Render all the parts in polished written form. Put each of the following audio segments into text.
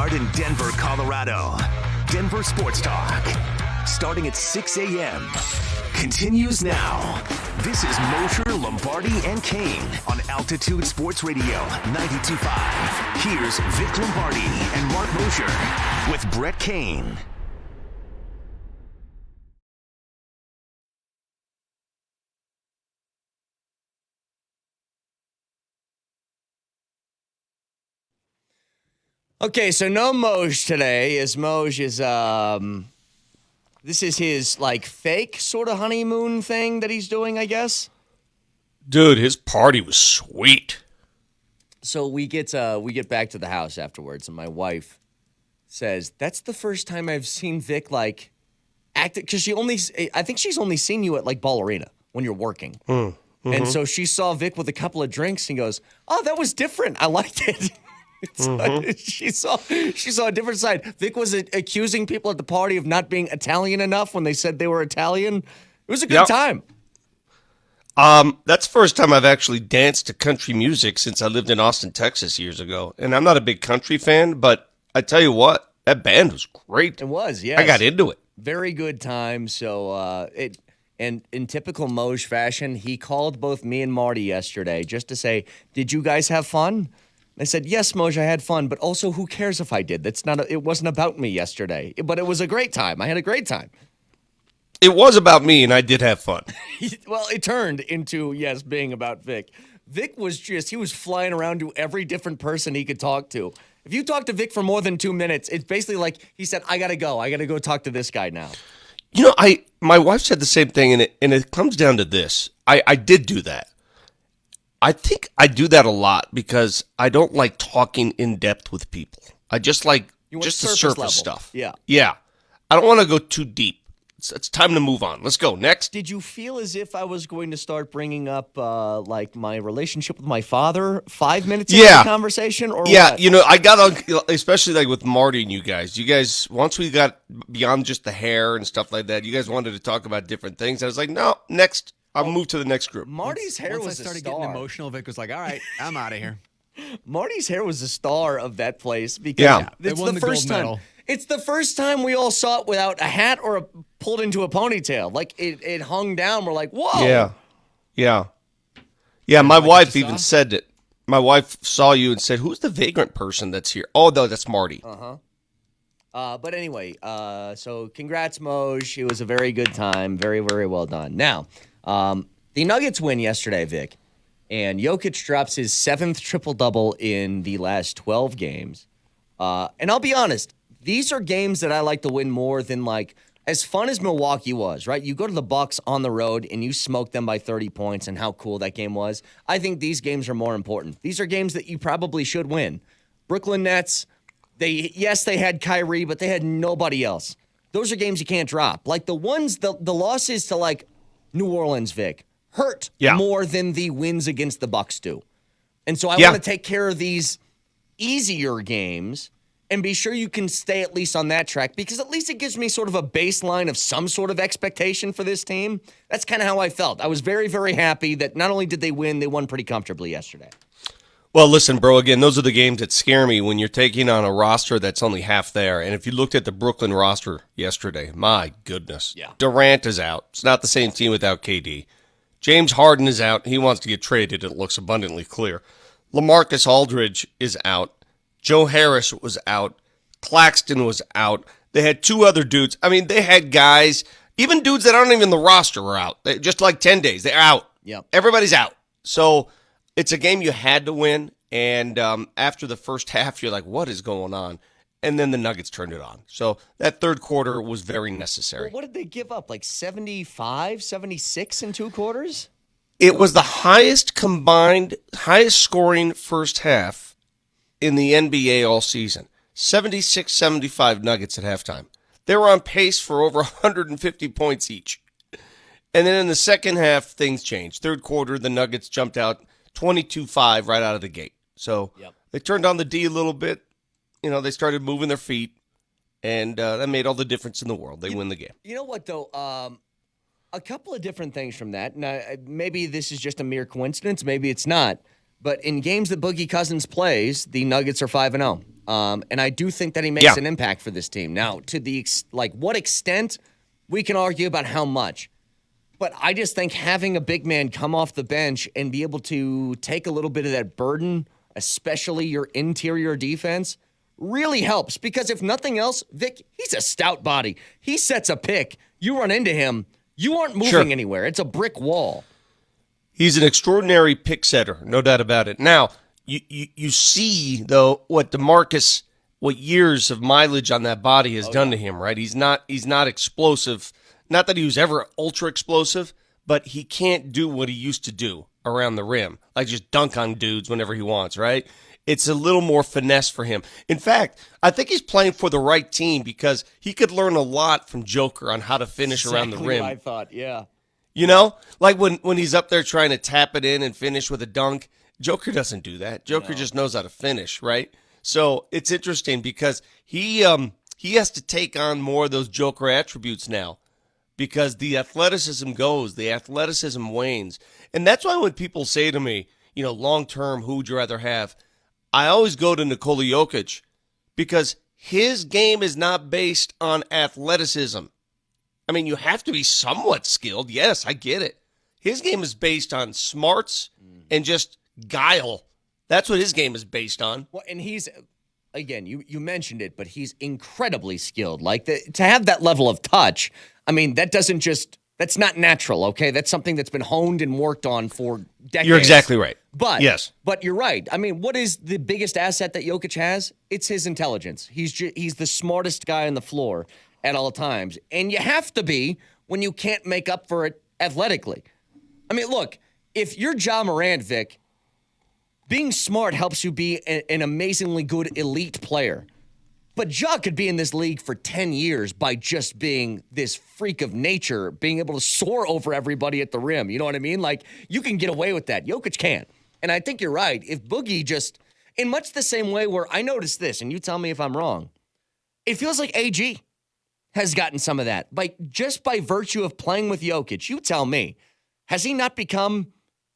start in Denver, Colorado. Denver Sports Talk, starting at 6 a.m., continues now. This is Moser, Lombardi, and Kane on Altitude Sports Radio 92.5. Here's Vic Lombardi and Mark Moser with Brett Kane. Okay, so no Moj today. Moj is this is his like fake sort of honeymoon thing that he's doing, I guess. Dude, his party was sweet. So we get back to the house afterwards, and my wife says, "That's the first time I've seen Vic like act," because I think she's only seen you at like Ballerina when you're working. Mm-hmm. And so she saw Vic with a couple of drinks and goes, "Oh, that was different. I liked it." She saw a different side. Vic was accusing people at the party of not being Italian enough when they said they were Italian. It was a good time. That's the first time I've actually danced to country music since I lived in Austin, Texas years ago. And I'm not a big country fan, but I tell you what, that band was great. It was, yes. I got into it. Very good time. So and in typical Moj fashion, he called both me and Marty yesterday just to say, "Did you guys have fun?" I said, "Yes, Moj, I had fun, but also who cares if I did? It wasn't about me yesterday, but it was a great time. I had a great time." It was about me, and I did have fun. Well, it turned into, yes, being about Vic. Vic was he was flying around to every different person he could talk to. If you talk to Vic for more than 2 minutes, it's basically like he said, I got to go talk to this guy now. You know, my wife said the same thing, and it comes down to this. I did do that. I think I do that a lot because I don't like talking in depth with people. I just like just the surface level stuff. Yeah. I don't want to go too deep. It's time to move on. Let's go. Next. Did you feel as if I was going to start bringing up like my relationship with my father 5 minutes into the conversation? Or what? You know, I got on, especially like with Marty and you guys, once we got beyond just the hair and stuff like that, you guys wanted to talk about different things. I was like, no, next. I'll move to the next group. Marty's hair was a star. Once I started getting emotional, Vic was like, all right, I'm out of here. Marty's hair was a star of that place because it's the first time. Medal. It's the first time we all saw it without a hat or pulled into a ponytail. Like it hung down. We're like, whoa. Yeah. My wife even said it. My wife saw you and said, "Who's the vagrant person that's here?" Oh, no, that's Marty. But anyway, so congrats, Moj. It was a very good time. Very, very well done. Now, the Nuggets win yesterday, Vic, and Jokic drops his 7th triple-double in the last 12 games. And I'll be honest, these are games that I like to win more than, like, as fun as Milwaukee was, right? You go to the Bucks on the road and you smoke them by 30 points and how cool that game was. I think these games are more important. These are games that you probably should win. Brooklyn Nets, they had Kyrie, but they had nobody else. Those are games you can't drop. Like the losses to, like, New Orleans, Vic, hurt more than the wins against the Bucks do. And so I want to take care of these easier games and be sure you can stay at least on that track because at least it gives me sort of a baseline of some sort of expectation for this team. That's kind of how I felt. I was very, very happy that not only did they win, they won pretty comfortably yesterday. Well, listen, bro, again, those are the games that scare me when you're taking on a roster that's only half there. And if you looked at the Brooklyn roster yesterday, my goodness. Yeah. Durant is out. It's not the same team without KD. James Harden is out. He wants to get traded. It looks abundantly clear. LaMarcus Aldridge is out. Joe Harris was out. Claxton was out. They had 2 other dudes. I mean, they had guys, even dudes that aren't even in the roster were out. Just like 10 days. They're out. Yep. Everybody's out. So it's a game you had to win, and after the first half, you're like, what is going on? And then the Nuggets turned it on. So that third quarter was very necessary. Well, what did they give up, like 75, 76 in 2 quarters? It was the highest scoring first half in the NBA all season. 76-75 Nuggets at halftime. They were on pace for over 150 points each. And then in the second half, things changed. Third quarter, the Nuggets jumped out 22-5 right out of the gate. So they turned on the D a little bit. You know, they started moving their feet, and that made all the difference in the world. They win the game. You know what, though? A couple of different things from that. Now, maybe this is just a mere coincidence. Maybe it's not. But in games that Boogie Cousins plays, the Nuggets are 5-0. And I do think that he makes an impact for this team. Now, to the what extent, we can argue about how much. But I just think having a big man come off the bench and be able to take a little bit of that burden, especially your interior defense, really helps. Because if nothing else, Vic, he's a stout body. He sets a pick. You run into him, you aren't moving anywhere. It's a brick wall. He's an extraordinary pick setter, no doubt about it. Now, you see, though, what years of mileage on that body has done to him, right? He's not explosive. Not that he was ever ultra explosive, but he can't do what he used to do around the rim, like just dunk on dudes whenever he wants, right? It's a little more finesse for him. In fact, I think he's playing for the right team because he could learn a lot from Joker on how to finish around the rim. I thought, yeah. You know, like when he's up there trying to tap it in and finish with a dunk, Joker doesn't do that. Joker just knows how to finish, right? So it's interesting because he has to take on more of those Joker attributes now. Because the athleticism goes, the athleticism wanes. And that's why when people say to me, long term, who would you rather have? I always go to Nikola Jokic because his game is not based on athleticism. I mean, you have to be somewhat skilled. Yes, I get it. His game is based on smarts and just guile. That's what his game is based on. Well, and he's, again, you mentioned it, but he's incredibly skilled. Like, to have that level of touch, I mean, that's not natural, okay? That's something that's been honed and worked on for decades. You're exactly right. But you're right. I mean, what is the biggest asset that Jokic has? It's his intelligence. He's the smartest guy on the floor at all times. And you have to be when you can't make up for it athletically. I mean, look, if you're Ja Morant, Vic, being smart helps you be an amazingly good elite player. But Ja could be in this league for 10 years by just being this freak of nature, being able to soar over everybody at the rim. You know what I mean? Like, you can get away with that. Jokic can't. And I think you're right. If Boogie just, in much the same way where I noticed this, and you tell me if I'm wrong, it feels like AG has gotten some of that. Just by virtue of playing with Jokic, you tell me, has he not become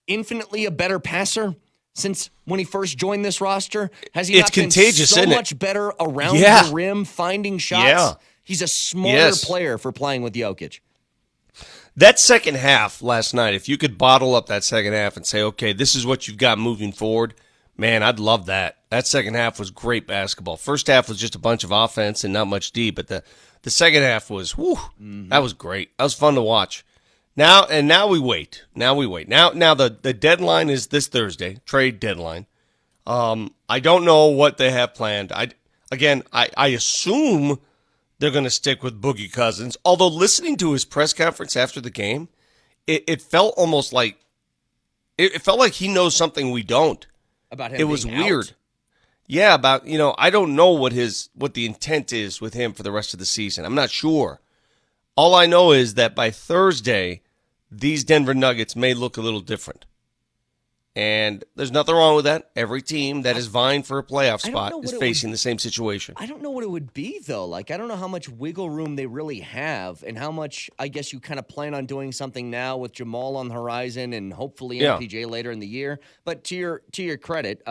infinitely a better passer? Since when he first joined this roster, has he not been so much better around the rim, finding shots? Yeah. He's a smarter player for playing with Jokic. That second half last night, if you could bottle up that second half and say, okay, this is what you've got moving forward, man, I'd love that. That second half was great basketball. First half was just a bunch of offense and not much D, but the second half was, that was great. That was fun to watch. Now we wait. Now the deadline is this Thursday, trade deadline. I don't know what they have planned. I assume they're going to stick with Boogie Cousins. Although listening to his press conference after the game, it felt almost like it felt like he knows something we don't. About him. It was weird. Yeah, about I don't know what the intent is with him for the rest of the season. I'm not sure. All I know is that by Thursday, these Denver Nuggets may look a little different. And there's nothing wrong with that. Every team that is vying for a playoff spot is facing the same situation. I don't know what it would be, though. Like, I don't know how much wiggle room they really have and how much, I guess, you kind of plan on doing something now with Jamal on the horizon and hopefully MPJ later in the year. But to your credit,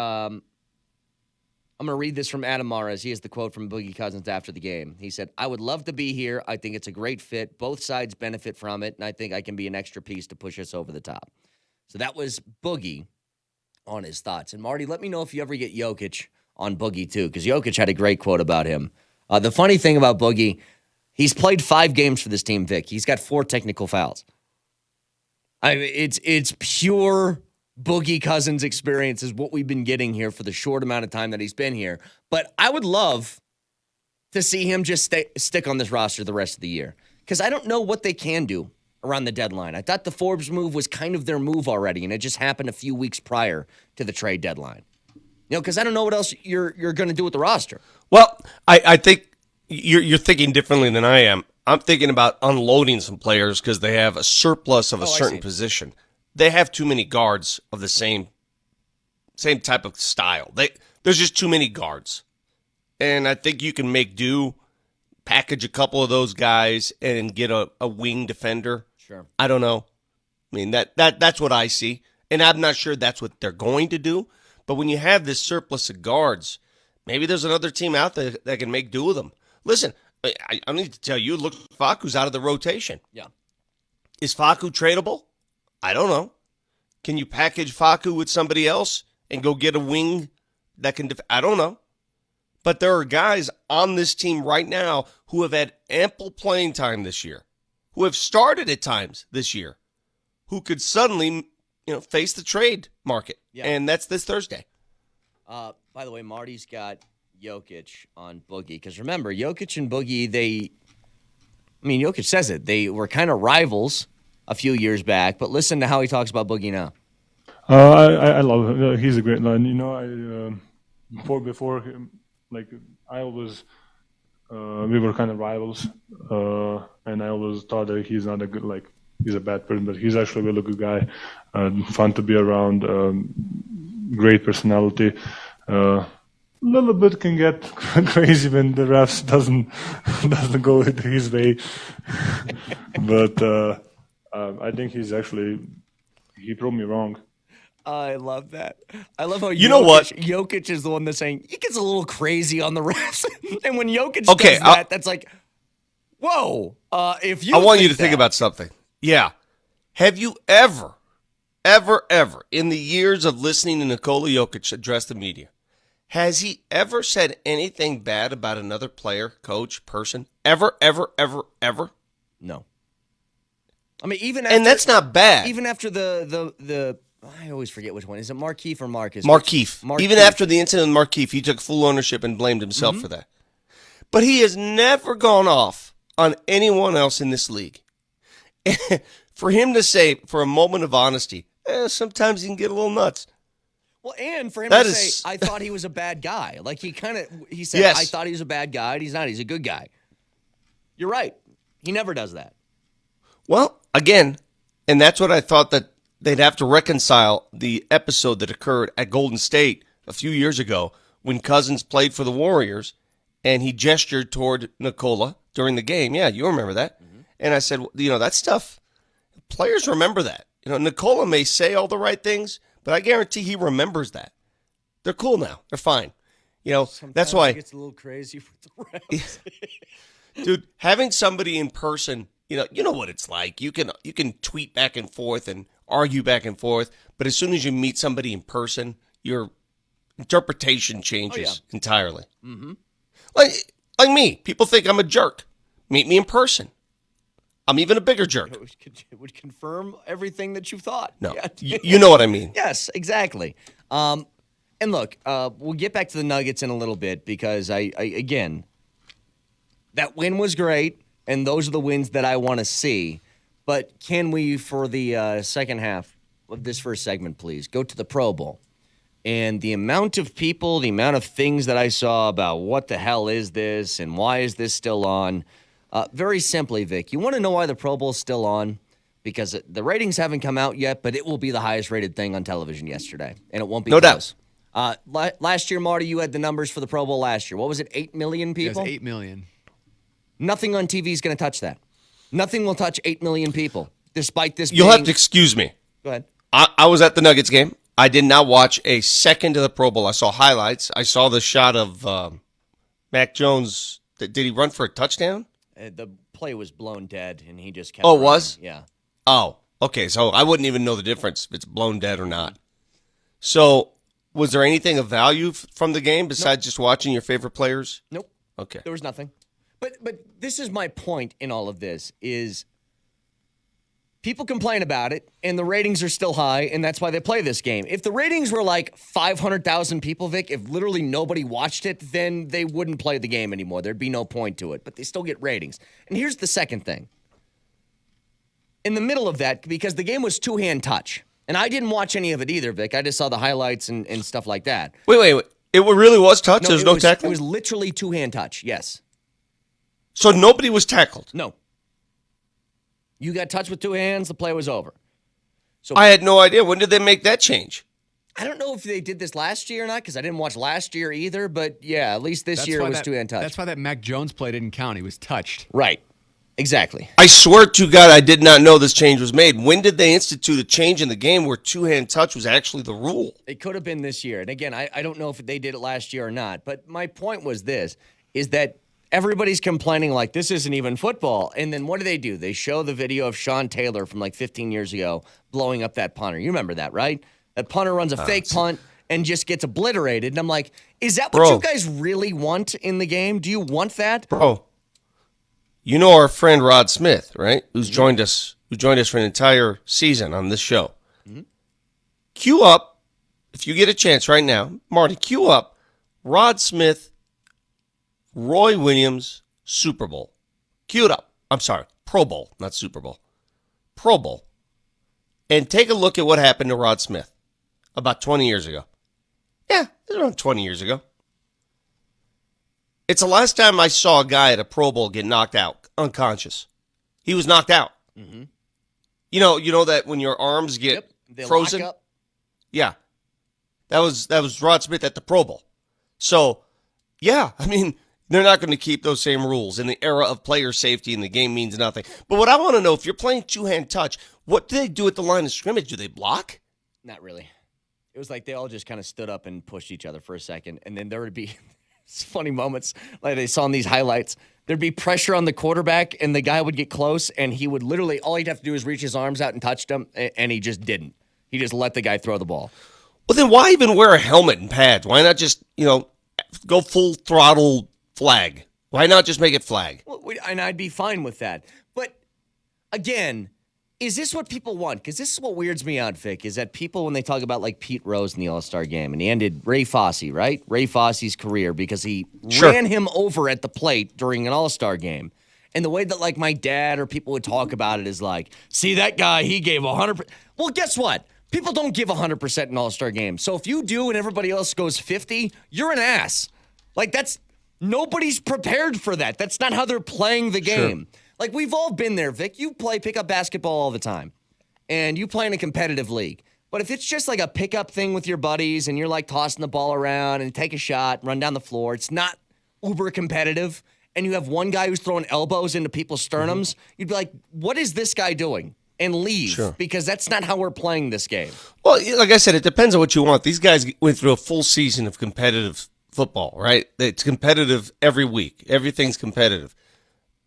I'm going to read this from Adam Mares. He has the quote from Boogie Cousins after the game. He said, "I would love to be here. I think it's a great fit. Both sides benefit from it, and I think I can be an extra piece to push us over the top." So that was Boogie on his thoughts. And Marty, let me know if you ever get Jokic on Boogie too, because Jokic had a great quote about him. The funny thing about Boogie, he's played 5 games for this team, Vic. He's got 4 technical fouls. I mean, it's pure Boogie Cousins experience is what we've been getting here for the short amount of time that he's been here. But I would love to see him just stick on this roster the rest of the year, because I don't know what they can do around the deadline. I thought the Forbes move was kind of their move already, and it just happened a few weeks prior to the trade deadline. Because I don't know what else you're going to do with the roster. Well, I think you're thinking differently than I am. I'm thinking about unloading some players because they have a surplus of a certain position. They have too many guards of the same type of style. There's just too many guards. And I think you can make do, package a couple of those guys, and get a wing defender. Sure. I don't know. I mean, that's what I see. And I'm not sure that's what they're going to do. But when you have this surplus of guards, Maybe there's another team out there that can make do with them. Listen, I need to tell you, look, Facu's out of the rotation. Yeah. Is Facu tradable? I don't know. Can you package Facu with somebody else and go get a wing that can I don't know. But there are guys on this team right now who have had ample playing time this year, who have started at times this year, who could suddenly, face the trade market. Yeah. And that's this Thursday. By the way, Marty's got Jokic on Boogie. Because remember, Jokic and Boogie, Jokic says it. They were kind of rivals a few years back. But listen to how he talks about Boogie now. I love him. He's a great man. Before him, I always, we were kind of rivals. And I always thought that he's not a good, he's a bad person, but he's actually a really good guy. Fun to be around. Great personality. A little bit can get crazy when the refs doesn't go his way. But I think he proved me wrong. I love that. I love how know what? Jokic is the one that's saying he gets a little crazy on the refs, and when Jokic Okay, does that's like, whoa. If you, I want you to think about something. Yeah, have you ever, in the years of listening to Nikola Jokic address the media, has he ever said anything bad about another player, coach, person? Ever? No. I mean, even after, And that's not bad. Even after the I always forget which one. Is it Markieff or Marcus? Markieff. Even after the incident with Markieff, he took full ownership and blamed himself for that. But he has never gone off on anyone else in this league. For him to say, for a moment of honesty, sometimes he can get a little nuts. Well, and for him That to is- say, I thought he was a bad guy. He said, Yes. I thought he was a bad guy, and he's not. He's a good guy. You're right. He never does that. Well, again, and that's what I thought that they'd have to reconcile the episode that occurred at Golden State a few years ago when Cousins played for the Warriors and he gestured toward Nikola during the game. Yeah, you remember that. And I said, that stuff, players remember that. Nikola may say all the right things, but I guarantee he remembers that. They're cool now. They're fine. That's why. It gets a little crazy with the refs. Dude, having somebody in person, you know what it's like. You can tweet back and forth and argue back and forth, but as soon as you meet somebody in person, your interpretation changes entirely. Mm-hmm. Like me, people think I'm a jerk. Meet me in person. I'm even a bigger jerk. It would confirm everything that you thought. No, Yeah. you know what I mean. Yes, exactly. And look, we'll get back to the Nuggets in a little bit because I again, that win was great, and those are the wins that I want to see. But can we, for the second half of this first segment, please, go to the Pro Bowl? And the amount of people, the amount of things that I saw about what the hell is this and why is this still on? Very simply, Vic, you want to know why the Pro Bowl is still on? Because the ratings haven't come out yet, but it will be the highest rated thing on television yesterday, and it won't be No close. Last year, Marty, you had the numbers for the Pro Bowl last year. What was it, 8 million people? It was 8 million. Nothing on TV is going to touch that. Nothing will touch 8 million people, despite this You'll being... have to excuse me. Go ahead. I was at the Nuggets game. I did not watch a second of the Pro Bowl. I saw highlights. I saw the shot of Mac Jones. Did he run for a touchdown? The play was blown dead, and he just kept Oh, it running. was? Yeah. Oh, okay. So I wouldn't even know the difference if it's blown dead or not. So was there anything of value from the game besides just watching your favorite players? Nope. Okay. There was nothing. But this is my point in all of this is people complain about it, and the ratings are still high, and that's why they play this game. If the ratings were like 500,000 people, Vic, if literally nobody watched it, then they wouldn't play the game anymore. There'd be no point to it, but they still get ratings. And here's the second thing. In the middle of that, because the game was two-hand touch, and I didn't watch any of it either, Vic. I just saw the highlights and stuff like that. Wait. It really was touch? There's no tackling? It was literally two-hand touch, yes. So nobody was tackled? No. You got touched with two hands, the play was over. So I had no idea. When did they make that change? I don't know if they did this last year or not because I didn't watch last year either, but yeah, at least this year it was two-hand touch. That's why that Mac Jones play didn't count. He was touched. Right. Exactly. I swear to God, I did not know this change was made. When did they institute a change in the game where two-hand touch was actually the rule? It could have been this year. And again, I don't know if they did it last year or not. But my point was this, is that everybody's complaining like this isn't even football. And then what do? They show the video of Sean Taylor from like 15 years ago blowing up that punter. You remember that, right? That punter runs a fake punt and just gets obliterated. And I'm like, is that what you guys really want in the game? Do you want that? Bro, you know our friend Rod Smith, right? Who's joined us for an entire season on this show. Mm-hmm. Cue up, if you get a chance right now, Marty, cue up Rod Smith, Roy Williams, Super Bowl. Cue it up. I'm sorry, Pro Bowl, not Super Bowl. Pro Bowl. And take a look at what happened to Rod Smith about 20 years ago. Yeah, it was around 20 years ago. It's the last time I saw a guy at a Pro Bowl get knocked out, unconscious. He was knocked out. Mm-hmm. You know that when your arms get frozen? Lock up. Yeah. That was Rod Smith at the Pro Bowl. So, yeah, I mean, they're not going to keep those same rules in the era of player safety and the game means nothing. But what I want to know, if you're playing two-hand touch, what do they do at the line of scrimmage? Do they block? Not really. It was like they all just kind of stood up and pushed each other for a second, and then there would be funny moments like they saw in these highlights. There'd be pressure on the quarterback, and the guy would get close, and he would literally, all he'd have to do is reach his arms out and touch them, and he just didn't. He just let the guy throw the ball. Well, then why even wear a helmet and pads? Why not just, go full throttle flag? Why not just make it flag? Well, and I'd be fine with that. But, again, is this what people want? Because this is what weirds me out, Vic, is that people, when they talk about, like, Pete Rose in the All-Star game, and he ended Ray Fosse, right? Ray Fosse's career because he ran him over at the plate during an All-Star game. And the way that, like, my dad or people would talk about it is like, see, that guy, he gave 100%. Well, guess what? People don't give 100% in All-Star games. So if you do and everybody else goes 50, you're an ass. Like, nobody's prepared for that. That's not how they're playing the game. Sure. Like, we've all been there, Vic. You play pickup basketball all the time, and you play in a competitive league. But if it's just like a pickup thing with your buddies and you're, like, tossing the ball around and take a shot, run down the floor, it's not uber competitive, and you have one guy who's throwing elbows into people's sternums, you'd be like, what is this guy doing? And leave, because that's not how we're playing this game. Well, like I said, it depends on what you want. These guys went through a full season of competitive football, right? It's competitive every week. Everything's competitive.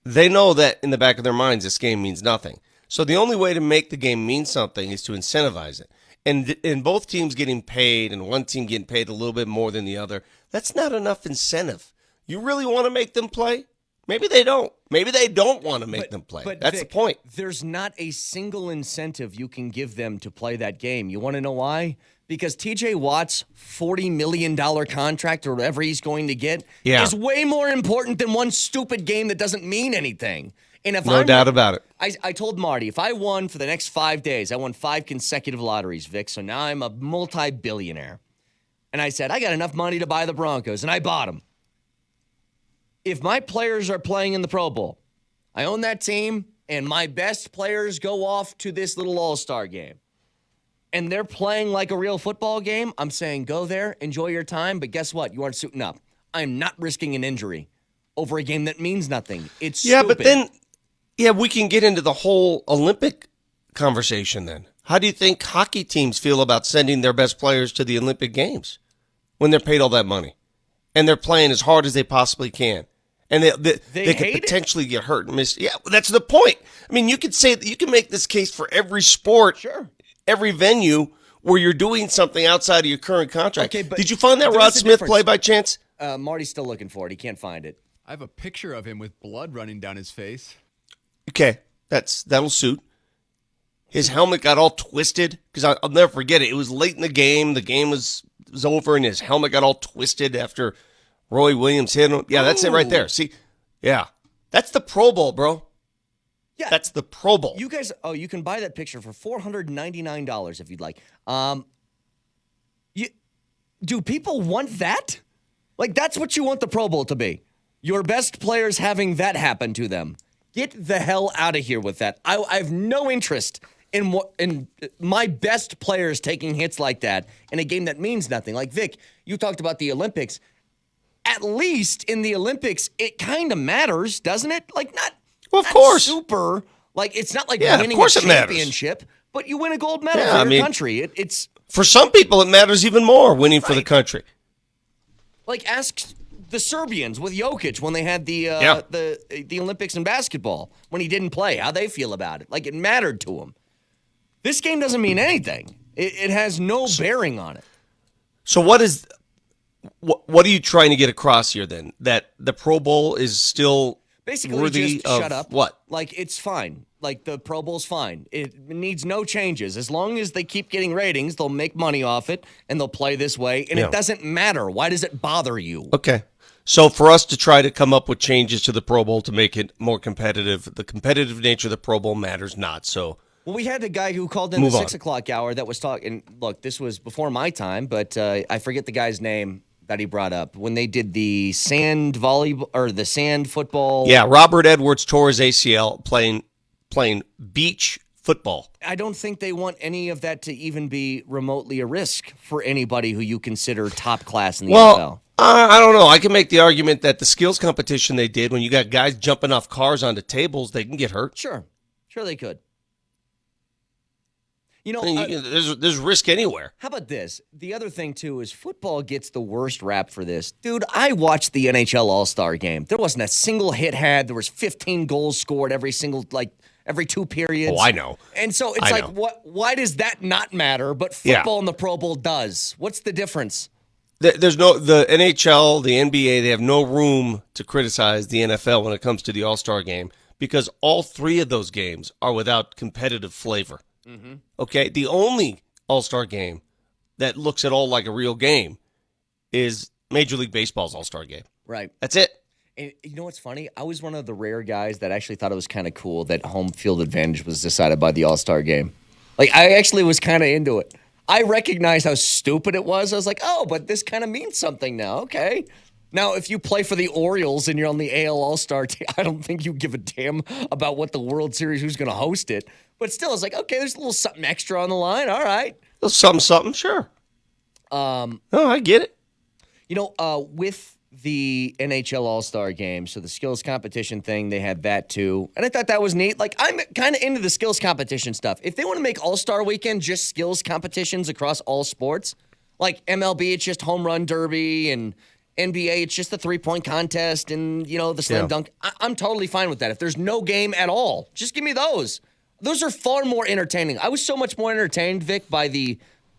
They know that in the back of their minds, this game means nothing. So the only way to make the game mean something is to incentivize it. And in both teams getting paid and one team getting paid a little bit more than the other, that's not enough incentive. You really want to make them play? Maybe they don't. Maybe they don't want to make them play. That's Vic, the point. There's not a single incentive you can give them to play that game. You want to know why? Because T.J. Watt's $40 million contract or whatever he's going to get is way more important than one stupid game that doesn't mean anything. And if no doubt about it. I told Marty, if I won for the next 5 days, I won 5 consecutive lotteries, Vic, so now I'm a multi-billionaire. And I said, I got enough money to buy the Broncos, and I bought them. If my players are playing in the Pro Bowl, I own that team, and my best players go off to this little all-star game, and they're playing like a real football game, I'm saying go there, enjoy your time, but guess what? You aren't suiting up. I'm not risking an injury over a game that means nothing. It's stupid. But then, we can get into the whole Olympic conversation then. How do you think hockey teams feel about sending their best players to the Olympic Games when they're paid all that money and they're playing as hard as they possibly can? And they could potentially get hurt and miss. Yeah, that's the point. I mean, you could say that you can make this case for every sport, every venue where you're doing something outside of your current contract. Okay, but did you find that Rod Smith play by chance? Marty's still looking for it. He can't find it. I have a picture of him with blood running down his face. Okay, that'll suit. His helmet got all twisted because I'll never forget it. It was late in the game. The game was over, and his helmet got all twisted after Roy Williams hit him. Yeah, that's it right there. See, that's the Pro Bowl, bro. Yeah, that's the Pro Bowl. You guys, you can buy that picture for $499 if you'd like. Do people want that? Like, that's what you want the Pro Bowl to be. Your best players having that happen to them. Get the hell out of here with that. I have no interest in my best players taking hits like that in a game that means nothing. Like, Vic, you talked about the Olympics. At least in the Olympics, it kind of matters, doesn't it? Like, not Well, of Not course. super. Like, it's not like Yeah, of winning course a it matters. championship, but you win a gold medal Yeah, for your country. It's For some people, it matters even more winning for the country. like, ask the Serbians with Jokic when they had the Olympics in basketball when he didn't play. How they feel about it? Like, it mattered to him. This game doesn't mean anything. It has no bearing on it. So what are you trying to get across here then? That the Pro Bowl is still Basically, worthy just of shut up. What? Like, it's fine. Like, the Pro Bowl's fine. It needs no changes. As long as they keep getting ratings, they'll make money off it, and they'll play this way, and it doesn't matter. Why does it bother you? Okay. So for us to try to come up with changes to the Pro Bowl to make it more competitive, the competitive nature of the Pro Bowl matters not. So Well, we had a guy who called in the 6 o'clock hour that was talking. Look, this was before my time, but I forget the guy's name that he brought up when they did the sand volleyball or the sand football. Yeah, Robert Edwards tore his ACL playing beach football. I don't think they want any of that to even be remotely a risk for anybody who you consider top class in the NFL. I don't know. I can make the argument that the skills competition they did, when you got guys jumping off cars onto tables, they can get hurt. Sure they could. You know, there's risk anywhere. How about this? The other thing, too, is football gets the worst rap for this. Dude, I watched the NHL All-Star game. There wasn't a single hit had. There was 15 goals scored every 2 periods. Oh, I know. And so it's why does that not matter, but football in the Pro Bowl does? What's the difference? The NHL, the NBA, they have no room to criticize the NFL when it comes to the All-Star game because all three of those games are without competitive flavor. Mm-hmm. Okay, the only All-Star game that looks at all like a real game is Major League Baseball's All-Star game. Right. That's it. And you know what's funny? I was one of the rare guys that actually thought it was kind of cool that home field advantage was decided by the All-Star game. Like, I actually was kind of into it. I recognized how stupid it was. I was like, oh, but this kind of means something now. Okay. Now, if you play for the Orioles and you're on the AL All-Star team, I don't think you give a damn about what the World Series, who's going to host it. But still, it's like, okay, there's a little something extra on the line. All right. Something, sure. I get it. You know, with the NHL All-Star game, so the skills competition thing, they had that too. And I thought that was neat. Like, I'm kind of into the skills competition stuff. If they want to make All-Star Weekend just skills competitions across all sports, like MLB, it's just home run derby, and NBA, it's just the three-point contest and, the slam dunk. I'm totally fine with that. If there's no game at all, just give me those. Those are far more entertaining. I was so much more entertained, Vic, by the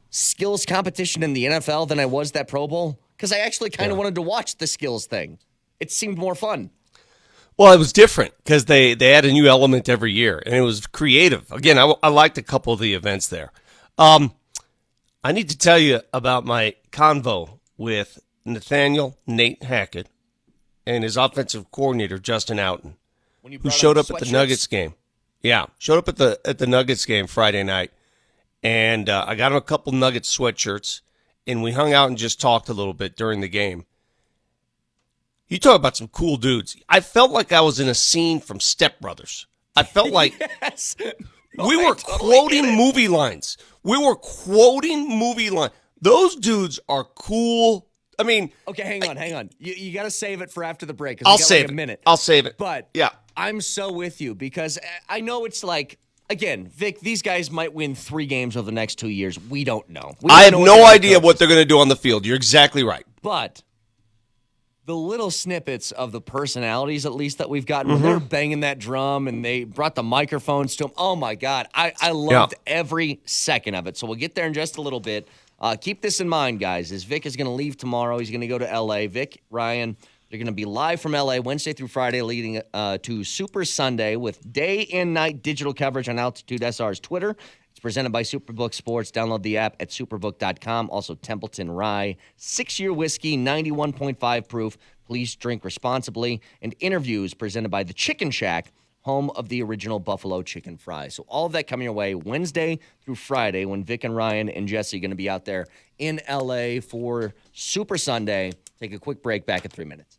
skills competition in the NFL than I was that Pro Bowl because I actually kind of wanted to watch the skills thing. It seemed more fun. Well, it was different because they add a new element every year, and it was creative. Again, I liked a couple of the events there. I need to tell you about my convo with Nate Hackett and his offensive coordinator, Justin Outen, who showed up at the Nuggets game. Yeah, showed up at the Nuggets game Friday night, and I got him a couple Nuggets sweatshirts, and we hung out and just talked a little bit during the game. You talk about some cool dudes. I felt like I was in a scene from Step Brothers. I felt like yes. we were quoting movie lines. Those dudes are cool. I mean, okay, hang on. You got to save it for after the break. I'll save it. A minute. I'll save it. But yeah, I'm so with you because I know it's like, again, Vic, these guys might win 3 games over the next 2 years. We don't know. I have no idea what they're going to do on the field. You're exactly right. But the little snippets of the personalities, at least, that we've gotten, when they're banging that drum and they brought the microphones to them, oh, my God. I loved every second of it. So we'll get there in just a little bit. Keep this in mind, guys, as Vic is going to leave tomorrow. He's going to go to L.A. Vic, Ryan, they're going to be live from L.A. Wednesday through Friday, leading to Super Sunday with day and night digital coverage on Altitude SR's Twitter. It's presented by Superbook Sports. Download the app at superbook.com. Also, Templeton Rye, 6-year whiskey, 91.5 proof. Please drink responsibly. And interviews presented by The Chicken Shack, home of the original Buffalo chicken fries. So all of that coming your way Wednesday through Friday when Vic and Ryan and Jesse are going to be out there in L.A. for Super Sunday. Take a quick break, back in 3 minutes.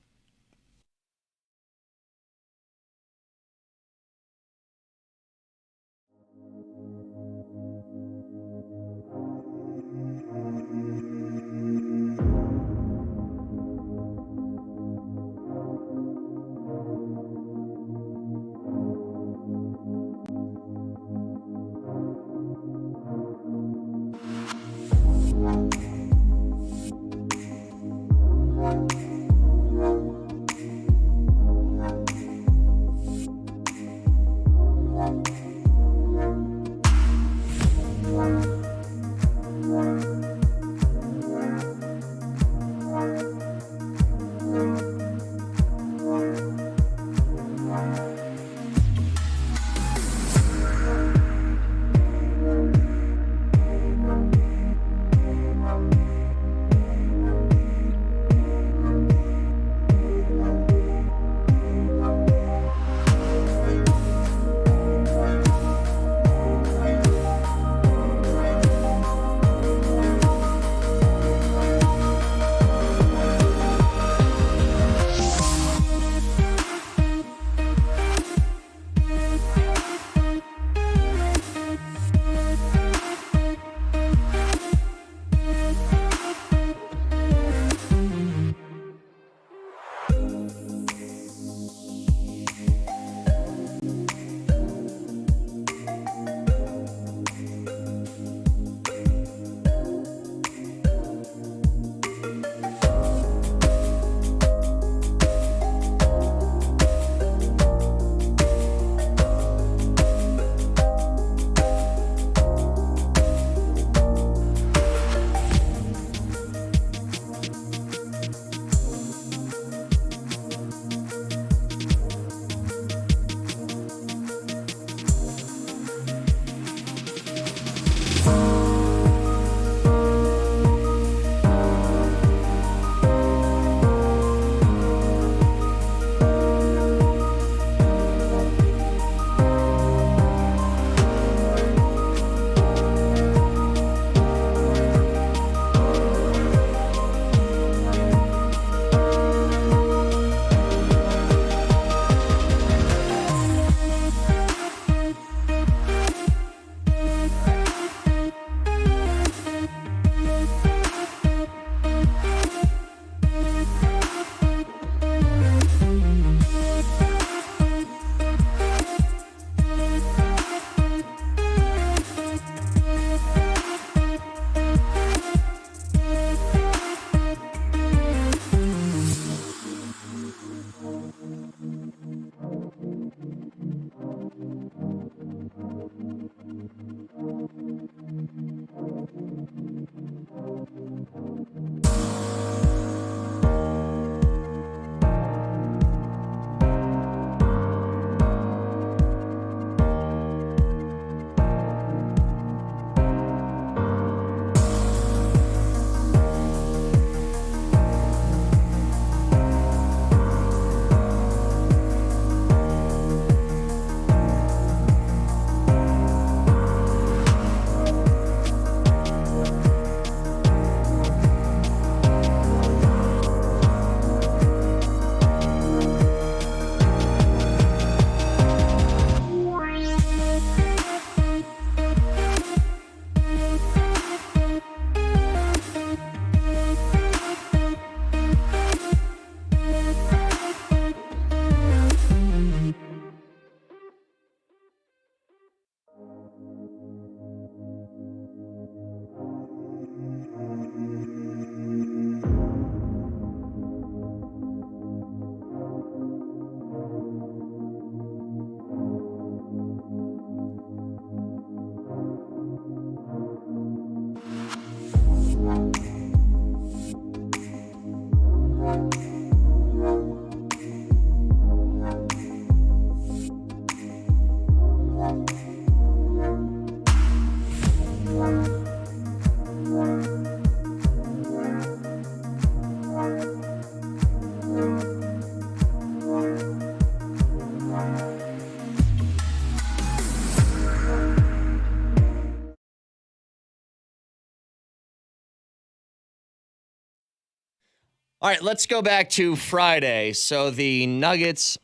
All right, let's go back to Friday. So the Nuggets,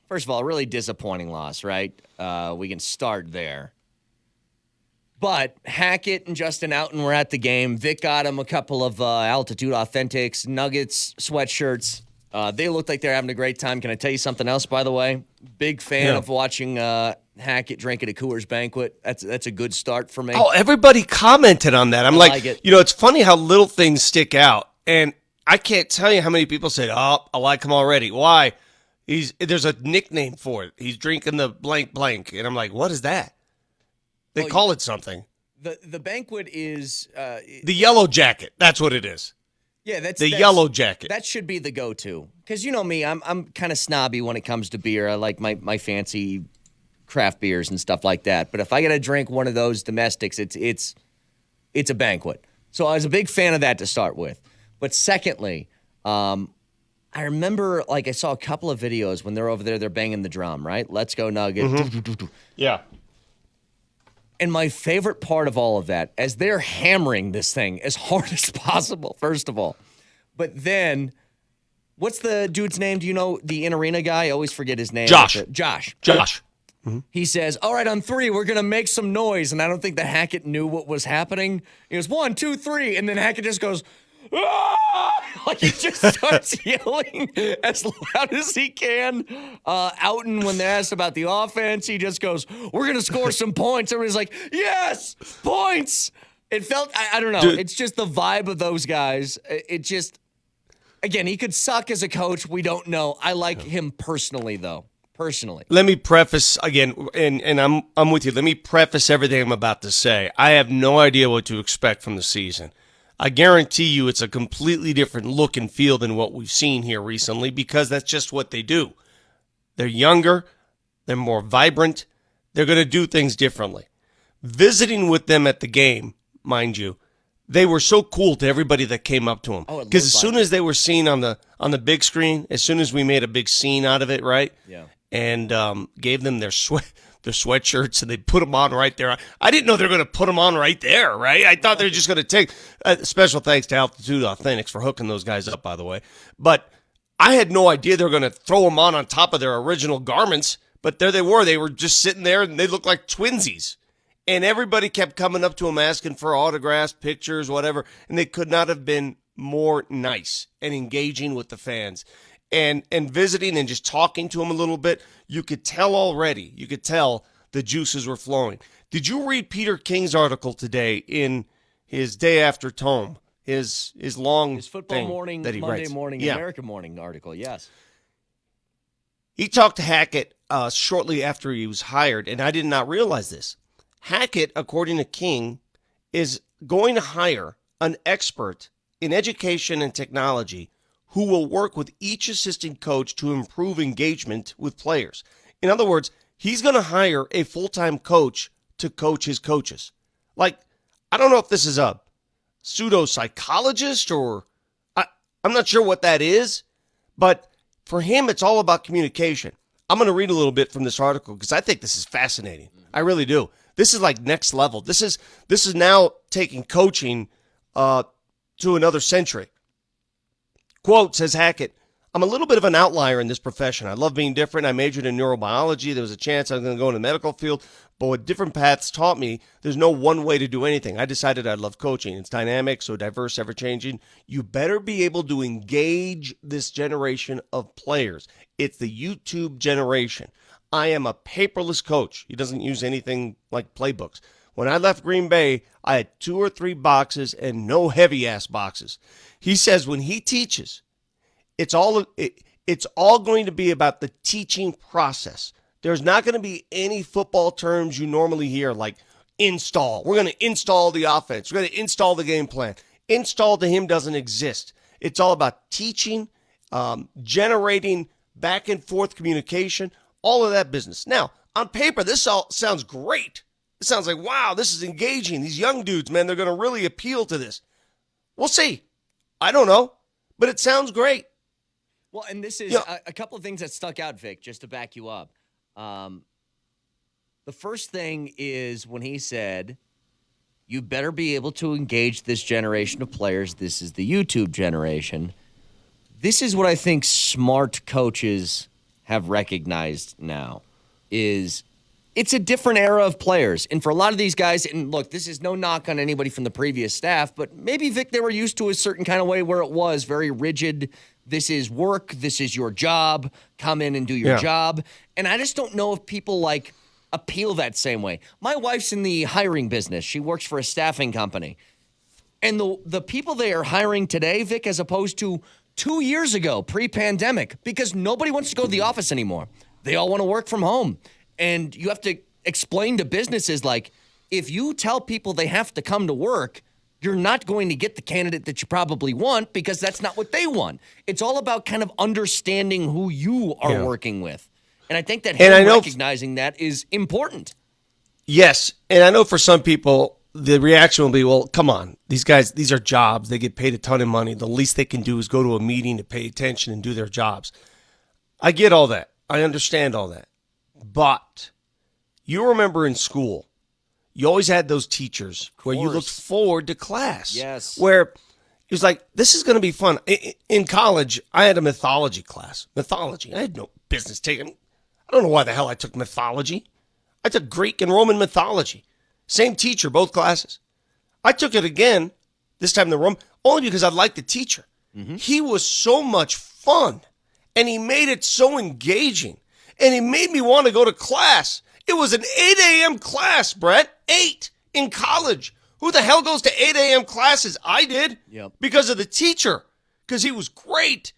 first of all, really disappointing loss, right? We can start there. But Hackett and Justin Outen were at the game. Vic got him a couple of Altitude Authentics, Nuggets sweatshirts. They looked like they're having a great time. Can I tell you something else, by the way? Big fan of watching Hackett drink at a Coors Banquet. That's a good start for me. Oh, everybody commented on that. I'm like it. It's funny how little things stick out. And I can't tell you how many people said, oh, I like him already. Why? There's a nickname for it. He's drinking the blank blank. And I'm like, what is that? They call it something. The banquet is the yellow jacket. That's what it is. Yeah, that's the yellow jacket. That should be the go-to. Because you know me, I'm kind of snobby when it comes to beer. I like my fancy craft beers and stuff like that. But if I got to drink one of those domestics, it's a banquet. So I was a big fan of that to start with. But secondly, I remember I saw a couple of videos when they're over there, they're banging the drum, right? Let's go Nuggets. Mm-hmm. Yeah. And my favorite part of all of that, as they're hammering this thing as hard as possible, first of all. But then, what's the dude's name? Do you know the in-arena guy? I always forget his name. Josh. Josh. Mm-hmm. He says, all right, on 3, we're going to make some noise. And I don't think the Hackett knew what was happening. He goes, 1, 2, 3. And then Hackett just goes, ah! He just starts yelling as loud as he can. Outen, when they're asked about the offense, he just goes, we're going to score some points. Everybody's like, yes, points. It felt, I don't know. Dude. It's just the vibe of those guys. It just, again, he could suck as a coach. We don't know. I like him personally, though. Let me preface again, and I'm with you. Let me preface everything I'm about to say. I have no idea what to expect from the season. I guarantee you it's a completely different look and feel than what we've seen here recently because that's just what they do. They're younger. They're more vibrant. They're going to do things differently. Visiting with them at the game, mind you, they were so cool to everybody that came up to them. Because as soon as they were seen on the big screen, as soon as we made a big scene out of it, right? Yeah. And gave them their sweatshirts, and they put them on right there. I didn't know they were going to put them on right there, right? I thought they were just going to take special thanks to Altitude Authentics for hooking those guys up, by the way. But I had no idea they were going to throw them on top of their original garments. But there they were. They were just sitting there, and they looked like twinsies. And everybody kept coming up to them asking for autographs, pictures, whatever. And they could not have been more nice and engaging with the fans. And visiting and just talking to him a little bit, you could tell already. You could tell the juices were flowing. Did you read Peter King's article today in his day after tome? His long football thing morning, that he Monday writes. morning, Yeah. American morning article. Yes. He talked to Hackett shortly after he was hired, and I did not realize this. Hackett, according to King, is going to hire an expert in education and technology who will work with each assistant coach to improve engagement with players. In other words, he's going to hire a full-time coach to coach his coaches. I don't know if this is a pseudo-psychologist or I'm not sure what that is, but for him, it's all about communication. I'm going to read a little bit from this article because I think this is fascinating. I really do. This is next level. This is now taking coaching to another century. Quote, says Hackett, I'm a little bit of an outlier in this profession. I love being different. I majored in neurobiology. There was a chance I was going to go in the medical field, but what different paths taught me, there's no one way to do anything. I decided I love coaching. It's dynamic, so diverse, ever-changing. You better be able to engage this generation of players. It's the YouTube generation. I am a paperless coach. He doesn't use anything like playbooks. When I left Green Bay, I had 2 or 3 boxes and no heavy-ass boxes. He says when he teaches, it's all going to be about the teaching process. There's not going to be any football terms you normally hear like install. We're going to install the offense. We're going to install the game plan. Install to him doesn't exist. It's all about teaching, generating back and forth communication, all of that business. Now, on paper, this all sounds great. It sounds like, wow, this is engaging. These young dudes, man, they're going to really appeal to this. We'll see. I don't know, but it sounds great. Well, and this is a couple of things that stuck out, Vic, just to back you up. The first thing is when he said, you better be able to engage this generation of players. This is the YouTube generation. this is what I think smart coaches have recognized now is it's a different era of players. And for a lot of these guys, and look, this is no knock on anybody from the previous staff, but maybe, Vic, they were used to a certain kind of way where it was very rigid. This is work. This is your job. Come in and do your job. And I just don't know if people like appeal that same way. My wife's in the hiring business. She works for a staffing company. And the people they are hiring today, Vic, as opposed to 2 years ago, pre-pandemic, because nobody wants to go to the office anymore. They all want to work from home. And you have to explain to businesses, like, if you tell people they have to come to work, you're not going to get the candidate that you probably want because that's not what they want. It's all about kind of understanding who you are working with. And I think that recognizing that is important. Yes, and I know for some people, the reaction will be, well, come on. These guys, these are jobs. They get paid a ton of money. The least they can do is go to a meeting to pay attention and do their jobs. I get all that. I understand all that. But you remember in school, you always had those teachers where you looked forward to class. Yes. Where it was like, this is going to be fun. In college, I had a mythology class. Mythology. I had no business taking. I don't know why the hell I took mythology. I took Greek and Roman mythology. Same teacher, both classes. I took it again, this time in the room, only because I liked the teacher. Mm-hmm. He was so much fun, and he made it so engaging, and he made me want to go to class. It was an 8 a.m. class, Brett. 8 in college. Who the hell goes to 8 a.m. classes? I did. Yep. Because of the teacher. Because he was great.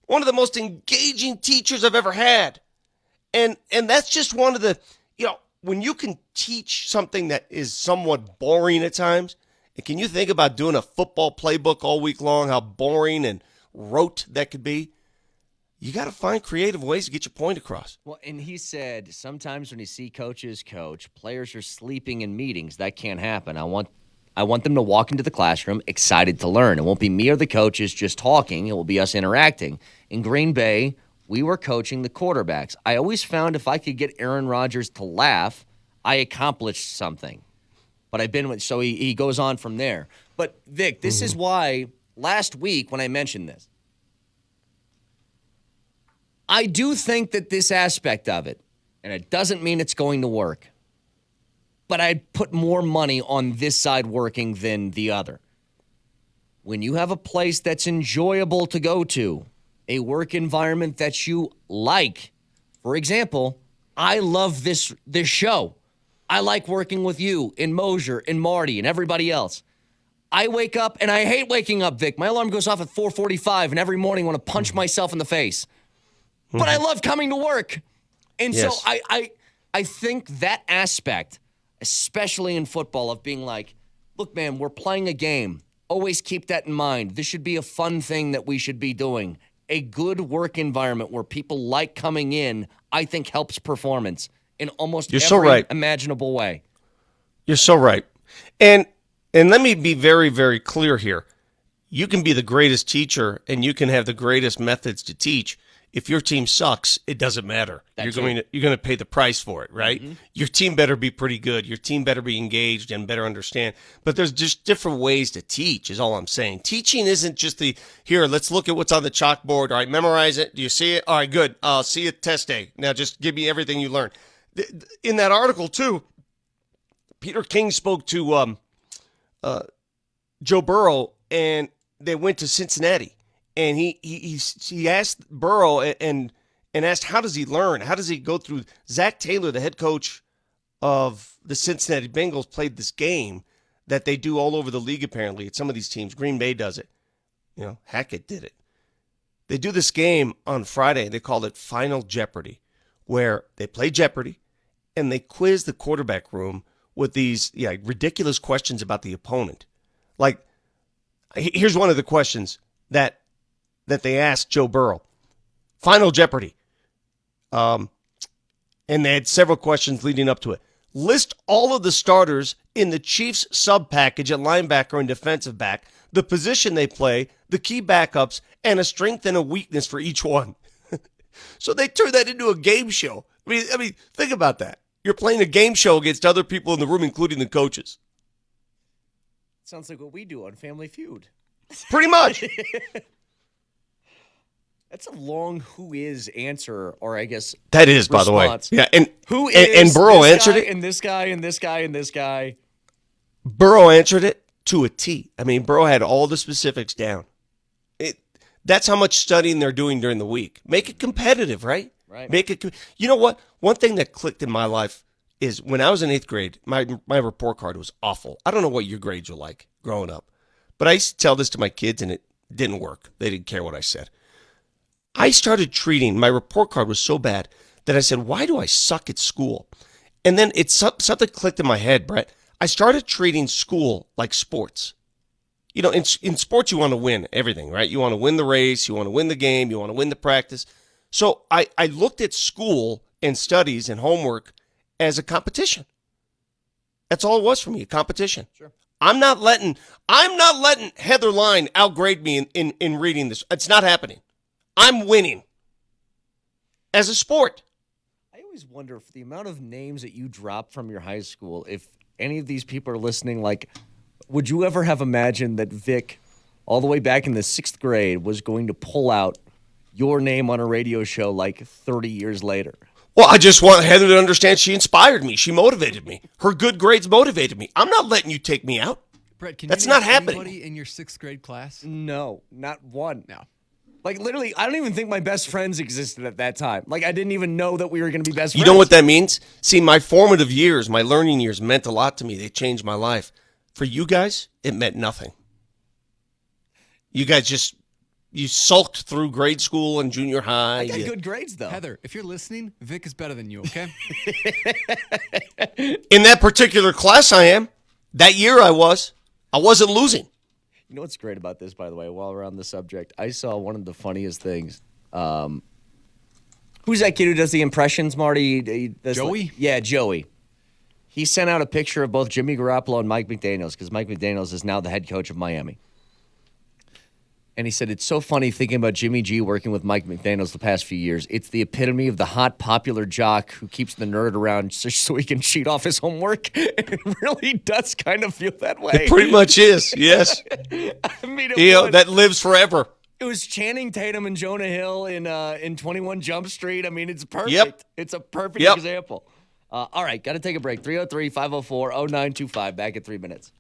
One of the most engaging teachers I've ever had. And that's just one of the, when you can teach something that is somewhat boring at times, and can you think about doing a football playbook all week long, how boring and rote that could be? You got to find creative ways to get your point across. Well, and he said sometimes when you see coaches coach, players are sleeping in meetings. That can't happen. I want them to walk into the classroom excited to learn. It won't be me or the coaches just talking. It will be us interacting. In Green Bay, we were coaching the quarterbacks. I always found if I could get Aaron Rodgers to laugh, I accomplished something. But so he goes on from there. But, Vic, this is why last week when I mentioned this, I do think that this aspect of it, and it doesn't mean it's going to work, but I'd put more money on this side working than the other. When you have a place that's enjoyable to go to, a work environment that you like, for example, I love this show. I like working with you and Moser and Marty and everybody else. I wake up, and I hate waking up, Vic. My alarm goes off at 4:45, and every morning I want to punch myself in the face. But I love coming to work. And so I think that aspect, especially in football, of being like, look, man, we're playing a game. Always keep that in mind. This should be a fun thing that we should be doing. A good work environment where people like coming in, I think helps performance in almost every imaginable way. You're so right. And let me be very, very clear here. You can be the greatest teacher and you can have the greatest methods to teach. If your team sucks, it doesn't matter. You're going to pay the price for it, right? Mm-hmm. Your team better be pretty good. Your team better be engaged and better understand. But there's just different ways to teach is all I'm saying. Teaching isn't just here, let's look at what's on the chalkboard. All right, memorize it. Do you see it? All right, good. I'll see you test day. Now just give me everything you learned. In that article, too, Peter King spoke to Joe Burrow, and they went to Cincinnati. And he asked Burrow and asked, how does he learn? How does he go through? Zach Taylor, the head coach of the Cincinnati Bengals, played this game that they do all over the league apparently at some of these teams. Green Bay does it. Hackett did it. They do this game on Friday. They call it Final Jeopardy, where they play Jeopardy and they quiz the quarterback room with these ridiculous questions about the opponent. Like, here's one of the questions that they asked Joe Burrow. Final Jeopardy. And they had several questions leading up to it. List all of the starters in the Chiefs sub package at linebacker and defensive back, the position they play, the key backups, and a strength and a weakness for each one. So they turned that into a game show. I mean, think about that. You're playing a game show against other people in the room, including the coaches. Sounds like what we do on Family Feud. Pretty much. That's a long who is answer, or I guess That is, by the way. response. Yeah, and Who and is Burrow this answered guy, it. and this guy, and this guy, and this guy. Burrow answered it to a T. I mean, Burrow had all the specifics down. That's how much studying they're doing during the week. Make it competitive, right? Right. Make it. You know what? One thing that clicked in my life is when I was in 8th grade, my report card was awful. I don't know what your grades were like growing up, but I used to tell this to my kids, and it didn't work. They didn't care what I said. I started treating my report card was so bad that I said, "Why do I suck at school?" And then something clicked in my head, Brett. I started treating school like sports. You know, in sports, you want to win everything, right? You want to win the race, you want to win the game, you want to win the practice. So I looked at school and studies and homework as a competition. That's all it was for me, a competition. Sure. I'm not letting Heather Line outgrade me in reading this. It's not happening. I'm winning as a sport. I always wonder if the amount of names that you drop from your high school, if any of these people are listening, like, would you ever have imagined that Vic, all the way back in the 6th grade, was going to pull out your name on a radio show like 30 years later? Well, I just want Heather to understand she inspired me. She motivated me. Her good grades motivated me. I'm not letting you take me out. Brett, can That's you not name happening. anybody in your 6th grade class? No, not one. No. Like, literally, I don't even think my best friends existed at that time. Like, I didn't even know that we were going to be best friends. You know what that means? See, my formative years, my learning years meant a lot to me. They changed my life. For you guys, it meant nothing. You guys you sulked through grade school and junior high. I got good grades, though. Heather, if you're listening, Vic is better than you, okay? In that particular class I am. That year I wasn't losing. You know what's great about this, by the way, while we're on the subject? I saw one of the funniest things. Who's that kid who does the impressions, Marty? Joey? Yeah, Joey. He sent out a picture of both Jimmy Garoppolo and Mike McDaniels because Mike McDaniels is now the head coach of Miami. And he said, it's so funny thinking about Jimmy G working with Mike McDaniels the past few years. It's the epitome of the hot, popular jock who keeps the nerd around so he can cheat off his homework. And it really does kind of feel that way. It pretty much is, yes. I mean, That lives forever. it was Channing Tatum and Jonah Hill in 21 Jump Street. I mean, it's perfect. Yep. It's a perfect Yep. example. All right, got to take a break. 303-504-0925. Back in 3 minutes.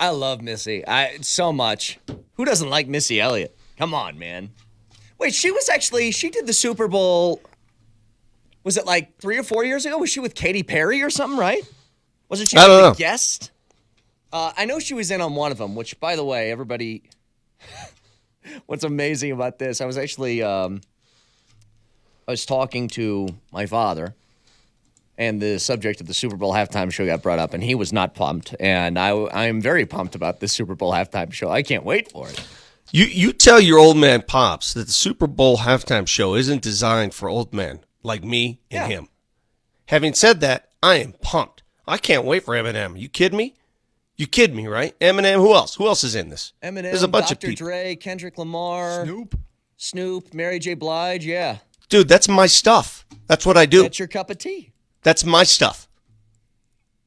I love Missy. So much. Who doesn't like Missy Elliott? Come on, man. Wait, she did the Super Bowl. Was it like 3 or 4 years ago? Was she with Katy Perry or something, right? Wasn't she I don't like know. a guest? I know she was in on one of them, which, by the way, everybody, what's amazing about this, I was actually, I was talking to my father, and the subject of the Super Bowl halftime show got brought up, and he was not pumped. And I am very pumped about this Super Bowl halftime show. I can't wait for it. You tell your old man Pops that the Super Bowl halftime show isn't designed for old men like me and him. Having said that, I am pumped. I can't wait for Eminem. You kidding me? You kidding me, right? Eminem, who else? Who else is in this? Eminem, There's a bunch Dr. of people. Dre, Kendrick Lamar. Snoop, Mary J. Blige, yeah. Dude, that's my stuff. That's what I do. That's your cup of tea. That's my stuff.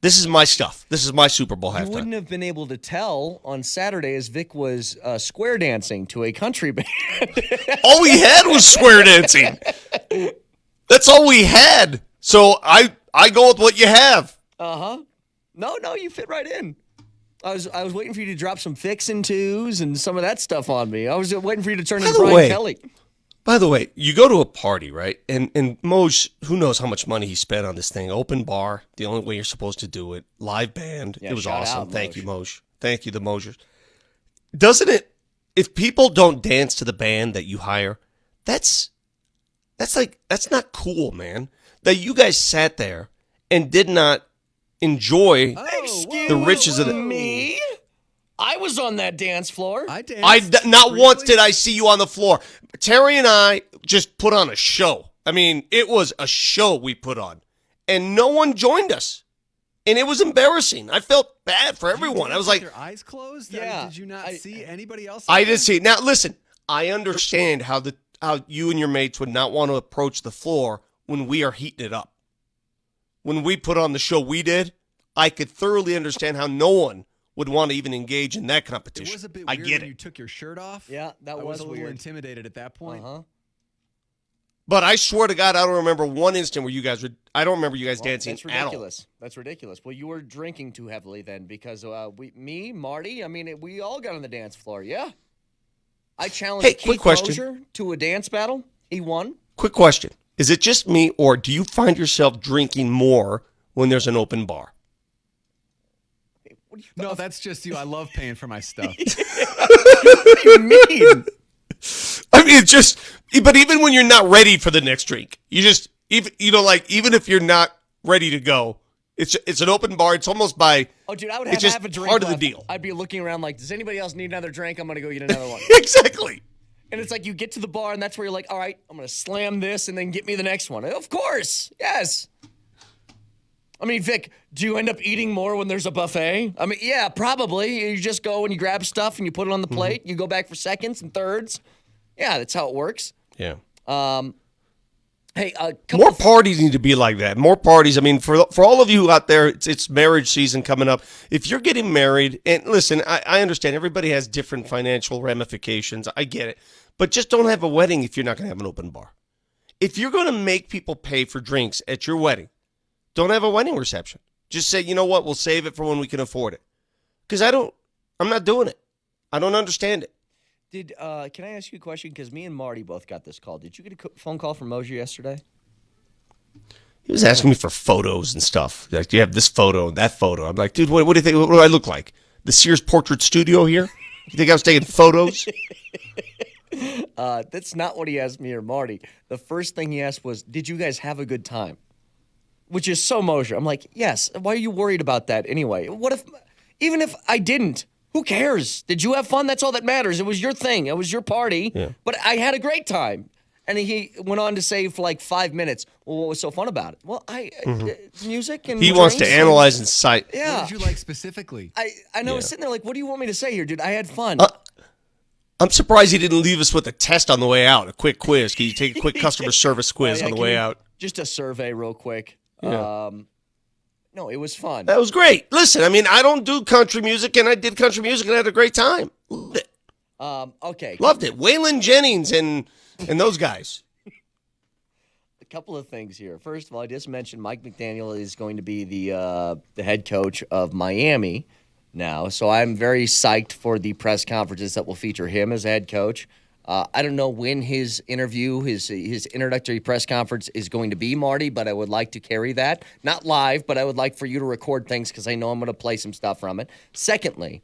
This is my stuff. This is my Super Bowl You halftime. wouldn't have been able to tell on Saturday as Vic was square dancing to a country band. All we had was square dancing. That's all we had. So I go with what you have. No, you fit right in. I was waiting for you to drop some fixin' twos and some of that stuff on me. I was waiting for you to turn into the Brian way- Kelly. By the way, you go to a party, right? And Moj, who knows how much money he spent on this thing? Open bar, the only way you're supposed to do it. Live band. Yeah, It was shout awesome. out, Thank Moj. you, Moj. Thank you, the Mosers. Doesn't it, if people don't dance to the band that you hire, that's not cool, man. That you guys sat there and did not enjoy the riches of the... Me? I was on that dance floor. I danced. Not briefly. once did I see you on the floor. Terry and I just put on a show. I mean, it was a show we put on. And no one joined us. And it was embarrassing. I felt bad for everyone. I was like, Their eyes closed. Yeah. Did you not see anybody else? I out there? didn't see it. Now, listen, I understand how you and your mates would not want to approach the floor when we are heating it up. When we put on the show we did, I could thoroughly understand how no one would want to even engage in that competition. It was a bit I weird get when it. you took your shirt off. Yeah, that I was was a little weird. intimidated at that point. But I swear to God, I don't remember one instant where you guys would. I don't remember you guys dancing That's at all. ridiculous. That's ridiculous. Well, you were drinking too heavily then because Marty, I mean, we all got on the dance floor. Yeah. I challenged Hey, Keith quick question. Moser to a dance battle. He won. Quick question. Is it just me, or do you find yourself drinking more when there's an open bar? What do No, that's just you. I love paying for my stuff. you mean? I mean, it's just, but even when you're not ready for the next drink, you just, even if you're not ready to go, it's an open bar. It's almost by, Oh, dude, I would It's have just half a drink part of the left. deal. I'd be looking around like, does anybody else need another drink? I'm going to go get another one. exactly. And it's like you get to the bar, and that's where you're like, all right, I'm going to slam this and then get me the next one. Of course. Yes. I mean, Vic, do you end up eating more when there's a buffet? I mean, yeah, probably. You just go and you grab stuff and you put it on the plate. You go back for seconds and thirds. Yeah, that's how it works. Yeah. Hey, a couple More of parties need to be like that. More parties. I mean, for all of you out there, it's marriage season coming up. If you're getting married, and listen, I understand everybody has different financial ramifications. I get it. But just don't have a wedding if you're not going to have an open bar. If you're going to make people pay for drinks at your wedding, don't have a wedding reception. Just say, you know what, we'll save it for when we can afford it. Because I'm not doing it. I don't understand it. Can I ask you a question? Because me and Marty both got this call. Did you get a phone call from Moser yesterday? He was asking me for photos and stuff. Like, do you have this photo and that photo? I'm like, dude, what do you think? What do I look like? The Sears Portrait Studio here? You think I was taking photos? That's not what he asked me or Marty. The first thing he asked was, did you guys have a good time? Which is so Moser. I'm like, yes. Why are you worried about that anyway? Even if I didn't, who cares? Did you have fun? That's all that matters. It was your thing. It was your party. Yeah. But I had a great time. And he went on to say for like 5 minutes, well, what was so fun about it? Well, music and He wants to drinks analyze and cite. Yeah. What did you like specifically? I know. I was sitting there like, what do you want me to say here, dude? I had fun. I'm surprised he didn't leave us with a test on the way out, a quick quiz. Can you take a quick customer service quiz Yeah, on the can way you- out? Just a survey real quick. Yeah. No, it was fun. That was great. Listen, I mean, I don't do country music, and I did country music and I had a great time. Loved it. Okay. Loved it. Waylon Jennings and those guys. A couple of things here. First of all, I just mentioned Mike McDaniel is going to be the head coach of Miami now. So I'm very psyched for the press conferences that will feature him as a head coach. I don't know when his interview, his introductory press conference is going to be, Marty, but I would like to carry that. Not live, but I would like for you to record things because I know I'm going to play some stuff from it. Secondly,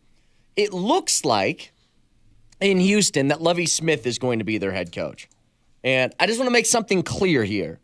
it looks like in Houston that Lovie Smith is going to be their head coach. And I just want to make something clear here.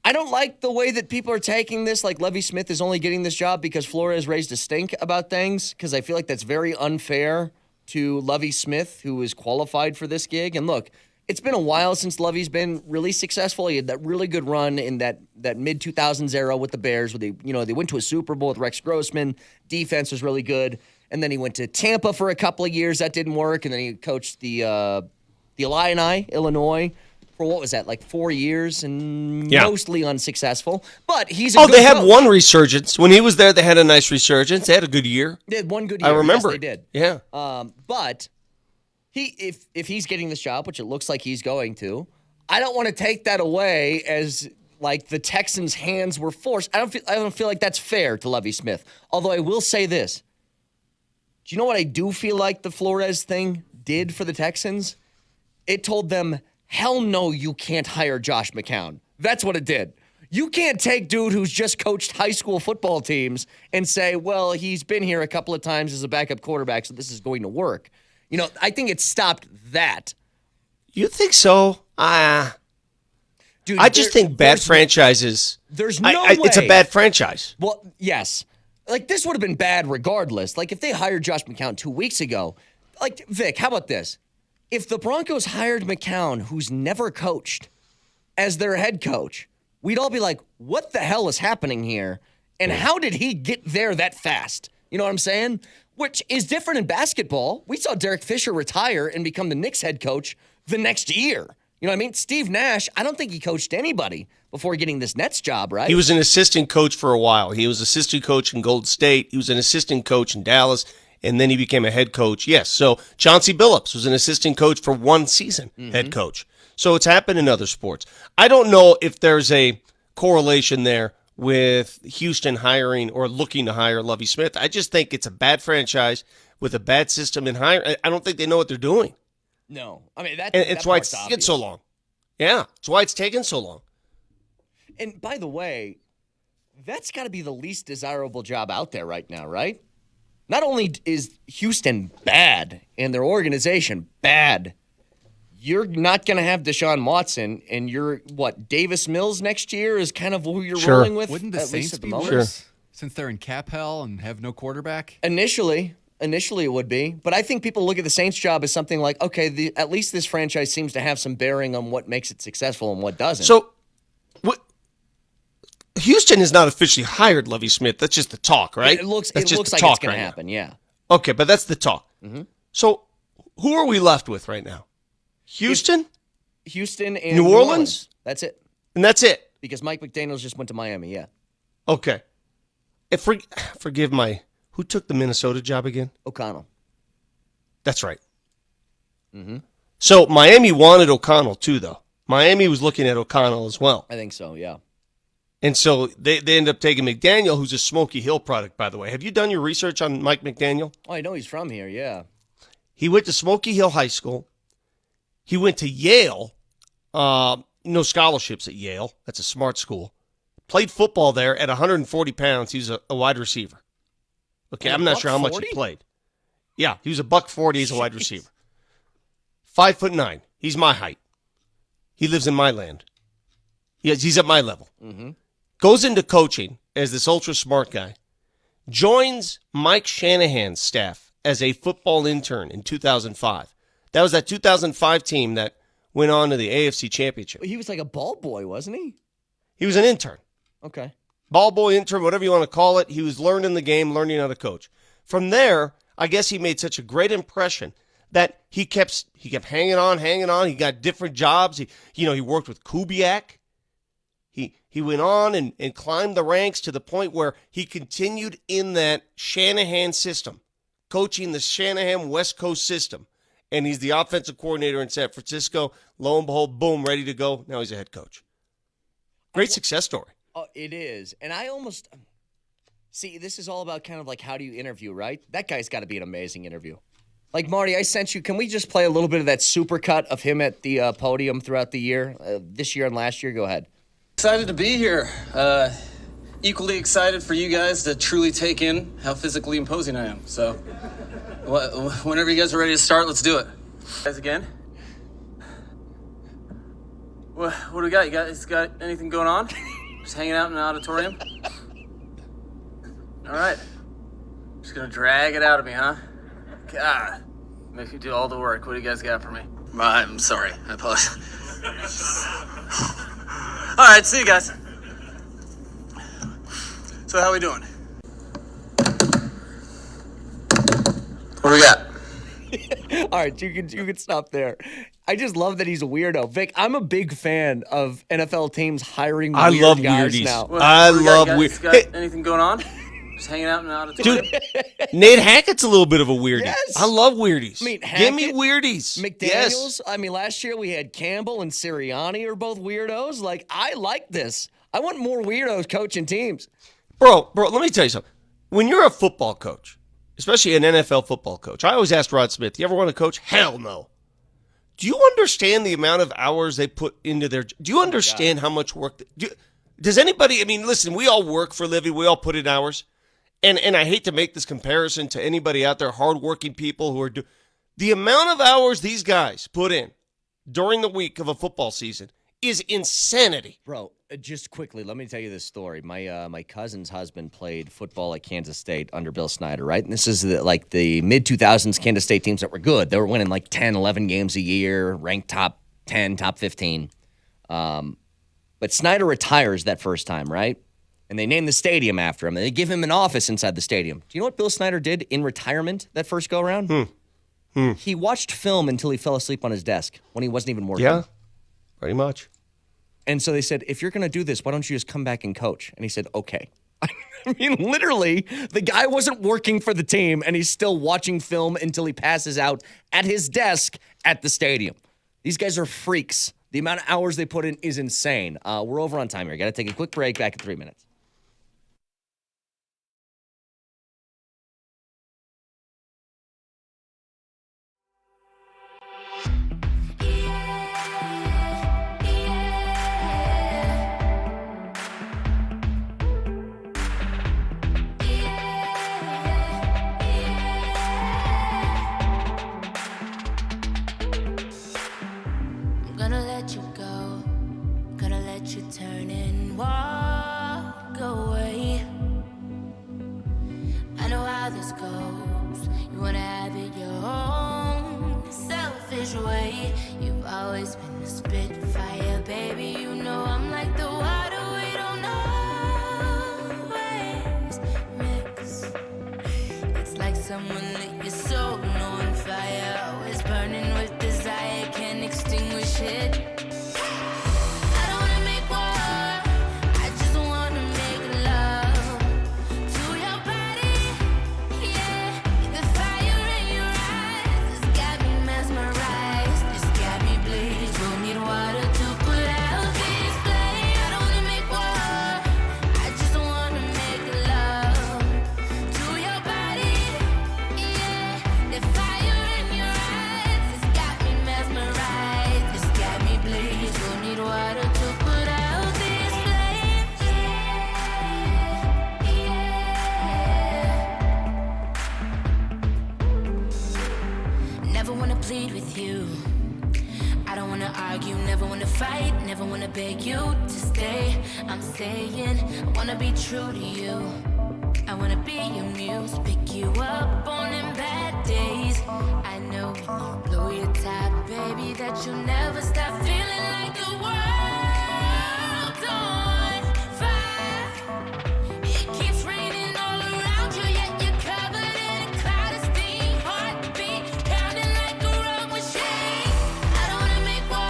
I don't like the way that people are taking this, like Lovie Smith is only getting this job because Flores raised a stink about things, because I feel like that's very unfair to Lovie Smith, who is qualified for this gig. And look, it's been a while since Lovie's been really successful. He had that really good run in that mid-2000s era with the Bears, where they went to a Super Bowl with Rex Grossman. Defense was really good. And then he went to Tampa for a couple of years. That didn't work. And then he coached the Illini, Illinois, for what was that, like 4 years, and mostly unsuccessful. But he's a good they had coach. one resurgence. When he was there, they had a nice resurgence. They had a good year. They had one good year. I remember. Yes, they did. Yeah. But if he's getting this job, which it looks like he's going to, I don't want to take that away as like the Texans' hands were forced. I don't feel like that's fair to Lovie Smith. Although I will say this. Do you know what I do feel like the Flores thing did for the Texans? It told them, hell no, you can't hire Josh McCown. That's what it did. You can't take dude who's just coached high school football teams and say, well, he's been here a couple of times as a backup quarterback, so this is going to work. I think it stopped that. You think so? Dude, I just think bad franchises. There's no way. It's a bad franchise. Well, yes. Like, this would have been bad regardless. Like, if they hired Josh McCown 2 weeks ago. Like, Vic, how about this? If the Broncos hired McCown, who's never coached, as their head coach, we'd all be like, what the hell is happening here? And how did he get there that fast? You know what I'm saying? Which is different in basketball. We saw Derek Fisher retire and become the Knicks head coach the next year. You know what I mean? Steve Nash, I don't think he coached anybody before getting this Nets job, right? He was an assistant coach for a while. He was assistant coach in Golden State. He was an assistant coach in Dallas. And then he became a head coach. Yes, so Chauncey Billups was an assistant coach for one season, head coach. So it's happened in other sports. I don't know if there's a correlation there with Houston hiring or looking to hire Lovie Smith. I just think it's a bad franchise with a bad system in hiring. I don't think they know what they're doing. No. I mean, it's why it's taken so long. Yeah, it's why it's taken so long. And by the way, that's got to be the least desirable job out there right now, right? Not only is Houston bad and their organization bad, you're not going to have Deshaun Watson, and you're, Davis Mills next year is kind of who you're rolling with? Wouldn't the at least Saints at the be moment? worse since they're in cap hell and have no quarterback? Initially it would be. But I think people look at the Saints job as something like, okay, at least this franchise seems to have some bearing on what makes it successful and what doesn't. So, Houston has not officially hired Lovie Smith. That's just the talk, right? It looks That's like just it's the talk going right to now. happen, yeah. Okay, but that's the talk. Mm-hmm. So, who are we left with right now? Houston? Houston and New Orleans? That's it. And that's it. Because Mike McDaniels just went to Miami, yeah. Okay. Forgive my... Who took the Minnesota job again? O'Connell. That's right. Mm-hmm. So, Miami wanted O'Connell, too, though. Miami was looking at O'Connell as well. I think so, yeah. And so they end up taking McDaniel, who's a Smoky Hill product, by the way. Have you done your research on Mike McDaniel? Oh, I know he's from here, yeah. He went to Smoky Hill High School. He went to Yale. No scholarships at Yale. That's a smart school. Played football there at 140 pounds. He was a wide receiver. Okay, I'm not sure how much he played. Yeah, he was a $140 as a wide receiver. 5'9". He's my height. He lives in my land. He's at my level. Mm-hmm. Goes into coaching as this ultra smart guy. Joins Mike Shanahan's staff as a football intern in 2005. That was that 2005 team that went on to the AFC Championship. He was like a ball boy, wasn't he? He was an intern. Okay. Ball boy, intern, whatever you want to call it. He was learning the game, learning how to coach. From there, I guess he made such a great impression that he kept hanging on. He got different jobs. He worked with Kubiak. He went on and climbed the ranks to the point where he continued in that Shanahan system, coaching the Shanahan West Coast system. And he's the offensive coordinator in San Francisco. Lo and behold, boom, ready to go. Now he's a head coach. Great success story. Oh, it is. And I almost... See, this is all about kind of like how do you interview, right? That guy's got to be an amazing interview. Like, Marty, I sent you. Can we just play a little bit of that supercut of him at the podium throughout the year, this year and last year? Go ahead. Excited to be here. Equally excited for you guys to truly take in how physically imposing I am. So, whenever you guys are ready to start, let's do it. Guys, again. What do we got? You guys got anything going on? Just hanging out in an auditorium? All right. Just gonna drag it out of me, huh? God, make me do all the work. What do you guys got for me? I'm sorry. I apologize. All right, see you guys. So how we doing? What do we got? All right, you can stop there. I just love that he's a weirdo. Vic, I'm a big fan of NFL teams hiring weird I love guys weirdies. now. I love weird. weird. Anything going on? Just hanging out in an auditorium? Dude, Nate Hackett's a little bit of a weirdie. Yes. I love weirdies. I mean, Give me Hackett, weirdies. McDaniels. Yes. I mean, last year we had Campbell and Sirianni are both weirdos. Like, I like this. I want more weirdos coaching teams. Bro, let me tell you something. When you're a football coach, especially an NFL football coach, I always ask Rod Smith, you ever want to coach? Hell no. Do you understand the amount of hours they put into their – do you understand how much work – does anybody – I mean, listen, we all work for a living. We all put in hours. And I hate to make this comparison to anybody out there, hardworking people who are the amount of hours these guys put in during the week of a football season is insanity. Bro, just quickly, let me tell you this story. My cousin's husband played football at Kansas State under Bill Snyder, right? And this is the mid-2000s Kansas State teams that were good. They were winning like 10, 11 games a year, ranked top 10, top 15. But Snyder retires that first time, right? And they name the stadium after him. And they give him an office inside the stadium. Do you know what Bill Snyder did in retirement that first go-around? He watched film until he fell asleep on his desk when he wasn't even working. Yeah, pretty much. And so they said, if you're going to do this, why don't you just come back and coach? And he said, okay. I mean, literally, the guy wasn't working for the team, and he's still watching film until he passes out at his desk at the stadium. These guys are freaks. The amount of hours they put in is insane. We're over on time here. Got to take a quick break. Back in 3 minutes. Turn and walk away. I know how this goes. You wanna have it your own selfish way. You've always been a spitfire, baby. You know I'm like the water, we don't always mix. It's like someone lit your soul on fire, always burning with desire, can't extinguish it. Fight, never wanna beg you to stay. I'm saying, I wanna be true to you. I wanna be your muse, pick you up on them bad days. I know when you blow your top, baby, that you'll never stop feeling like the world's on fire. It keeps raining all around you, yet you're covered in a cloud of steam. Heartbeat pounding like a rock machine. I don't wanna make war.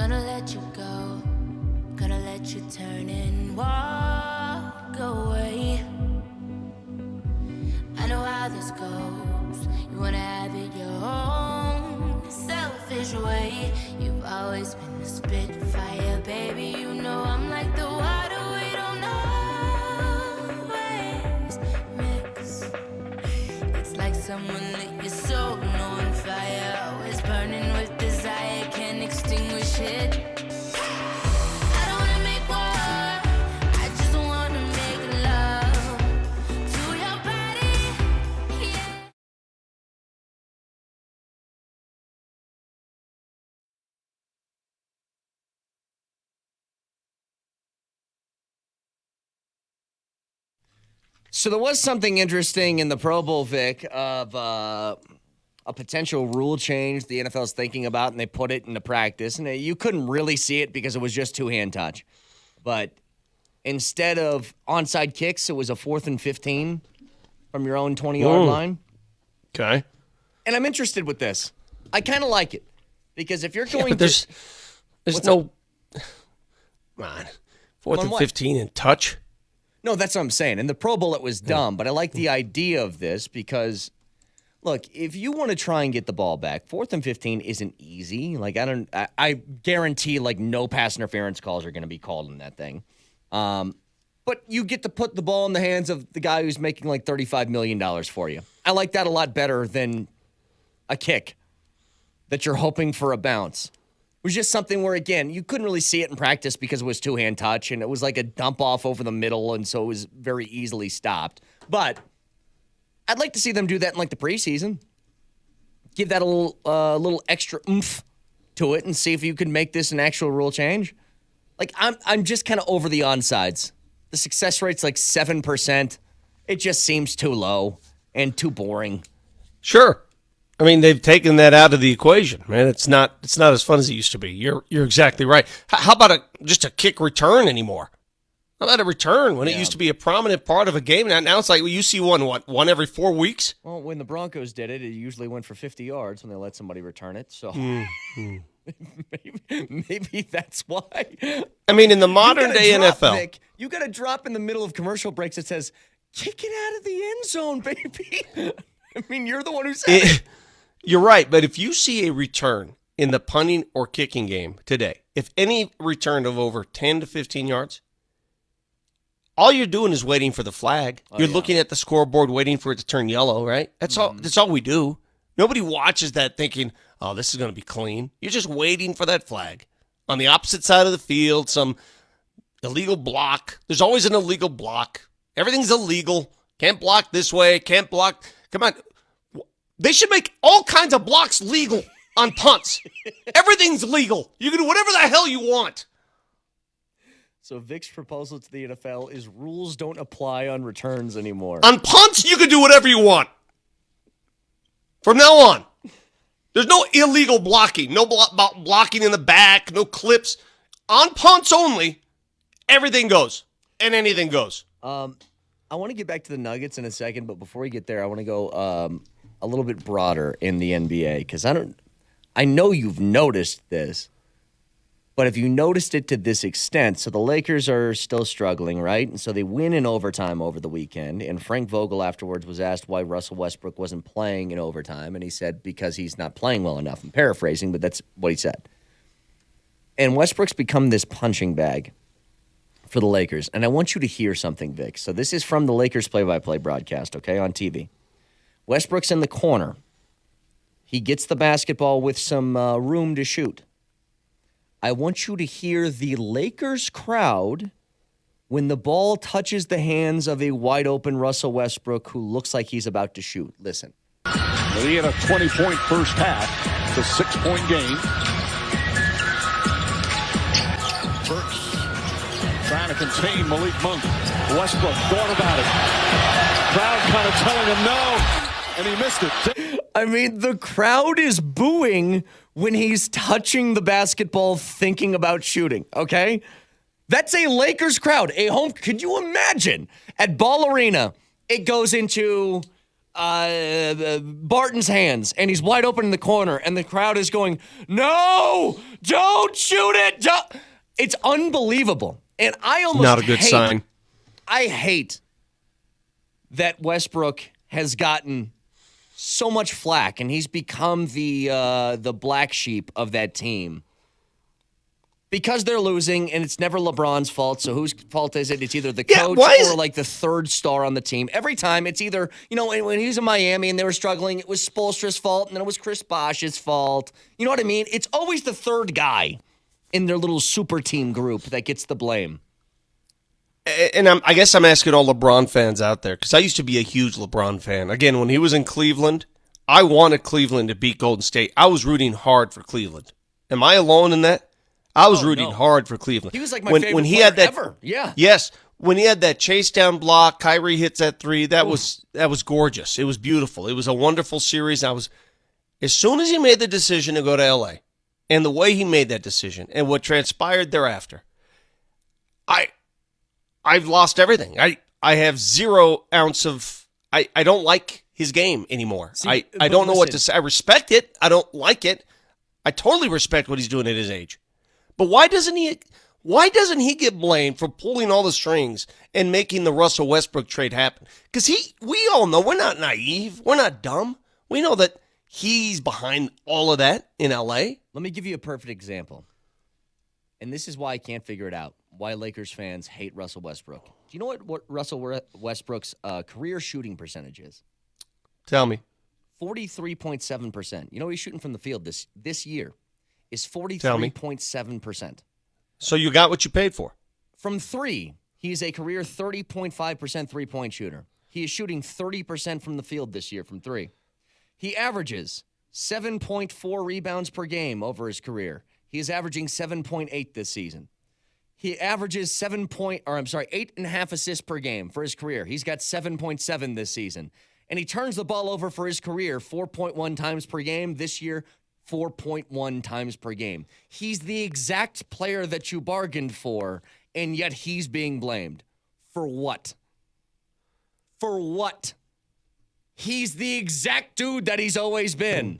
gonna let you go. Gonna let you turn and walk away. I know how this goes. You wanna have it your own selfish way. You've always been the spitfire, baby. You know I'm like the water we don't always mix. It's like someone lit your soul on fire, always burning with desire, can't extinguish it. I don't wanna make war, I just wanna make love to your body, yeah. So there was something interesting in the Pro Bowl, Vic, of a potential rule change the NFL's thinking about, and they put it into practice. And you couldn't really see it because it was just two-hand touch. But instead of onside kicks, it was a 4th and 15 from your own 20-yard line. Okay. And I'm interested with this. I kind of like it. Because if you're going there's no... Come on. 4th On and what? 15 and touch? No, that's what I'm saying. In the Pro Bowl, it was dumb, but I like the idea of this because, look, if you want to try and get the ball back, 4th and 15 isn't easy. Like, I guarantee, like, no pass interference calls are going to be called in that thing. But you get to put the ball in the hands of the guy who's making, like, $35 million for you. I like that a lot better than a kick that you're hoping for a bounce. It was just something where, again, you couldn't really see it in practice because it was two-hand touch, and it was like a dump off over the middle, and so it was very easily stopped. But I'd like to see them do that in, like, the preseason. Give that a little extra oomph to it and see if you can make this an actual rule change. Like, I'm just kind of over the onsides. The success rate's like 7%. It just seems too low and too boring. Sure. I mean, they've taken that out of the equation, man. It's not as fun as it used to be. You're exactly right. How about just a kick return anymore? How about a return when it used to be a prominent part of a game? Now it's like you see one every 4 weeks? Well, when the Broncos did it, it usually went for 50 yards when they let somebody return it. So maybe that's why. I mean, in the modern day NFL. Vic, you got a drop in the middle of commercial breaks that says, kick it out of the end zone, baby. I mean, you're the one who said it. You're right, but if you see a return in the punting or kicking game today, if any return of over 10 to 15 yards, all you're doing is waiting for the flag. You're looking at the scoreboard waiting for it to turn yellow, right? That's all we do. Nobody watches that thinking, oh, this is going to be clean. You're just waiting for that flag. On the opposite side of the field, some illegal block. There's always an illegal block. Everything's illegal. Can't block this way, can't block. Come on. They should make all kinds of blocks legal on punts. Everything's legal. You can do whatever the hell you want. So Vic's proposal to the NFL is rules don't apply on returns anymore. On punts, you can do whatever you want. From now on. There's no illegal blocking. No blocking in the back. No clips. On punts only, everything goes. And anything goes. I want to get back to the Nuggets in a second, but before we get there, I want to go a little bit broader in the NBA because I know you've noticed this, but have you noticed it to this extent? So the Lakers are still struggling, right? And so they win in overtime over the weekend. And Frank Vogel afterwards was asked why Russell Westbrook wasn't playing in overtime, and he said because he's not playing well enough. I'm paraphrasing, but that's what he said. And Westbrook's become this punching bag for the Lakers. And I want you to hear something, Vic. So this is from the Lakers play-by-play broadcast, okay, on TV. Westbrook's in the corner. He gets the basketball with some room to shoot. I want you to hear the Lakers crowd when the ball touches the hands of a wide-open Russell Westbrook who looks like he's about to shoot. Listen. He had a 20-point first half. It's a 6-point game. Burks trying to contain Malik Monk. Westbrook thought about it. Crowd kind of telling him no. And he missed it. I mean, the crowd is booing when he's touching the basketball thinking about shooting, okay? That's a Lakers crowd. A home. Could you imagine? At Ball Arena, it goes into Barton's hands, and he's wide open in the corner, and the crowd is going, no, don't Don't shoot it. It's unbelievable. And I almost Not a good sign. I hate that Westbrook has gotten so much flack, and he's become the black sheep of that team. Because they're losing, and it's never LeBron's fault. So whose fault is it? It's either the coach or like the third star on the team. Every time it's either, when he was in Miami and they were struggling, it was Spoelstra's fault, and then it was Chris Bosh's fault. You know what I mean? It's always the third guy in their little super team group that gets the blame. And I guess I'm asking all LeBron fans out there, because I used to be a huge LeBron fan. Again, when he was in Cleveland, I wanted Cleveland to beat Golden State. I was rooting hard for Cleveland. Am I alone in that? I was rooting hard for Cleveland. He was like my favorite player ever. Yeah. Yes. When he had that chase down block, Kyrie hits that three, that was gorgeous. It was beautiful. It was a wonderful series. As soon as he made the decision to go to LA, and the way he made that decision and what transpired thereafter, I've lost everything. I have 0 ounce of I don't like his game anymore. I don't know what to say. I respect it. I don't like it. I totally respect what he's doing at his age. But why doesn't he get blamed for pulling all the strings and making the Russell Westbrook trade happen? Because we all know, we're not naive. We're not dumb. We know that he's behind all of that in L.A. Let me give you a perfect example. And this is why I can't figure it out, why Lakers fans hate Russell Westbrook. Do you know what Russell Westbrook's career shooting percentage is? Tell me. 43.7%. You know he's shooting from the field this year is 43.7%. So you got what you paid for. From three, he's a career 30.5% three-point shooter. He is shooting 30% from the field this year from three. He averages 7.4 rebounds per game over his career. He is averaging 7.8 this season. He averages 8.5 assists per game for his career. He's got 7.7 this season. And he turns the ball over for his career 4.1 times per game. This year, 4.1 times per game. He's the exact player that you bargained for, and yet he's being blamed. For what? For what? He's the exact dude that he's always been.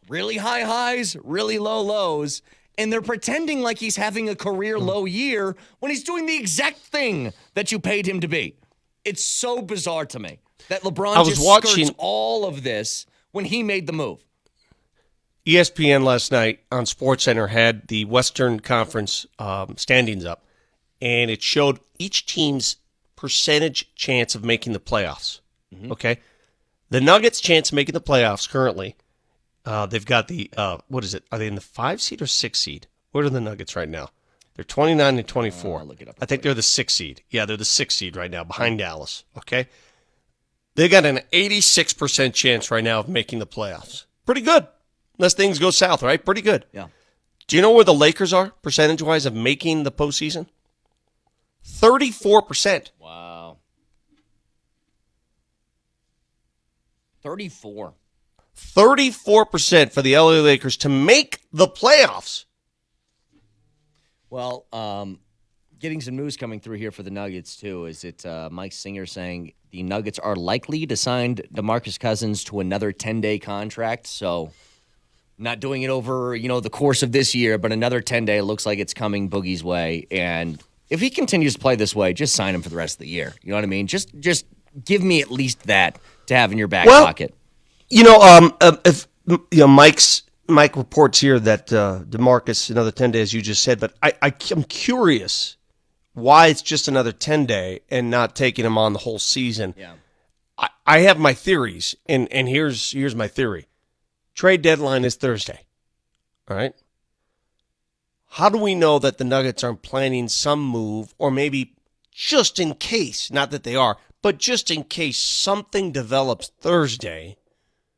Really high highs, really low lows, and they're pretending like he's having a career low year when he's doing the exact thing that you paid him to be. It's so bizarre to me that LeBron skirts all of this when he made the move. ESPN last night on SportsCenter had the Western Conference standings up, and it showed each team's percentage chance of making the playoffs. Mm-hmm. Okay? The Nuggets' chance of making the playoffs currently, they've got the, what is it? Are they in the 5 seed or 6 seed? Where are the Nuggets right now? They're 29 and 24. Look it up. I think they're the 6 seed. Yeah, they're the 6 seed right now, behind Dallas. Okay? They got an 86% chance right now of making the playoffs. Pretty good. Unless things go south, right? Pretty good. Yeah. Do you know where the Lakers are, percentage-wise, of making the postseason? 34%. Wow. 34. 34% for the LA Lakers to make the playoffs. Well, getting some news coming through here for the Nuggets, too, is it Mike Singer saying the Nuggets are likely to sign DeMarcus Cousins to another 10-day contract, so not doing it over, the course of this year, but another 10-day looks like it's coming Boogie's way. And if he continues to play this way, just sign him for the rest of the year. You know what I mean? Just give me at least that to have in your back pocket. If Mike reports here that DeMarcus another 10 days, you just said, but I'm curious why it's just another 10-day and not taking him on the whole season. Yeah. I have my theories, and here's my theory. Trade deadline is Thursday. All right? How do we know that the Nuggets aren't planning some move, or maybe just in case, not that they are, but just in case something develops Thursday?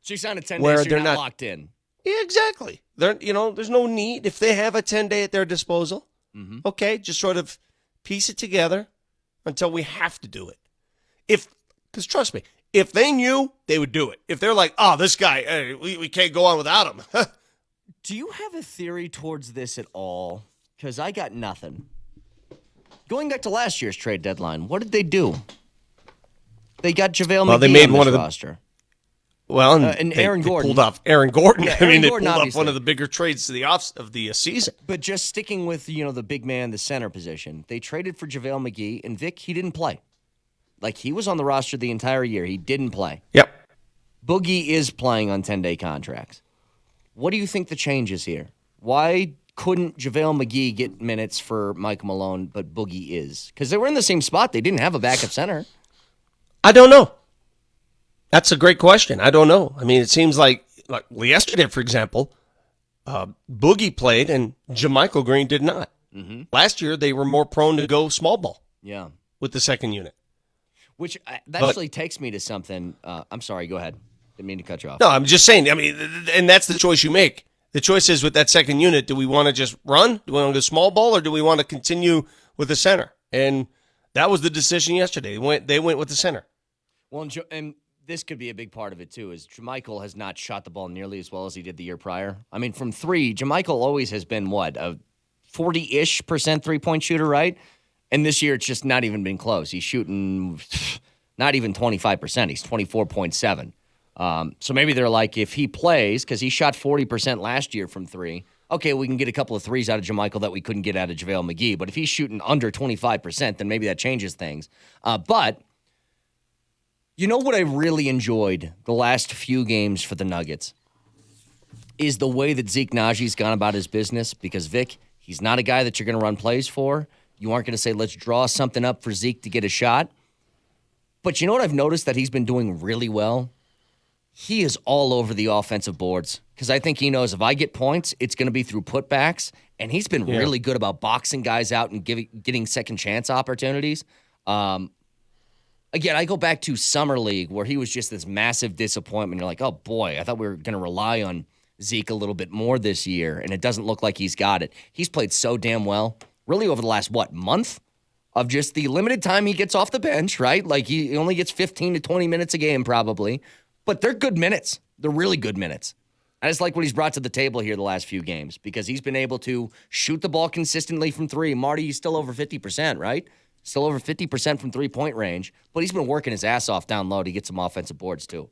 So you sign a 10-day, so you're not locked in. Yeah, exactly. There's no need. If they have a 10-day at their disposal, okay, just sort of piece it together until we have to do it. Because trust me, if they knew, they would do it. If they're like, oh, this guy, we can't go on without him. Do you have a theory towards this at all? Because I got nothing. Going back to last year's trade deadline, what did they do? They got JaVale McGee on this roster. Well, and Aaron Gordon pulled off Aaron Gordon. Yeah, I mean, Aaron they Gordon, pulled off obviously. one of the bigger trades of the season. But just sticking with, the big man, the center position, they traded for JaVale McGee, and Vic, he didn't play. Like, he was on the roster the entire year. He didn't play. Yep. Boogie is playing on 10-day contracts. What do you think the change is here? Why couldn't JaVale McGee get minutes for Mike Malone, but Boogie is? Because they were in the same spot. They didn't have a backup center. I don't know. That's a great question. I don't know. I mean, it seems like yesterday, for example, Boogie played and JaMychal Green did not. Mm-hmm. Last year, they were more prone to go small ball Yeah. with the second unit. Which actually takes me to something. I'm sorry, go ahead. Didn't mean to cut you off. No, I'm just saying. I mean, and that's the choice you make. The choice is with that second unit, do we want to just run? Do we want to go small ball, or do we want to continue with the center? And that was the decision yesterday. They went with the center. Well, and this could be a big part of it, too, is JaMychal has not shot the ball nearly as well as he did the year prior. I mean, from three, JaMychal always has been, a 40-ish% three-point shooter, right? And this year, it's just not even been close. He's shooting not even 25%. He's 24.7%. So maybe they're like, if he plays, because he shot 40% last year from three, okay, we can get a couple of threes out of JaMychal that we couldn't get out of JaVale McGee. But if he's shooting under 25%, then maybe that changes things. But you know what I really enjoyed the last few games for the Nuggets is the way that Zeke Naji's gone about his business. Because, Vic, he's not a guy that you're going to run plays for. You aren't going to say, let's draw something up for Zeke to get a shot. But you know what I've noticed that he's been doing really well? He is all over the offensive boards because I think he knows if I get points, it's going to be through putbacks. And he's been really good about boxing guys out and getting second chance opportunities. Again, I go back to Summer League where he was just this massive disappointment. You're like, oh, boy, I thought we were going to rely on Zeke a little bit more this year, and it doesn't look like he's got it. He's played so damn well, really over the last, month? Of just the limited time he gets off the bench, right? Like, he only gets 15 to 20 minutes a game probably. But they're good minutes. They're really good minutes. I just like what he's brought to the table here the last few games because he's been able to shoot the ball consistently from three. Marty, he's still over 50%, right? Still over 50% from three-point range. But he's been working his ass off down low to get some offensive boards, too.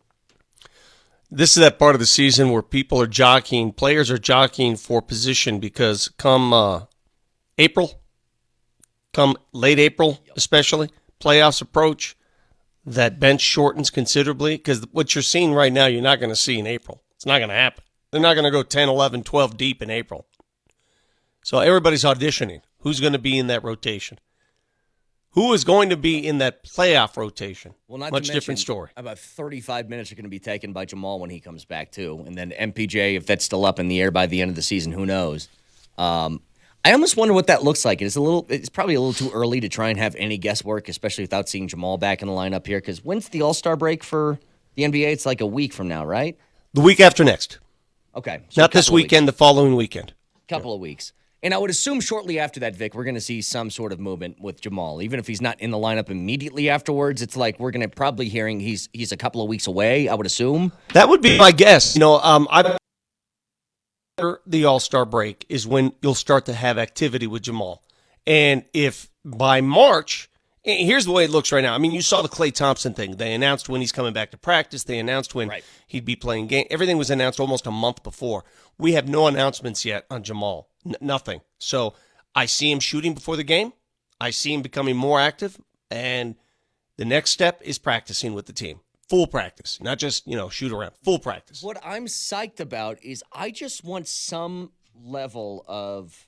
This is that part of the season where players are jockeying for position because come late April especially, playoffs approach, that bench shortens considerably because what you're seeing right now, you're not going to see in April. It's not going to happen. They're not going to go 10, 11, 12 deep in April. So everybody's auditioning. Who's going to be in that rotation? Who is going to be in that playoff rotation? Well, not much to different mention, story. About 35 minutes are going to be taken by Jamal when he comes back, too. And then MPJ, if that's still up in the air by the end of the season, who knows? I almost wonder what that looks like. It's probably a little too early to try and have any guesswork, especially without seeing Jamal back in the lineup here. Because when's the All-Star break for the NBA? It's like a week from now, right? The week after next. Okay. So not this weekend, the following weekend. Couple of weeks. And I would assume shortly after that, Vic, we're going to see some sort of movement with Jamal. Even if he's not in the lineup immediately afterwards, it's like we're going to probably hearing he's a couple of weeks away, I would assume. That would be my guess. The All-Star break is when you'll start to have activity with Jamal. And if by March, here's the way it looks right now. I mean, you saw the Klay Thompson thing. They announced when he's coming back to practice. They announced when he'd be playing game. Everything was announced almost a month before. We have no announcements yet on Jamal. Nothing. So I see him shooting before the game. I see him becoming more active. And the next step is practicing with the team. Full practice, not just, shoot around. Full practice. What I'm psyched about is I just want some level of,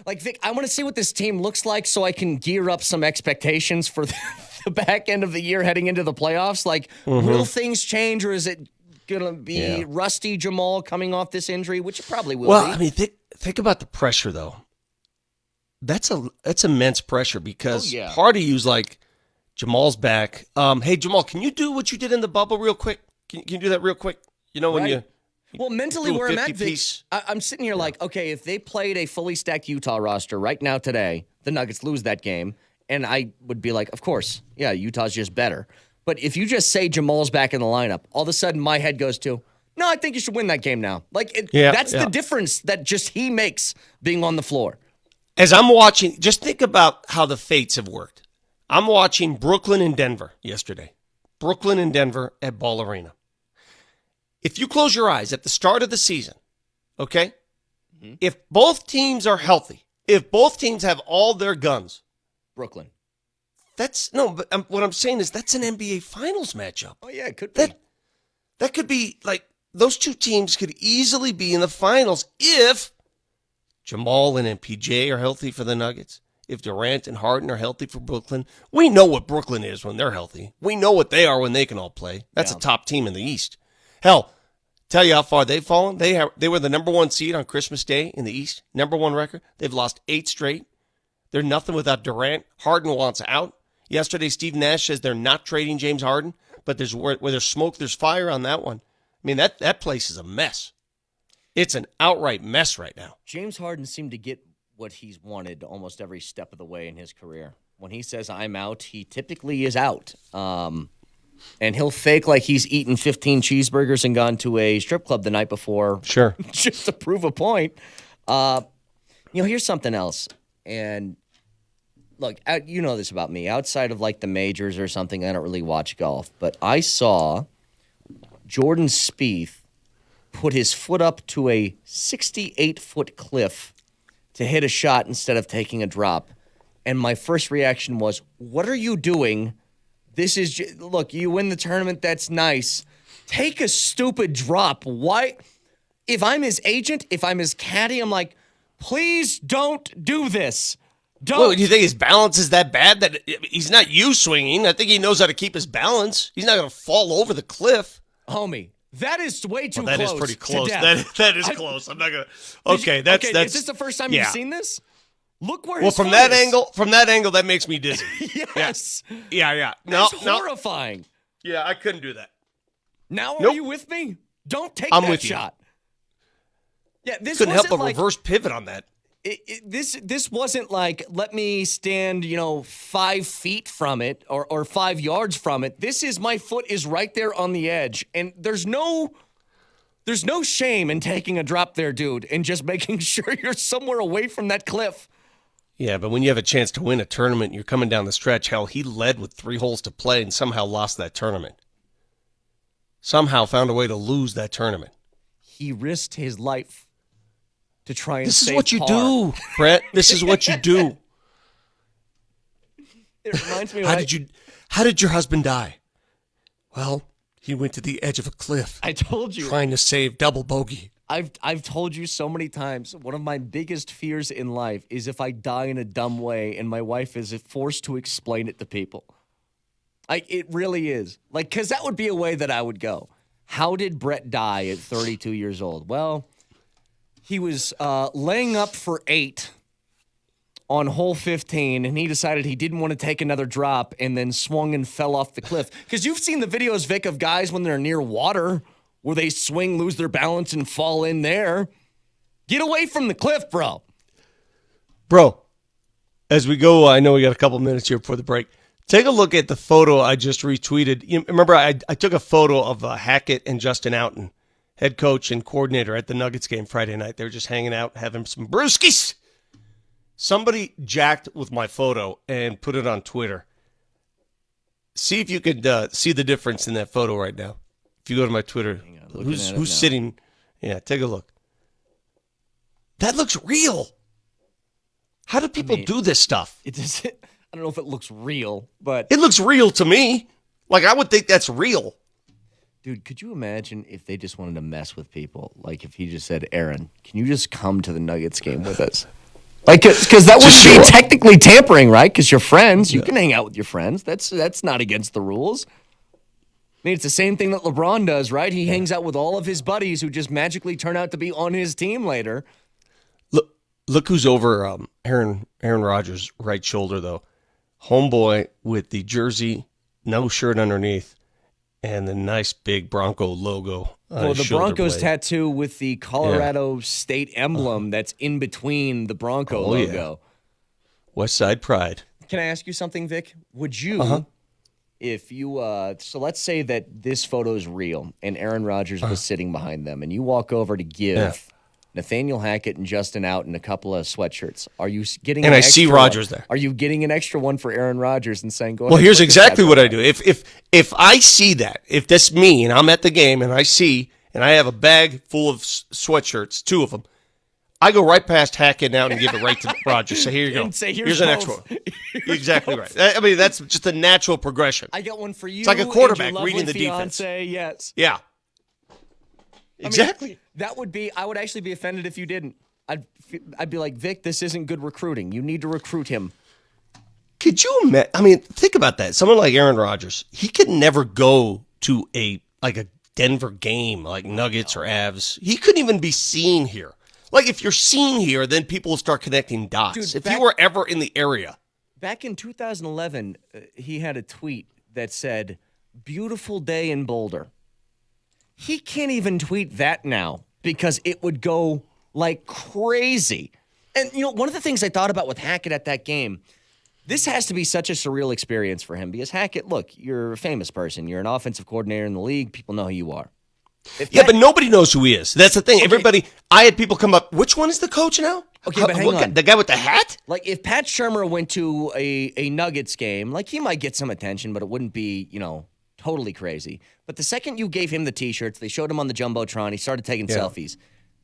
like, Vic, I want to see what this team looks like so I can gear up some expectations for the back end of the year heading into the playoffs. Like, will things change, or is it going to be rusty Jamal coming off this injury, which it probably will be? Well, I mean, think about the pressure, though. That's immense pressure because part of you's like, Jamal's back. Hey, Jamal, can you do what you did in the bubble real quick? Can you do that real quick? When you... Well, mentally where I'm at, Vic, I'm sitting here like, okay, if they played a fully stacked Utah roster right now today, the Nuggets lose that game, and I would be like, of course, yeah, Utah's just better. But if you just say Jamal's back in the lineup, all of a sudden my head goes to, no, I think you should win that game now. Like, that's the difference that just he makes being on the floor. As I'm watching, just think about how the fates have worked. I'm watching Brooklyn and Denver yesterday. Brooklyn and Denver at Ball Arena. If you close your eyes at the start of the season, okay, if both teams are healthy, if both teams have all their guns, Brooklyn. But what I'm saying is that's an NBA Finals matchup. Oh, yeah, it could be. That could be like those two teams could easily be in the finals if Jamal and MPJ are healthy for the Nuggets. If Durant and Harden are healthy for Brooklyn. We know what Brooklyn is when they're healthy. We know what they are when they can all play. That's a top team in the East. Hell, tell you how far they've fallen. They were the number 1 seed on Christmas Day in the East. Number 1 record. They've lost 8 straight. They're nothing without Durant. Harden wants out. Yesterday, Steve Nash says they're not trading James Harden, but where there's smoke, there's fire on that one. I mean, that place is a mess. It's an outright mess right now. James Harden seemed to get what he's wanted almost every step of the way in his career. When he says, I'm out, he typically is out. And he'll fake like he's eaten 15 cheeseburgers and gone to a strip club the night before. Sure. Just to prove a point. Here's something else. And look, you know this about me. Outside of like the majors or something, I don't really watch golf. But I saw Jordan Spieth put his foot up to a 68-foot cliff to hit a shot instead of taking a drop. And my first reaction was, what are you doing? This is, look, you win the tournament, that's nice. Take a stupid drop. Why? If I'm his agent, if I'm his caddy, I'm like, please don't do this. Don't. Well, do you think his balance is that bad that he's not used swinging? I think he knows how to keep his balance. He's not going to fall over the cliff. Homie, that is way too close. That is pretty close. To death. That is close. I'm not going to. Okay, that's. Is this the first time you've seen this? Look where. Well, from that angle, that makes me dizzy. Yes. Yeah. That's horrifying. Yeah, I couldn't do that. Now are you with me? Don't take that shot. Yeah, this couldn't help but like, reverse pivot on that. This wasn't like, let me stand, 5 feet from it or 5 yards from it. This is, my foot is right there on the edge. And there's no shame in taking a drop there, dude, and just making sure you're somewhere away from that cliff. Yeah, but when you have a chance to win a tournament, you're coming down the stretch. Hell, he led with 3 holes to play and somehow lost that tournament. Somehow found a way to lose that tournament. He risked his life to try and This is save what you par. do, Brett. This is what you do. It reminds me. How did your husband die? Well, he went to the edge of a cliff. I told you. Trying to save double bogey. I've told you so many times, one of my biggest fears in life is if I die in a dumb way and my wife is forced to explain it to people. It really is. Because that would be a way that I would go. How did Brett die at 32 years old? Well, he was laying up for 8 on hole 15, and he decided he didn't want to take another drop and then swung and fell off the cliff. Because you've seen the videos, Vic, of guys when they're near water where they swing, lose their balance, and fall in there. Get away from the cliff, bro. Bro, as we go, I know we got a couple minutes here before the break. Take a look at the photo I just retweeted. You remember, I took a photo of Hackett and Justin Outen, head coach and coordinator at the Nuggets game Friday night. They were just hanging out, having some brewskis. Somebody jacked with my photo and put it on Twitter. See if you could see the difference in that photo right now. If you go to my Twitter, who's sitting? Yeah, take a look. That looks real. How do people do this stuff? I don't know if it looks real, but it looks real to me. I would think that's real. Dude, could you imagine if they just wanted to mess with people? Like if he just said, Aaron, can you just come to the Nuggets game with us? Because that would be technically tampering, right? Because you're friends. You can hang out with your friends. That's not against the rules. I mean, it's the same thing that LeBron does, right? He hangs out with all of his buddies who just magically turn out to be on his team later. Look who's over Aaron Rodgers' right shoulder, though. Homeboy with the jersey, no shirt underneath, and the nice big Bronco logo on his the shoulder Broncos blade. tattoo with the Colorado State emblem that's in between the Bronco logo. West Side Pride. Can I ask you something, Vic? Would you, if you, so let's say that this photo is real and Aaron Rodgers was sitting behind them and you walk over to give Nathaniel Hackett and Justin out in a couple of sweatshirts. Are you getting? And an I see extra Rodgers one? there. Are you getting an extra one for Aaron Rodgers and saying, "Go"? Well, ahead, here's put this exactly guy what I on"? do. If I see that, if that's me and I'm at the game and I see and I have a bag full of sweatshirts, 2 of them, I go right past Hackett now and give it right to Rodgers. Say, here you go. And say, here's an extra one. You're exactly right. I mean, that's just a natural progression. I got one for you. It's like a and quarterback your reading the lovely defense. fiancé, yes. Yeah. Exactly. I mean, that would be. I would actually be offended if you didn't. I'd be like, Vic, this isn't good recruiting. You need to recruit him. Could you imagine? I mean, think about that. Someone like Aaron Rodgers, he could never go to a Denver game like Nuggets or Avs. He couldn't even be seen here. Like, if you're seen here, then people will start connecting dots. Dude, if you were ever in the area. Back in 2011, he had a tweet that said, "Beautiful day in Boulder." He can't even tweet that now because it would go like crazy. And, one of the things I thought about with Hackett at that game, this has to be such a surreal experience for him because Hackett, look, you're a famous person. You're an offensive coordinator in the league. People know who you are. But nobody knows who he is. That's the thing. Okay. I had people come up, which one is the coach now? Okay, but hang on. The guy with the hat? Like, if Pat Shurmur went to a Nuggets game, like, he might get some attention, but it wouldn't be, totally crazy. But the second you gave him the T-shirts, they showed him on the Jumbotron, he started taking selfies.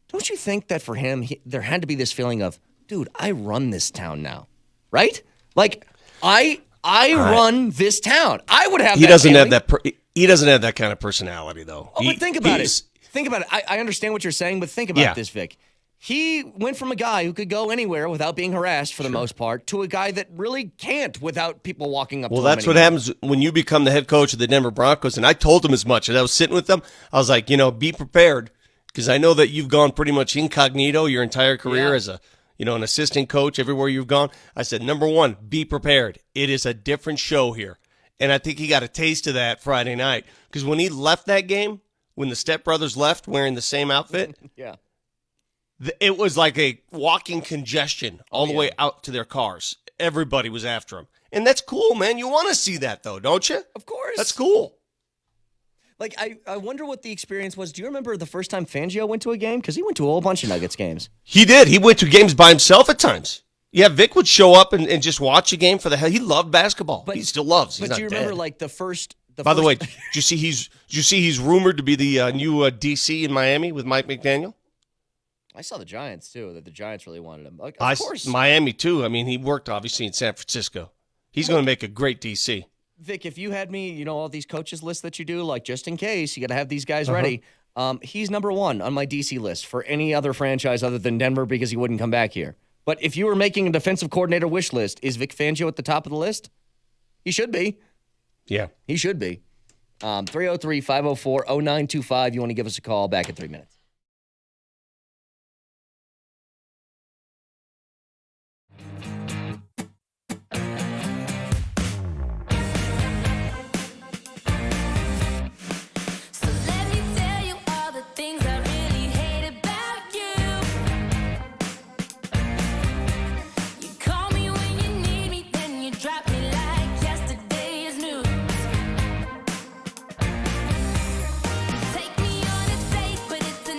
Don't you think that for him, there had to be this feeling of, dude, I run this town now, right? Like, I run this town. I would have. He doesn't have that. He doesn't have that kind of personality, though. Oh, but think about it. Think about it. I understand what you're saying, but think about this, Vic. He went from a guy who could go anywhere without being harassed for the most part to a guy that really can't without people walking up to him. Well, that's what happens when you become the head coach of the Denver Broncos. And I told them as much. As I was sitting with them, I was like, be prepared because I know that you've gone pretty much incognito your entire career as an assistant coach everywhere you've gone. I said, number one, be prepared. It is a different show here. And I think he got a taste of that Friday night because when he left that game, when the stepbrothers left wearing the same outfit, it was like a walking congestion all the way out to their cars. Everybody was after him. And that's cool, man. You want to see that, though, don't you? Of course. That's cool. Like, I wonder what the experience was. Do you remember the first time Fangio went to a game? Because he went to a whole bunch of Nuggets games. He did. He went to games by himself at times. Yeah, Vic would show up and just watch a game for the hell. He loved basketball. But he still loves. He's but not do you remember, dead. like, the first... By the way, did you see he's rumored to be the new DC in Miami with Mike McDaniel? I saw the Giants, too, that the Giants really wanted him. Like, of course. Miami, too. I mean, he worked, obviously, in San Francisco. He's going to make a great DC. Vic, if you had me, all these coaches lists that you do, like, just in case, you got to have these guys ready. He's number one on my DC list for any other franchise other than Denver because he wouldn't come back here. But if you were making a defensive coordinator wish list, is Vic Fangio at the top of the list? He should be. Yeah. He should be. 303-504-0925. You want to give us a call back in 3 minutes. Take me on a date, but it's a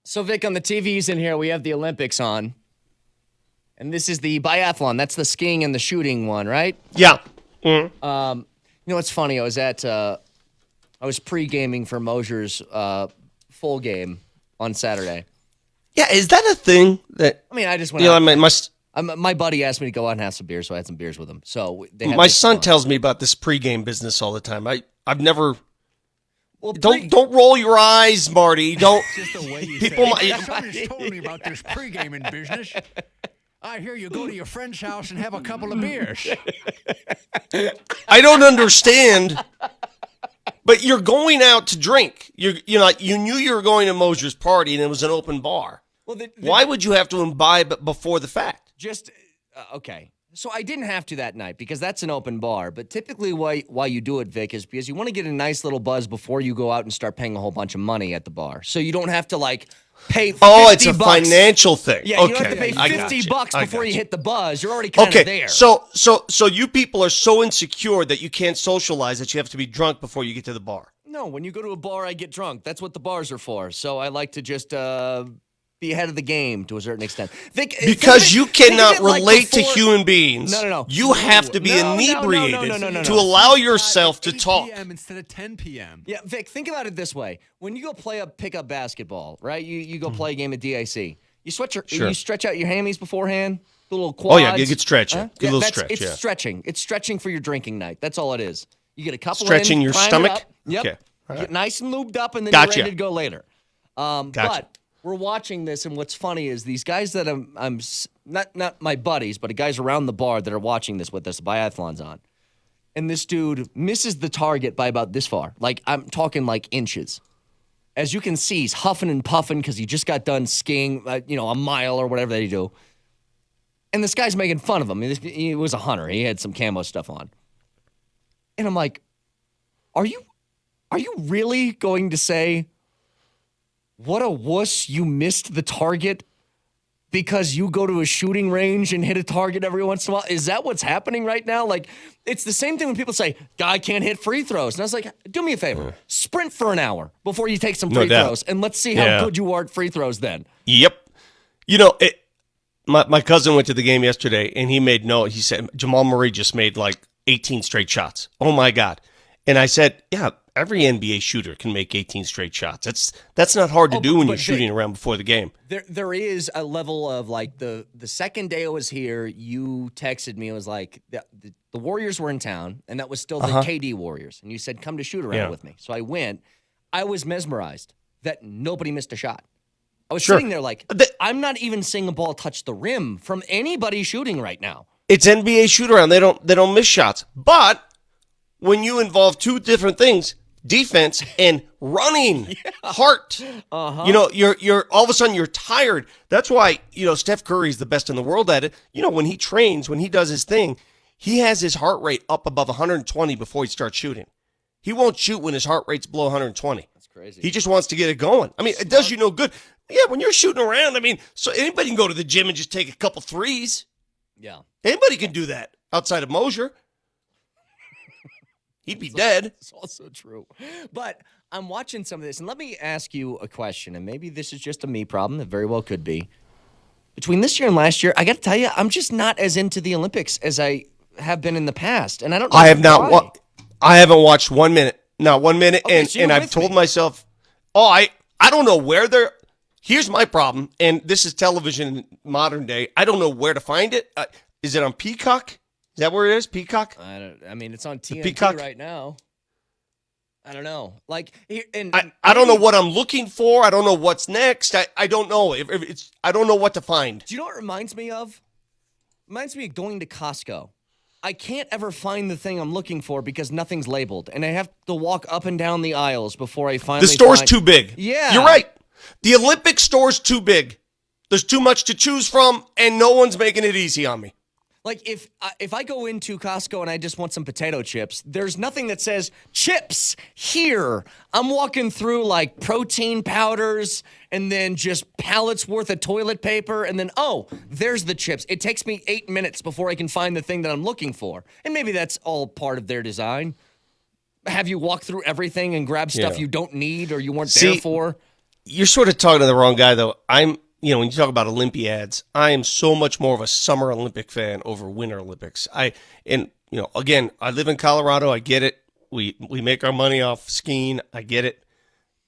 So, Vic, on the TVs in here, we have the Olympics on. And this is the biathlon. That's the skiing and the shooting one, right? Yeah. You know what's funny? I was pre-gaming for Moser's full game on Saturday. Yeah, is that a thing that? I mean, I just went You know, out. My buddy asked me to go out and have some beers, so I had some beers with him. So my son tells me about this pregame business all the time. I've never. Well, don't roll your eyes, Marty. Don't. Just the way you People say it. might- Son just told me about this pre-gaming business. I hear you go to your friend's house and have a couple of beers. I don't understand. But you're going out to drink. You knew you were going to Moser's party and it was an open bar. Well, Why would you have to imbibe before the fact? Just okay. So I didn't have to that night because that's an open bar. But typically, why you do it, Vic, is because you want to get a nice little buzz before you go out and start paying a whole bunch of money at the bar. So you don't have to pay. $50. It's a financial thing. Yeah, you don't have to pay $50 before you hit the buzz. You're already kind of there. So you people are so insecure that you can't socialize that you have to be drunk before you get to the bar. No, when you go to a bar, I get drunk. That's what the bars are for. So I like to just be ahead of the game to a certain extent. Because you cannot relate to before... human beings. No. You have to be inebriated no. to allow yourself to talk. 8 p.m. instead of 10 p.m. Yeah, Vic, think about it this way. When you go play pickup basketball, right? You go play a game at DIC. You stretch out your hammies beforehand, the little quads. Oh, yeah, you get stretching. Huh? Get a little stretch, It's yeah. stretching. It's stretching for your drinking night. That's all it is. You get a couple Stretching in, your prime it stomach? up. Yep. Okay. All You get nice and lubed up, and then Gotcha. you're ready to go later. Gotcha. But we're watching this, and what's funny is these guys that I'm not my buddies, but guys around the bar that are watching this with us, the biathlon's on. And this dude misses the target by about this far. Like, I'm talking like inches. As you can see, he's huffing and puffing because he just got done skiing, a mile or whatever they do. And this guy's making fun of him. He was a hunter. He had some camo stuff on. And I'm like, are you really going to say, what a wuss, you missed the target because you go to a shooting range and hit a target every once in a while? Is that what's happening right now? Like, it's the same thing when people say, guy can't hit free throws. And I was like, do me a favor. Sprint for an hour before you take some free throws, and let's see how good you are at free throws then. Yep. My cousin went to the game yesterday, and he said, Jamal Murray just made like 18 straight shots. Oh, my God. And I said, yeah, every NBA shooter can make 18 straight shots. That's not hard to do when you're shooting around before the game. There is a level of like the second day I was here, you texted me. It was like the Warriors were in town, and that was still the KD Warriors. And you said, come to shoot around with me. So I went. I was mesmerized that nobody missed a shot. I was sitting there like, I'm not even seeing a ball touch the rim from anybody shooting right now. It's NBA shoot around. They don't miss shots. But when you involve two different things, defense and running, heart, you're all of a sudden you're tired. That's why, Steph Curry's the best in the world at it. When he trains, when he does his thing, he has his heart rate up above 120 before he starts shooting. He won't shoot when his heart rate's below 120. That's crazy. He just wants to get it going. I mean, it does you no good. Yeah, when you're shooting around, so anybody can go to the gym and just take a couple threes. Yeah. Anybody can do that outside of Moser. He'd be dead. It's also true. But I'm watching some of this, and let me ask you a question, and maybe this is just a me problem. It very well could be. Between this year and last year, I got to tell you, I'm just not as into the Olympics as I have been in the past, and I don't know I have why. not. I haven't watched 1 minute. Not 1 minute, Okay, so and you're I've with told me. myself, I don't know where they're. Here's my problem, and this is television in modern day. I don't know where to find it. Is it on Peacock? Is that where it is? Peacock? It's on TNT Peacock? right now. I don't know. Like, I don't know what I'm looking for. I don't know what's next. I don't know if it's. I don't know what to find. Do you know what it reminds me of? Reminds me of going to Costco. I can't ever find the thing I'm looking for because nothing's labeled, and I have to walk up and down the aisles before I finally. The store's too big. Yeah, you're right. The Olympic store's too big. There's too much to choose from, and no one's making it easy on me. Like, if I go into Costco and I just want some potato chips, there's nothing that says chips here. I'm walking through like protein powders and then just pallets worth of toilet paper, and then there's the chips. It takes me 8 minutes before I can find the thing that I'm looking for, and maybe that's all part of their design. Have you walk through everything and grab stuff you don't need or you weren't there for? You're sort of talking to the wrong guy, though. When you talk about Olympiads, I am so much more of a Summer Olympic fan over Winter Olympics. Again, I live in Colorado. I get it. We make our money off skiing. I get it.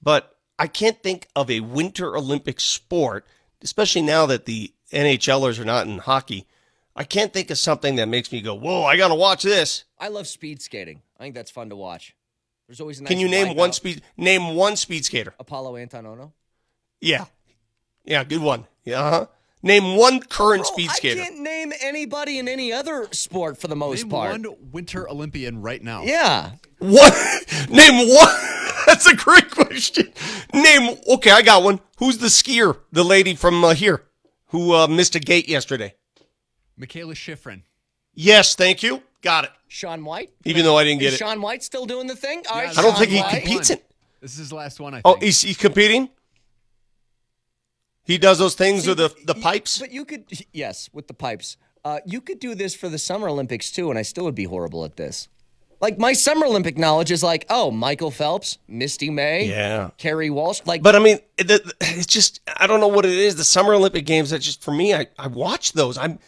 But I can't think of a Winter Olympic sport, especially now that the NHLers are not in hockey. I can't think of something that makes me go, whoa, I got to watch this. I love speed skating. I think that's fun to watch. There's always a nice Can you name one speed skater? Apollo Antonono. Yeah, good one. Yeah, name one current speed skater. I can't name anybody in any other sport for the most Name part. one Winter Olympian right now. Yeah. What? Name one. That's a great question. Okay, I got one. Who's the skier? The lady from here who missed a gate yesterday. Michaela Schifrin. Yes, thank you. Got it. Shaun White? Even though I didn't get Is it. Shaun White still doing the thing? All right, I don't Shaun think he White. competes in. This is his last one, I think. Oh, he's competing? He does those things with the pipes? But you could, yes, with the pipes. You could do this for the Summer Olympics too, and I still would be horrible at this. Like, my Summer Olympic knowledge is like, Michael Phelps, Misty May, Yeah. Kerry Walsh. But I mean, it's just, I don't know what it is. The Summer Olympic Games, that just, for me, I watch those. I'm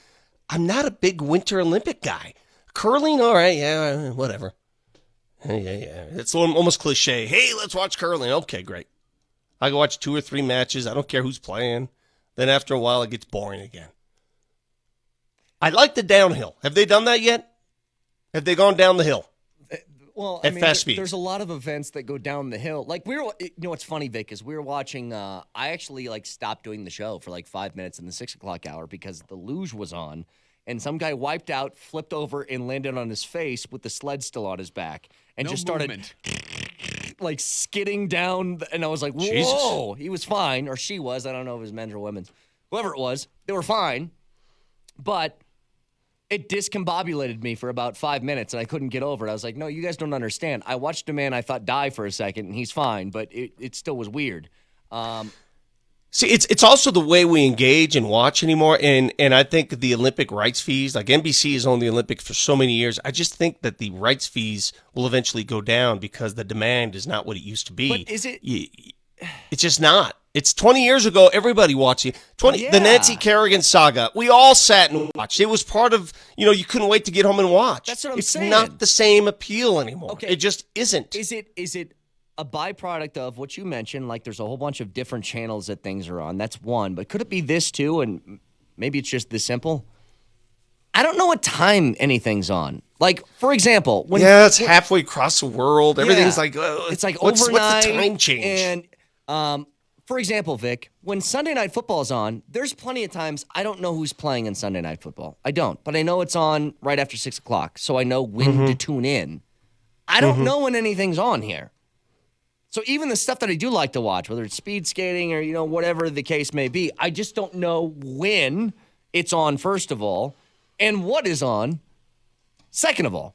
not a big Winter Olympic guy. Curling, all right, yeah, whatever. Yeah. It's almost cliche. Hey, let's watch curling. Okay, great. I can watch 2 or 3 matches. I don't care who's playing. Then after a while, it gets boring again. I like the downhill. Have they done that yet? Have they gone down the hill? Well, At fast speed. There's a lot of events that go down the hill. Like, what's funny, Vic, is we were watching, I actually, stopped doing the show for 5 minutes in the 6 o'clock hour because the luge was on, and some guy wiped out, flipped over, and landed on his face with the sled still on his back, and just started, skidding down, and I was like, whoa. Jesus. He was fine, or she was. I don't know if it was men's or women's. Whoever it was, they were fine, but it discombobulated me for about 5 minutes, and I couldn't get over it. I was like, no, you guys don't understand. I watched a man I thought die for a second, and he's fine, but it still was weird. See, it's also the way we engage and watch anymore, and I think the Olympic rights fees, like NBC has owned the Olympics for so many years, I just think that the rights fees will eventually go down because the demand is not what it used to be. But is it? It's just not. It's 20 years ago, everybody watched it. Yeah. The Nancy Kerrigan saga, we all sat and watched. It was part of, you couldn't wait to get home and watch. That's what I'm saying. It's not the same appeal anymore. Okay. It just isn't. Is it a byproduct of what you mentioned? Like, there's a whole bunch of different channels that things are on. That's one. But could it be this too? And maybe it's just this simple. I don't know what time anything's on. Like, for example, it's halfway across the world. Everything's it's like what's overnight. the time change? And for example, Vic, when Sunday Night Football is on, there's plenty of times I don't know who's playing in Sunday Night Football. I don't, but I know it's on right after 6 o'clock, so I know when to tune in. I don't know when anything's on here. So even the stuff that I do like to watch, whether it's speed skating or, whatever the case may be, I just don't know when it's on, first of all, and what is on, second of all.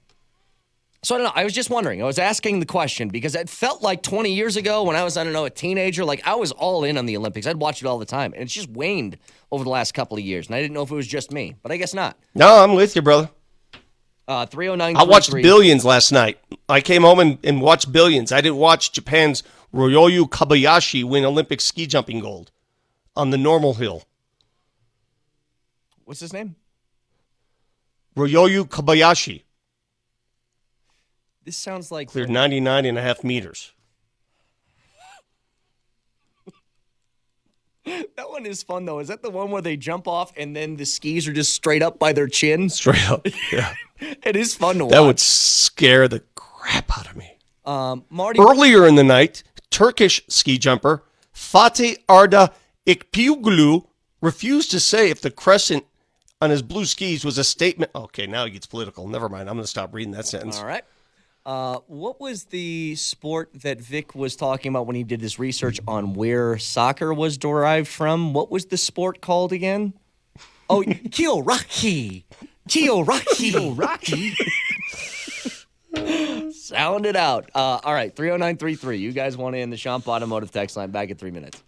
So I don't know. I was just wondering. I was asking the question because it felt like 20 years ago when I was, a teenager. Like, I was all in on the Olympics. I'd watch it all the time. And it's just waned over the last couple of years. And I didn't know if it was just me, but I guess not. No, I'm with you, brother. 309. I watched Billions last night. I came home and watched Billions. I didn't watch Japan's Ryoyu Kobayashi win Olympic ski jumping gold on the normal hill. What's his name? Ryoyu Kobayashi. This sounds like Cleared 99.5 meters. That one is fun, though. Is that the one where they jump off and then the skis are just straight up by their chin? Straight up, yeah. It is fun to watch. That would scare the crap out of me. Marty. Earlier in the night, Turkish ski jumper Fatih Arda Ikpioglu refused to say if the crescent on his blue skis was a statement. Okay, now he gets political. Never mind. I'm going to stop reading that sentence. All right. What was the sport that Vic was talking about when he did his research on where soccer was derived from? What was the sport called again? Oh, Kyorachi. Kyorachi. Sound it out. All right, 30933. You guys want in the Champ Automotive text line back in 3 minutes.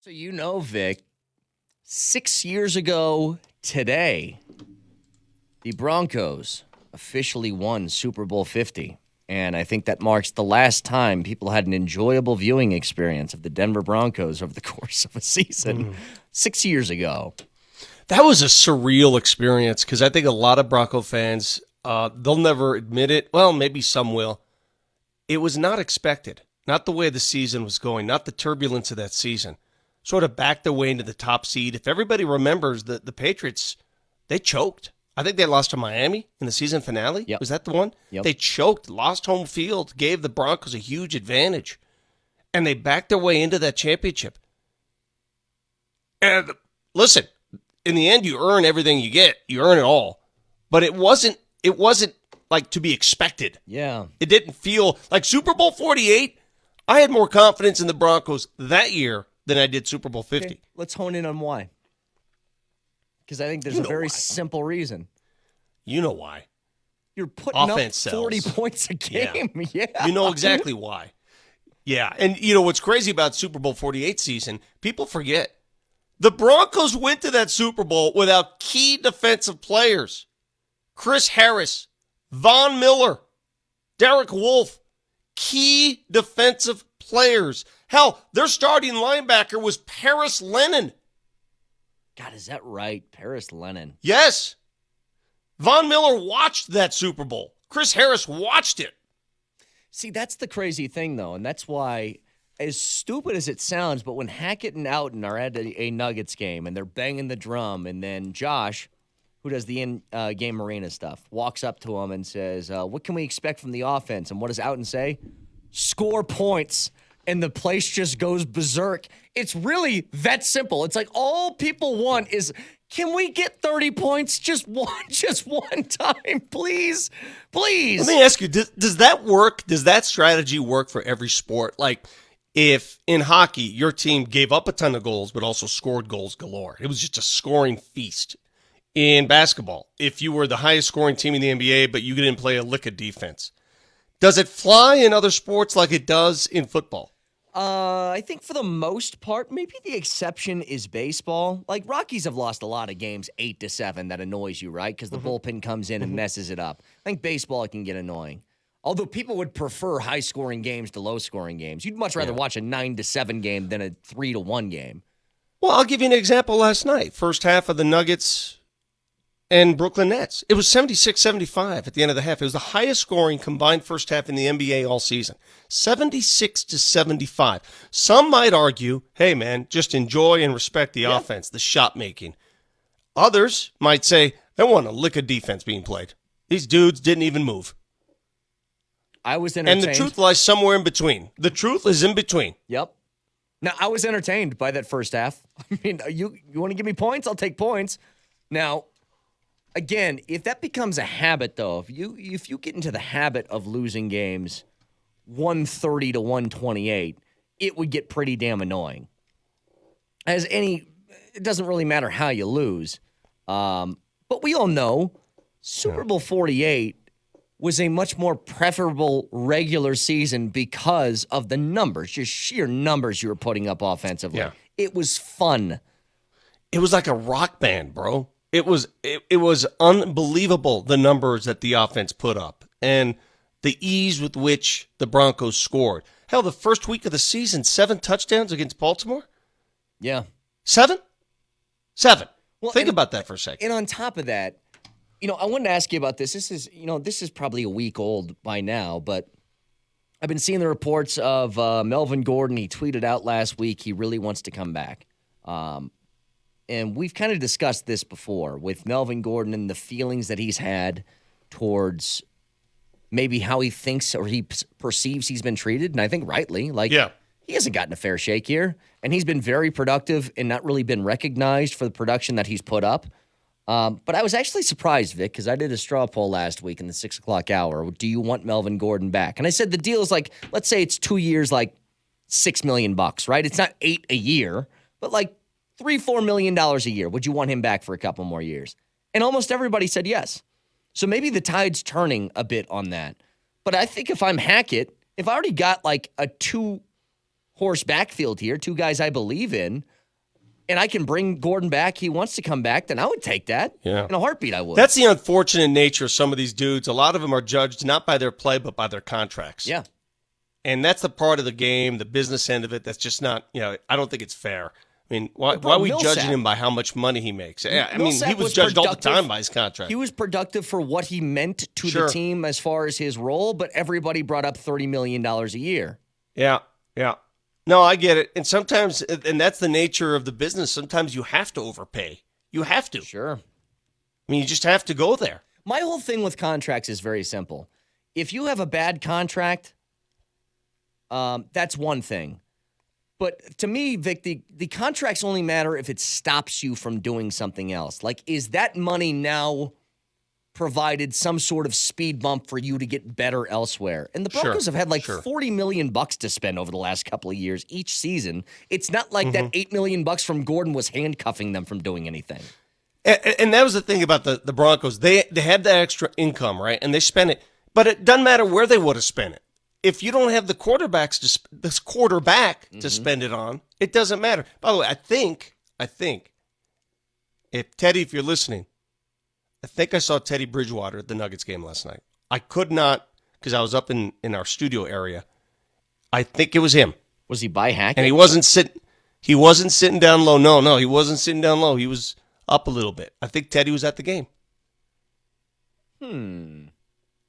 So Vic, 6 years ago today, the Broncos officially won Super Bowl 50. And I think that marks the last time people had an enjoyable viewing experience of the Denver Broncos over the course of a season. 6 years ago. That was a surreal experience because I think a lot of Bronco fans, they'll never admit it. Well, maybe some will. It was not expected. Not the way the season was going, not the turbulence of that season. Sort of backed their way into the top seed. If everybody remembers, the Patriots, they choked. I think they lost to Miami in the season finale. Yep. Was that the one? Yep. They choked, lost home field, gave the Broncos a huge advantage. And they backed their way into that championship. And listen, in the end, you earn everything you get. You earn it all. But it wasn't like to be expected. Yeah. It didn't feel like Super Bowl 48. I had more confidence in the Broncos that year than I did Super Bowl 50. Okay, let's hone in on why. Because I think there's a very simple reason. You know why. You're putting Offense up 40 sells. points a game. Yeah. You know exactly why. Yeah. And you know what's crazy about Super Bowl 48 season? People forget. The Broncos went to that Super Bowl without key defensive players. Chris Harris, Von Miller, Derek Wolfe, key defensive players. Hell, their starting linebacker was Paris Lennon. God, is that right? Paris Lennon. Yes. Von Miller watched that Super Bowl. Chris Harris watched it. See, that's the crazy thing, though, and that's why, as stupid as it sounds, but when Hackett and Outen are at a Nuggets game and they're banging the drum, and then Josh, who does the in-game arena stuff, walks up to him and says, what can we expect from the offense? And what does Outen say? Score points. And the place just goes berserk. It's really that simple. It's like all people want is, can we get 30 points just one time, please? Please. Let me ask you, does that work? Does that strategy work for every sport? Like, if in hockey, your team gave up a ton of goals, but also scored goals galore. It was just a scoring feast. In basketball, if you were the highest scoring team in the NBA, but you didn't play a lick of defense. Does it fly in other sports like it does in football? I think for the most part, maybe the exception is baseball. Like, Rockies have lost a lot of games 8-7 that annoys you, right? Because the bullpen comes in and messes it up. I think baseball can get annoying. Although people would prefer high-scoring games to low-scoring games. You'd much rather watch a 9-7 game than a 3-1 game. Well, I'll give you an example last night. First half of the Nuggets and Brooklyn Nets. It was 76-75 at the end of the half. It was the highest scoring combined first half in the NBA all season. 76-75. Some might argue, hey, man, just enjoy and respect the offense, the shot making. Others might say, they want a lick of defense being played. These dudes didn't even move. I was entertained. And the truth lies somewhere in between. The truth is in between. Yep. Now, I was entertained by that first half. I mean, you want to give me points? I'll take points. Now, again, if that becomes a habit, though, if you get into the habit of losing games 130-128, it would get pretty damn annoying. It doesn't really matter how you lose. But we all know Super Bowl 48 was a much more preferable regular season because of the numbers, just sheer numbers you were putting up offensively. Yeah. It was fun. It was like a rock band, bro. It was unbelievable, the numbers that the offense put up and the ease with which the Broncos scored. Hell, the first week of the season, 7 touchdowns against Baltimore? Yeah. 7? Well, Think about that for a second. And on top of that, I wanted to ask you about this. This is probably a week old by now, but I've been seeing the reports of Melvin Gordon. He tweeted out last week he really wants to come back. And we've kind of discussed this before with Melvin Gordon and the feelings that he's had towards maybe how he thinks or he perceives he's been treated. And I think rightly, he hasn't gotten a fair shake here. And he's been very productive and not really been recognized for the production that he's put up. But I was actually surprised, Vic, because I did a straw poll last week in the 6 o'clock hour. Do you want Melvin Gordon back? And I said the deal is like, let's say it's 2 years, like $6 million, right? It's not 8 a year, but like $3-4 million a year. Would you want him back for a couple more years? And almost everybody said yes. So maybe the tide's turning a bit on that. But I think if I'm Hackett, if I already got like a 2-horse backfield here, 2 guys I believe in, and I can bring Gordon back, he wants to come back, then I would take that. Yeah. In a heartbeat, I would. That's the unfortunate nature of some of these dudes. A lot of them are judged not by their play, but by their contracts. Yeah. And that's the part of the game, the business end of it, that's just not, I don't think it's fair. I mean, why are we judging him by how much money he makes? Yeah, I mean, Millsap he was judged all the time by his contract. He was productive for what he meant to the team as far as his role, but everybody brought up $30 million a year. Yeah. No, I get it. And sometimes, and that's the nature of the business, sometimes you have to overpay. You have to. Sure. I mean, you just have to go there. My whole thing with contracts is very simple. If you have a bad contract, that's one thing. But to me, Vic, the contracts only matter if it stops you from doing something else. Like, is that money now provided some sort of speed bump for you to get better elsewhere? And the Broncos have had like $40 million to spend over the last couple of years each season. It's not like that $8 million from Gordon was handcuffing them from doing anything. And that was the thing about the Broncos. They had that extra income, right? And they spent it. But it doesn't matter where they would have spent it. If you don't have the quarterback to spend it on, it doesn't matter. By the way, I think, if Teddy, if you're listening, I think I saw Teddy Bridgewater at the Nuggets game last night. I could not, because I was up in our studio area. I think it was him. Was he by Hackett? And he wasn't sitting down low. No, he wasn't sitting down low. He was up a little bit. I think Teddy was at the game.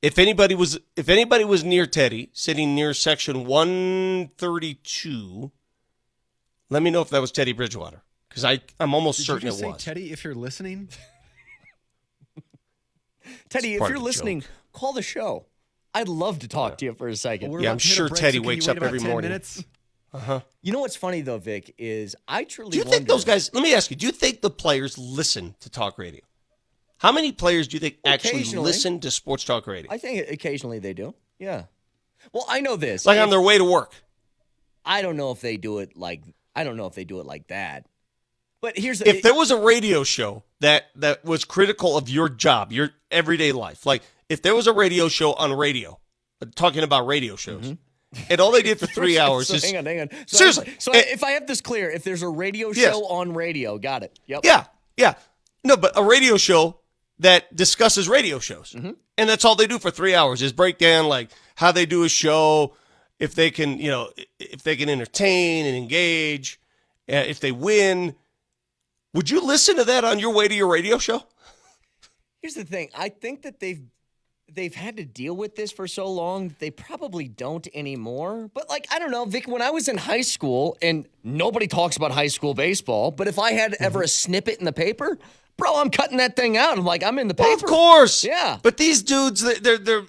If anybody was near Teddy, sitting near section 132, let me know if that was Teddy Bridgewater, because I'm almost certain it was. Teddy, if you're listening, Teddy, if you're listening, call the show. I'd love to talk to you for a second. Well, yeah, I'm sure Teddy wakes up every morning. You know what's funny though, Vic, is I truly Do you think those guys? Let me ask you. Do you think the players listen to talk radio? How many players do you think actually listen to sports talk radio? I think occasionally they do. Yeah. Well, I know this. Like on their way to work. I don't know if they do it like that. But here's if there was a radio show that was critical of your job, your everyday life, like if there was a radio show on radio talking about radio shows, and all they did for 3 hours is hang on. Seriously. If I have this clear, if there's a radio show on radio, got it. Yep. Yeah. No, but a radio show that discusses radio shows. And that's all they do for 3 hours is break down like how they do a show, if they can entertain and engage, if they win. Would you listen to that on your way to your radio show? Here's the thing. I think that they've had to deal with this for so long that they probably don't anymore. But like, I don't know, Vic, when I was in high school, and nobody talks about high school baseball, but if I had ever a snippet in the paper, bro, I'm cutting that thing out. I'm like, I'm in the paper. Well, of course. Yeah. But these dudes, they're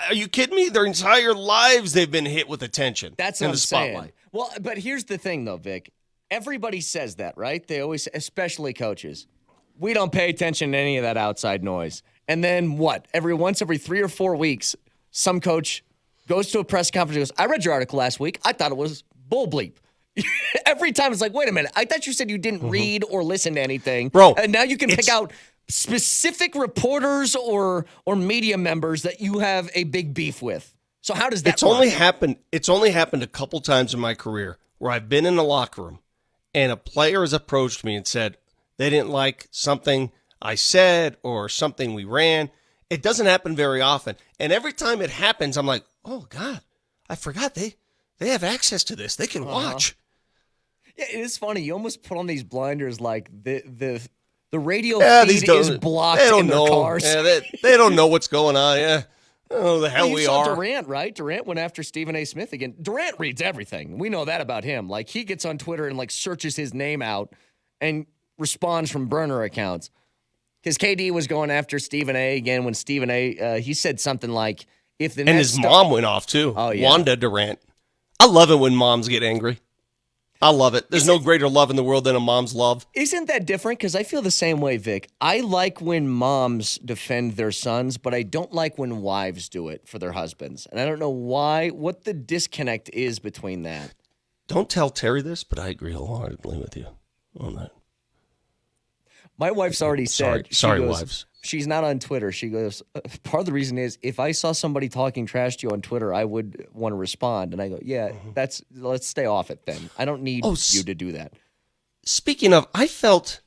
are you kidding me? Their entire lives they've been hit with attention. That's what I'm saying. Well, but here's the thing, though, Vic. Everybody says that, right? They always, especially coaches. We don't pay attention to any of that outside noise. And then what? Every 3 or 4 weeks, some coach goes to a press conference and goes, I read your article last week. I thought it was bull bleep. Every time it's like, wait a minute. I thought you said you didn't read or listen to anything. Bro. And now you can pick out specific reporters or media members that you have a big beef with. So how does that work? It's only happened a couple times in my career where I've been in the locker room and a player has approached me and said they didn't like something I said or something we ran. It doesn't happen very often. And every time it happens, I'm like, oh, God, I forgot they have access to this. They can watch. Yeah, it is funny. You almost put on these blinders like the radio feed is blocked in their cars. Yeah, they don't know what's going on. Yeah. Oh, the hell you we saw are. Durant, right? Durant went after Stephen A. Smith again. Durant reads everything. We know that about him. Like, he gets on Twitter and, like, searches his name out and responds from burner accounts. Because KD was going after Stephen A. again when Stephen A. He said something like, if the And his mom went off, too. Oh, yeah. Wanda Durant. I love it when moms get angry. I love it. There's no greater love in the world than a mom's love. Isn't that different? Because I feel the same way, Vic. I like when moms defend their sons, but I don't like when wives do it for their husbands. And I don't know what the disconnect is between that. Don't tell Terry this, but I agree wholeheartedly with you on that. My wife's already said. Sorry, wives. She's not on Twitter. She goes, part of the reason is if I saw somebody talking trash to you on Twitter, I would want to respond. And I go, yeah, let's stay off it then. I don't need you to do that. speaking of, I felt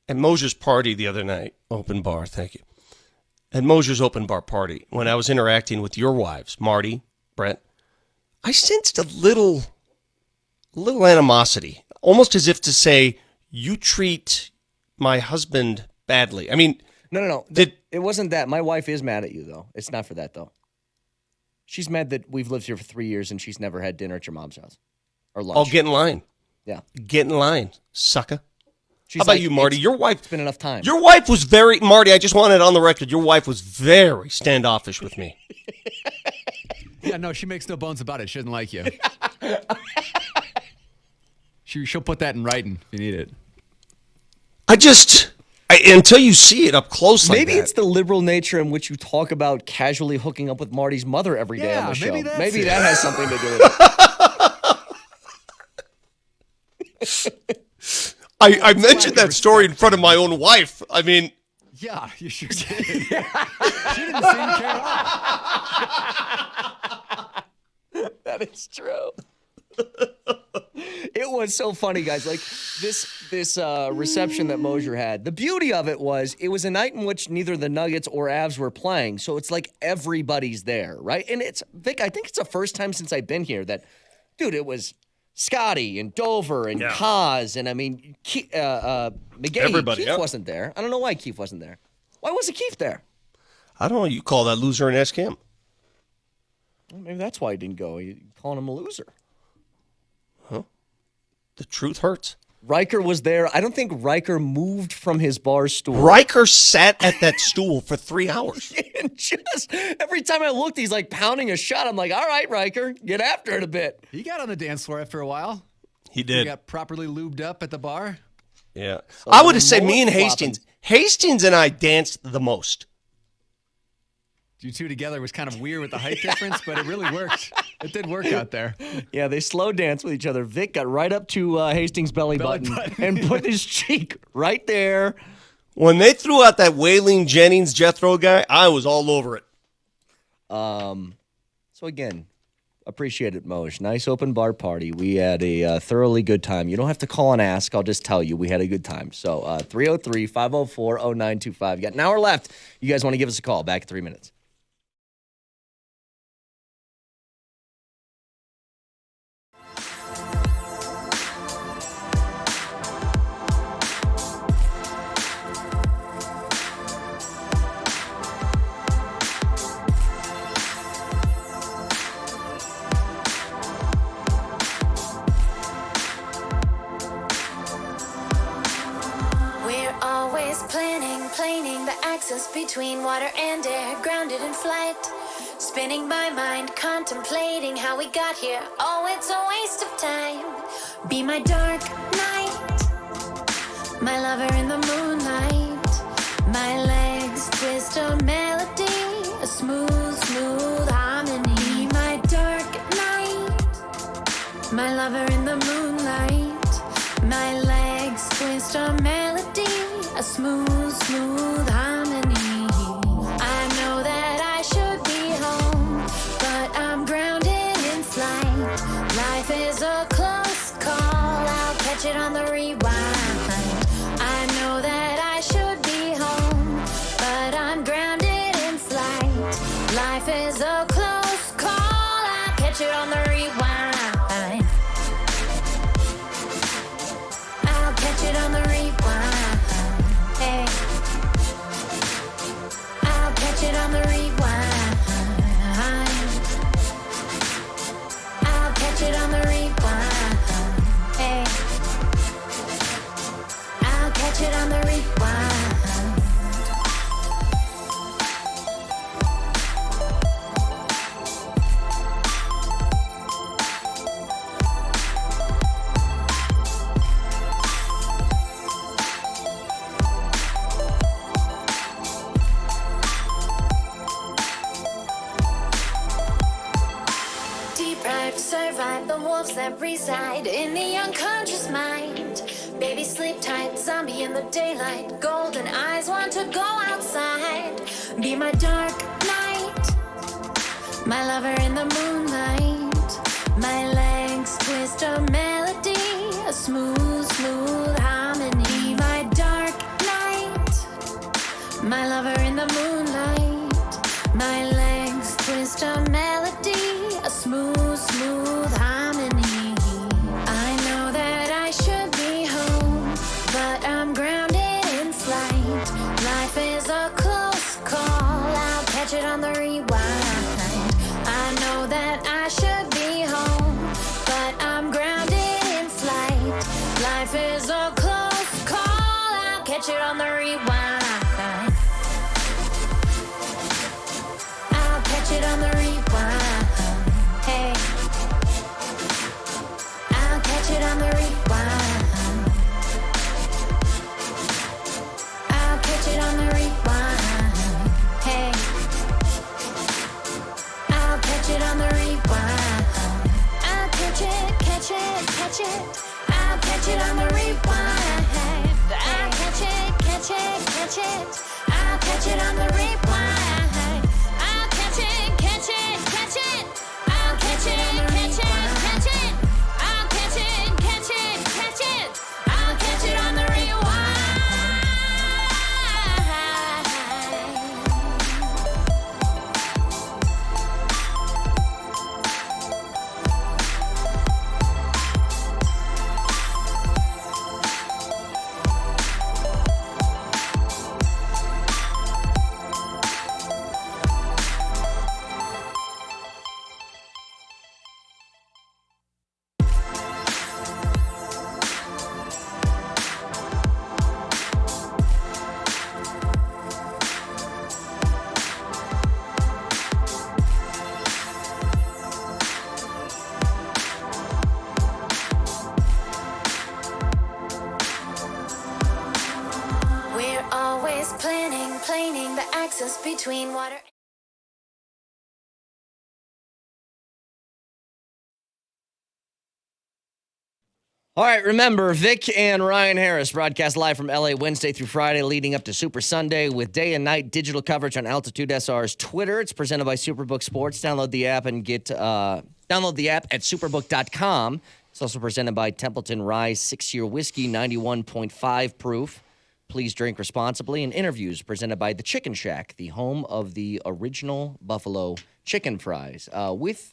at Moser's party the other night, open bar, thank you. At Moser's open bar party, when I was interacting with your wives, Marty, Brett, I sensed a little animosity, almost as if to say, you treat my husband badly. I mean, No. It wasn't that. My wife is mad at you, though. It's not for that, though. She's mad that we've lived here for 3 years and she's never had dinner at your mom's house or lunch. I'll get in line. Yeah. Get in line, sucker. She's How about like, you, Marty? Your wife. It's been enough time. Your wife was very, Marty, I just want it on the record. Your wife was very standoffish with me. Yeah, no, she makes no bones about it. She doesn't like you. She'll put that in writing if you need it. Until you see it up close like Maybe that. it's the liberal nature in which you talk about casually hooking up with Marty's mother every day on the show. maybe that's Maybe it. that has something to do with it. I mentioned that story in front of my own wife. I mean, Yeah, you sure did. She didn't seem to care at all. That is true. It was so funny, guys. Like this reception that Moser had. The beauty of it was a night in which neither the Nuggets or Avs were playing, so it's like everybody's there, right? And it's Vic. I think it's the first time since I've been here that, dude, it was Scotty and Dover and Kaz and I mean McGahee. Everybody, Keith wasn't there. I don't know why Keith wasn't there. Why wasn't Keith there? I don't know. You call that loser and ask him. Well, maybe that's why he didn't go. You calling him a loser. The truth hurts. Riker was there. I don't think Riker moved from his bar stool. Riker sat at that stool for 3 hours. And just every time I looked, he's like pounding a shot. I'm like, all right, Riker, get after it a bit. He got on the dance floor after a while. He He did. got properly lubed up at the bar. Yeah. I would have said mullet me and flopping. Hastings and I danced the most. You two together was kind of weird with the height difference, but it really worked. It did work out there. Yeah, they slow dance with each other. Vic got right up to Hastings' belly button and put his cheek right there. When they threw out that Waylene Jennings Jethro guy, I was all over it. So again, appreciate it, Moj. Nice open bar party. We had a thoroughly good time. You don't have to call and ask. I'll just tell you we had a good time. So 303-504-0925. You got an hour left. You guys want to give us a call? Back in 3 minutes. We're always planning the axis between water and air, grounded in flight. Spinning my mind, contemplating how we got here. Oh, it's a waste of time. Be my dark night, my lover in the moonlight. My legs twist a melody, a smooth, smooth harmony. Be my dark night, my lover in the moonlight. My legs twist a melody, a smooth, smooth harmony. I know that I should be home, but I'm grounded in flight. Life is a close call, I'll catch it on the rewind. I know that I should be home, but I'm grounded in flight. Life is a close call, I'll catch it on the rewind. I'll catch it on the rewind. Hey. I'll catch it on the rewind. I'll catch it on the rewind. Hey. I'll catch it on the rewind. Deprived, survive the wolves that reside in the unconscious mind. Baby, sleep tight, zombie in the daylight. Golden eyes want to go outside. Be my dark night, my lover in the moonlight. My legs twist a melody, a smooth, smooth lover in the moonlight. My legs twist a melody, a smooth, smooth harmony. I know that I should be home, but I'm grounded in flight. Life is a close call, I'll catch it on the rewind. I know that I should be home, but I'm grounded in flight. Life is a close call, I'll catch it on the rewind. I'll catch it on the rewind. Hey, I'll catch it on the rewind. I'll catch it on the rewind. Hey, I'll catch it on the rewind. I'll catch it, catch it, catch it. I'll catch it on the rewind. I'll catch it, catch it, catch it. I'll catch it on the rewind. I'll catch it, catch it, catch it. I'll catch it, catch it, catch it. I'll catch it, catch it, catch it. I'll catch it on the rewind. We're always planning the access between water. All right, remember, Vic and Ryan Harris broadcast live from LA Wednesday through Friday leading up to Super Sunday with day and night digital coverage on Altitude SR's Twitter. It's presented by Superbook Sports. Download the app and download the app at superbook.com. It's also presented by Templeton Rye 6-year whiskey, 91.5 proof. Please drink responsibly. And interviews presented by The Chicken Shack, the home of the original Buffalo chicken fries. With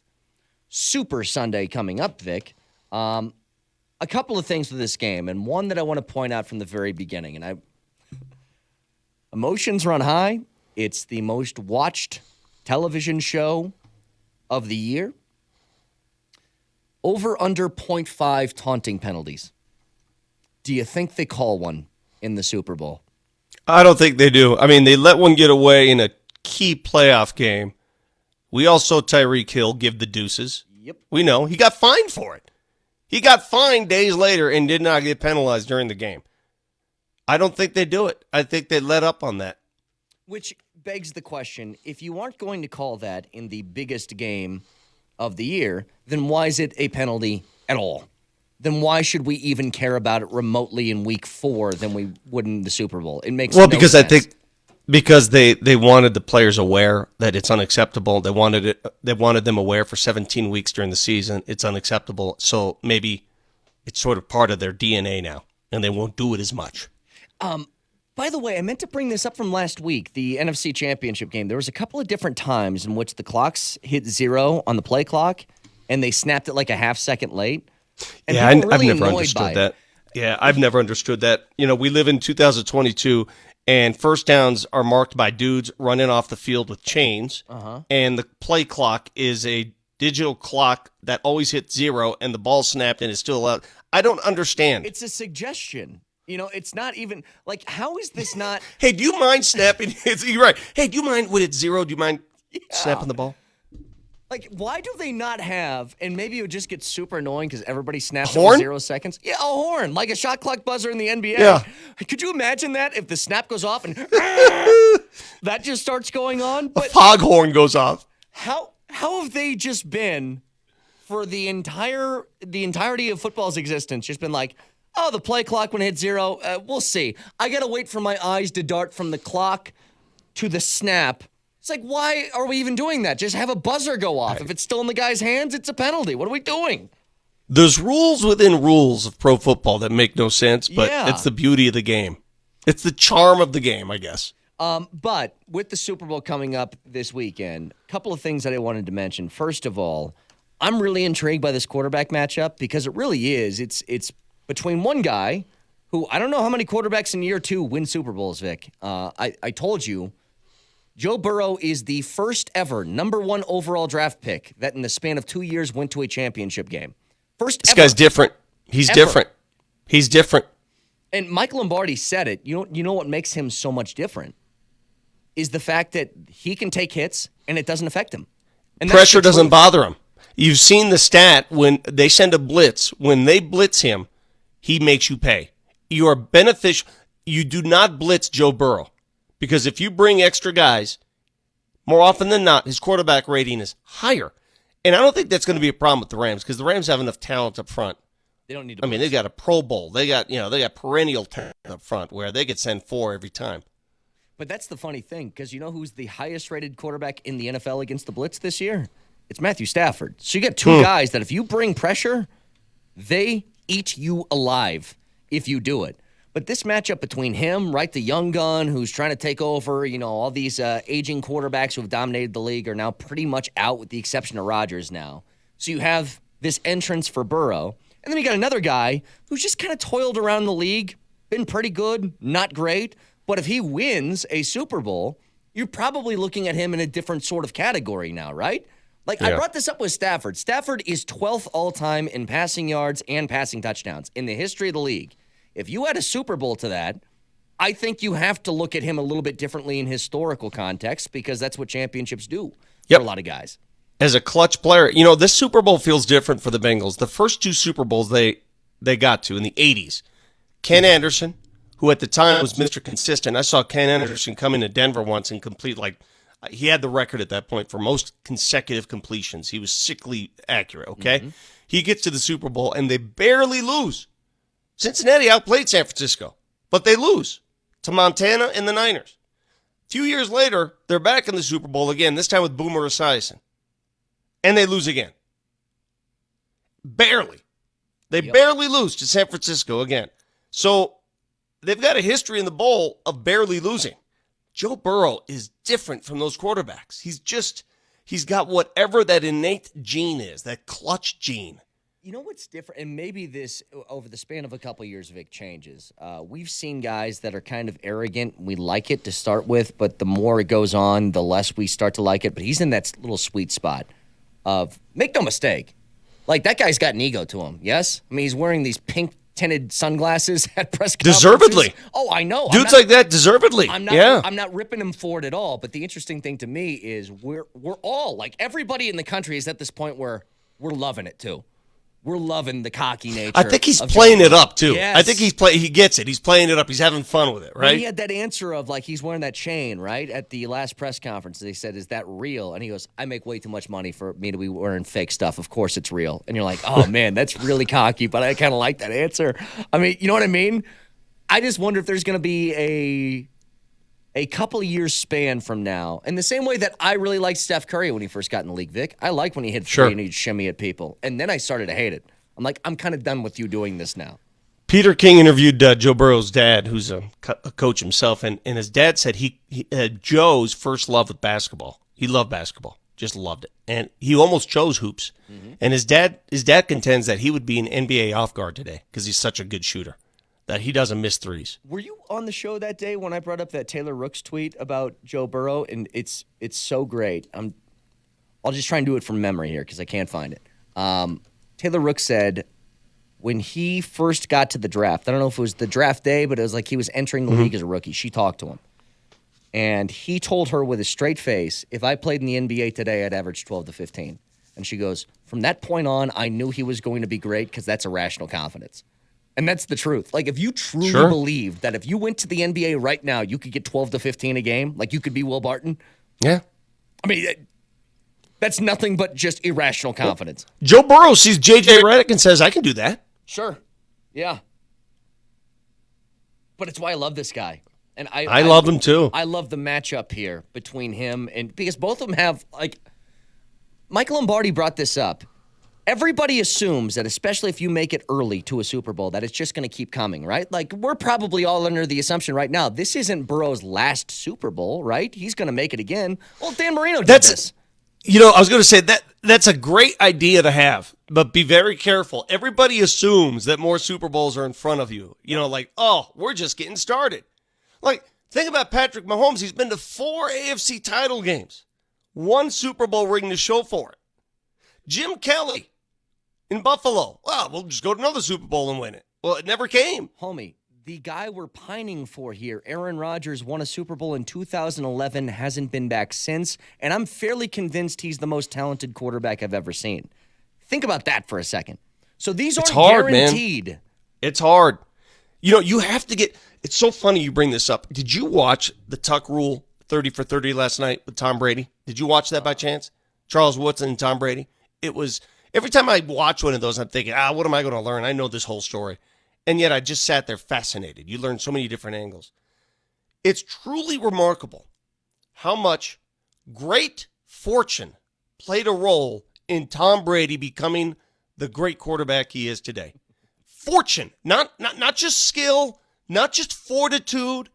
Super Sunday coming up, Vic, a couple of things with this game, and one that I want to point out from the very beginning. And emotions run high. It's the most watched television show of the year. Over under 0.5 taunting penalties. Do you think they call one in the Super Bowl? I don't think they do. I mean, they let one get away in a key playoff game. We all saw Tyreek Hill give the deuces. Yep. We know. He got fined for it. He got fined days later and did not get penalized during the game. I don't think they do it. I think they let up on that. Which begs the question, if you aren't going to call that in the biggest game of the year, then why is it a penalty at all? Then why should we even care about it remotely in week 4 than we would in the Super Bowl? It makes no because sense. I think because they wanted the players aware that it's unacceptable. They wanted them aware for 17 weeks during the season. It's unacceptable. So maybe it's sort of part of their DNA now, and they won't do it as much. By the way, I meant to bring this up from last week, the NFC Championship game. There was a couple of different times in which the clocks hit 0 on the play clock, and they snapped it like a half second late. And yeah, people were I've really never annoyed understood by that. it. Yeah, I've never understood that. You know, we live in 2022, and first downs are marked by dudes running off the field with chains, and the play clock is a digital clock that always hits 0, and the ball snapped and is still allowed. I don't understand. It's a suggestion. You know, it's not even, like, how is this not? Hey, do you mind snapping? You're right. Hey, do you mind when it's 0? Do you mind snapping the ball? Like, why do they not have, and maybe it would just get super annoying because everybody snaps Horn? in 0 seconds. Yeah, a horn, like a shot clock buzzer in the NBA. Yeah. Could you imagine that if the snap goes off and that just starts going on? A But foghorn goes off. how have they just been for the entirety of football's existence, just been like, oh, the play clock when it hits 0, we'll see. I got to wait for my eyes to dart from the clock to the snap. It's like, why are we even doing that? Just have a buzzer go off. Right. If it's still in the guy's hands, it's a penalty. What are we doing? There's rules within rules of pro football that make no sense, but It's the beauty of the game. It's the charm of the game, I guess. But with the Super Bowl coming up this weekend, a couple of things that I wanted to mention. First of all, I'm really intrigued by this quarterback matchup because it really is. It's between one guy who I don't know how many quarterbacks in year 2 win Super Bowls, Vic. I told you, Joe Burrow is the first ever number 1 overall draft pick that in the span of 2 years went to a championship game. First This ever. guy's different. He's different. He's different. And Mike Lombardi said it. You know what makes him so much different is the fact that he can take hits and it doesn't affect him. And Pressure doesn't bother him. You've seen the stat when they send a blitz. When they blitz him, he makes you pay. You are beneficial. You do not blitz Joe Burrow because if you bring extra guys, more often than not, his quarterback rating is higher. And I don't think that's going to be a problem with the Rams because the Rams have enough talent up front. They don't need to. I mean, they've got a Pro Bowl. They got perennial talent up front where they could send 4 every time. But that's the funny thing because you know who's the highest rated quarterback in the NFL against the blitz this year? It's Matthew Stafford. So you get 2 guys that if you bring pressure, they eat you alive if you do it. But this matchup between him, right, the young gun who's trying to take over, all these aging quarterbacks who have dominated the league are now pretty much out with the exception of Rodgers now. So you have this entrance for Burrow. And then you got another guy who's just kind of toiled around the league, been pretty good, not great. But if he wins a Super Bowl, you're probably looking at him in a different sort of category now, right? I brought this up with Stafford. Stafford is 12th all-time in passing yards and passing touchdowns in the history of the league. If you add a Super Bowl to that, I think you have to look at him a little bit differently in historical context because that's what championships do for a lot of guys. As a clutch player, this Super Bowl feels different for the Bengals. The first 2 Super Bowls they got to in the 80s, Ken Anderson, who at the time was Mr. Consistent. I saw Ken Anderson come into Denver once and complete he had the record at that point for most consecutive completions. He was sickly accurate, okay? Mm-hmm. He gets to the Super Bowl, and they barely lose. Cincinnati outplayed San Francisco, but they lose to Montana and the Niners. A few years later, they're back in the Super Bowl again, this time with Boomer Esiason, and they lose again. Barely. They barely lose to San Francisco again. So they've got a history in the bowl of barely losing. Joe Burrow is different from those quarterbacks. He's got whatever that innate gene is, that clutch gene. You know what's different? And maybe this, over the span of a couple of years, Vic, changes. We've seen guys that are kind of arrogant. We like it to start with, but the more it goes on, the less we start to like it. But he's in that little sweet spot of, make no mistake, that guy's got an ego to him, yes? I mean, he's wearing these pink tinted sunglasses at press conferences. Deservedly. Oh, I know. Dudes like that, deservedly. I'm not ripping him for it at all. But the interesting thing to me is we're all, everybody in the country is at this point where we're loving it too. We're loving the cocky nature. I think he's playing it up too. Yes. I think he gets it. He's playing it up. He's having fun with it, right? And he had that answer of he's wearing that chain, right? At the last press conference, they said, "Is that real?" And he goes, "I make way too much money for me to be wearing fake stuff. Of course it's real." And you're like, "Oh man, that's really cocky," but I kind of like that answer. I mean, you know what I mean? I just wonder if there's going to be a couple of years span from now. In the same way that I really liked Steph Curry when he first got in the league, Vic. I liked when he hit 3 and he'd shimmy at people. And then I started to hate it. I'm like, I'm kind of done with you doing this now. Peter King interviewed Joe Burrow's dad, who's a coach himself, and his dad said he had Joe's first love with basketball. He loved basketball, just loved it. And he almost chose hoops. Mm-hmm. And his dad contends that he would be an NBA off guard today because he's such a good shooter, that he doesn't miss threes. Were you on the show that day when I brought up that Taylor Rooks tweet about Joe Burrow? And it's so great. I'll just try and do it from memory here because I can't find it. Taylor Rooks said when he first got to the draft, I don't know if it was the draft day, but it was he was entering the league as a rookie. She talked to him. And he told her with a straight face, if I played in the NBA today, I'd average 12 to 15. And she goes, from that point on, I knew he was going to be great because that's irrational confidence. And that's the truth. If you truly believed that if you went to the NBA right now, you could get 12 to 15 a game, you could be Will Barton. Yeah. I mean, that's nothing but just irrational confidence. Joe Burrow sees J.J. Redick and says, I can do that. Sure. Yeah. But it's why I love this guy. And I love him too. I love the matchup here between him and because both of them have Mike Lombardi brought this up. everybody assumes that, especially if you make it early to a Super Bowl, that it's just going to keep coming, right? Like, we're probably all under the assumption right now, this isn't Burrow's last Super Bowl, right? He's going to make it again. Well, Dan Marino did this. I was going to say that's a great idea to have, but be very careful. Everybody assumes that more Super Bowls are in front of you. Like, oh, we're just getting started. Like, think about Patrick Mahomes. He's been to 4 AFC title games, 1 Super Bowl ring to show for it. Jim Kelly in Buffalo. Well, we'll just go to another Super Bowl and win it. Well, it never came. Homie, the guy we're pining for here, Aaron Rodgers, won a Super Bowl in 2011, hasn't been back since, and I'm fairly convinced he's the most talented quarterback I've ever seen. Think about that for a second. So these aren't guaranteed. Man. It's hard. You have to get – it's so funny you bring this up. Did you watch the Tuck Rule 30 for 30 last night with Tom Brady? Did you watch that by chance? Charles Woodson and Tom Brady? It was – every time I watch one of those, I'm thinking, what am I going to learn? I know this whole story. And yet I just sat there fascinated. You learn so many different angles. It's truly remarkable how much great fortune played a role in Tom Brady becoming the great quarterback he is today. Fortune, not just skill, not just fortitude,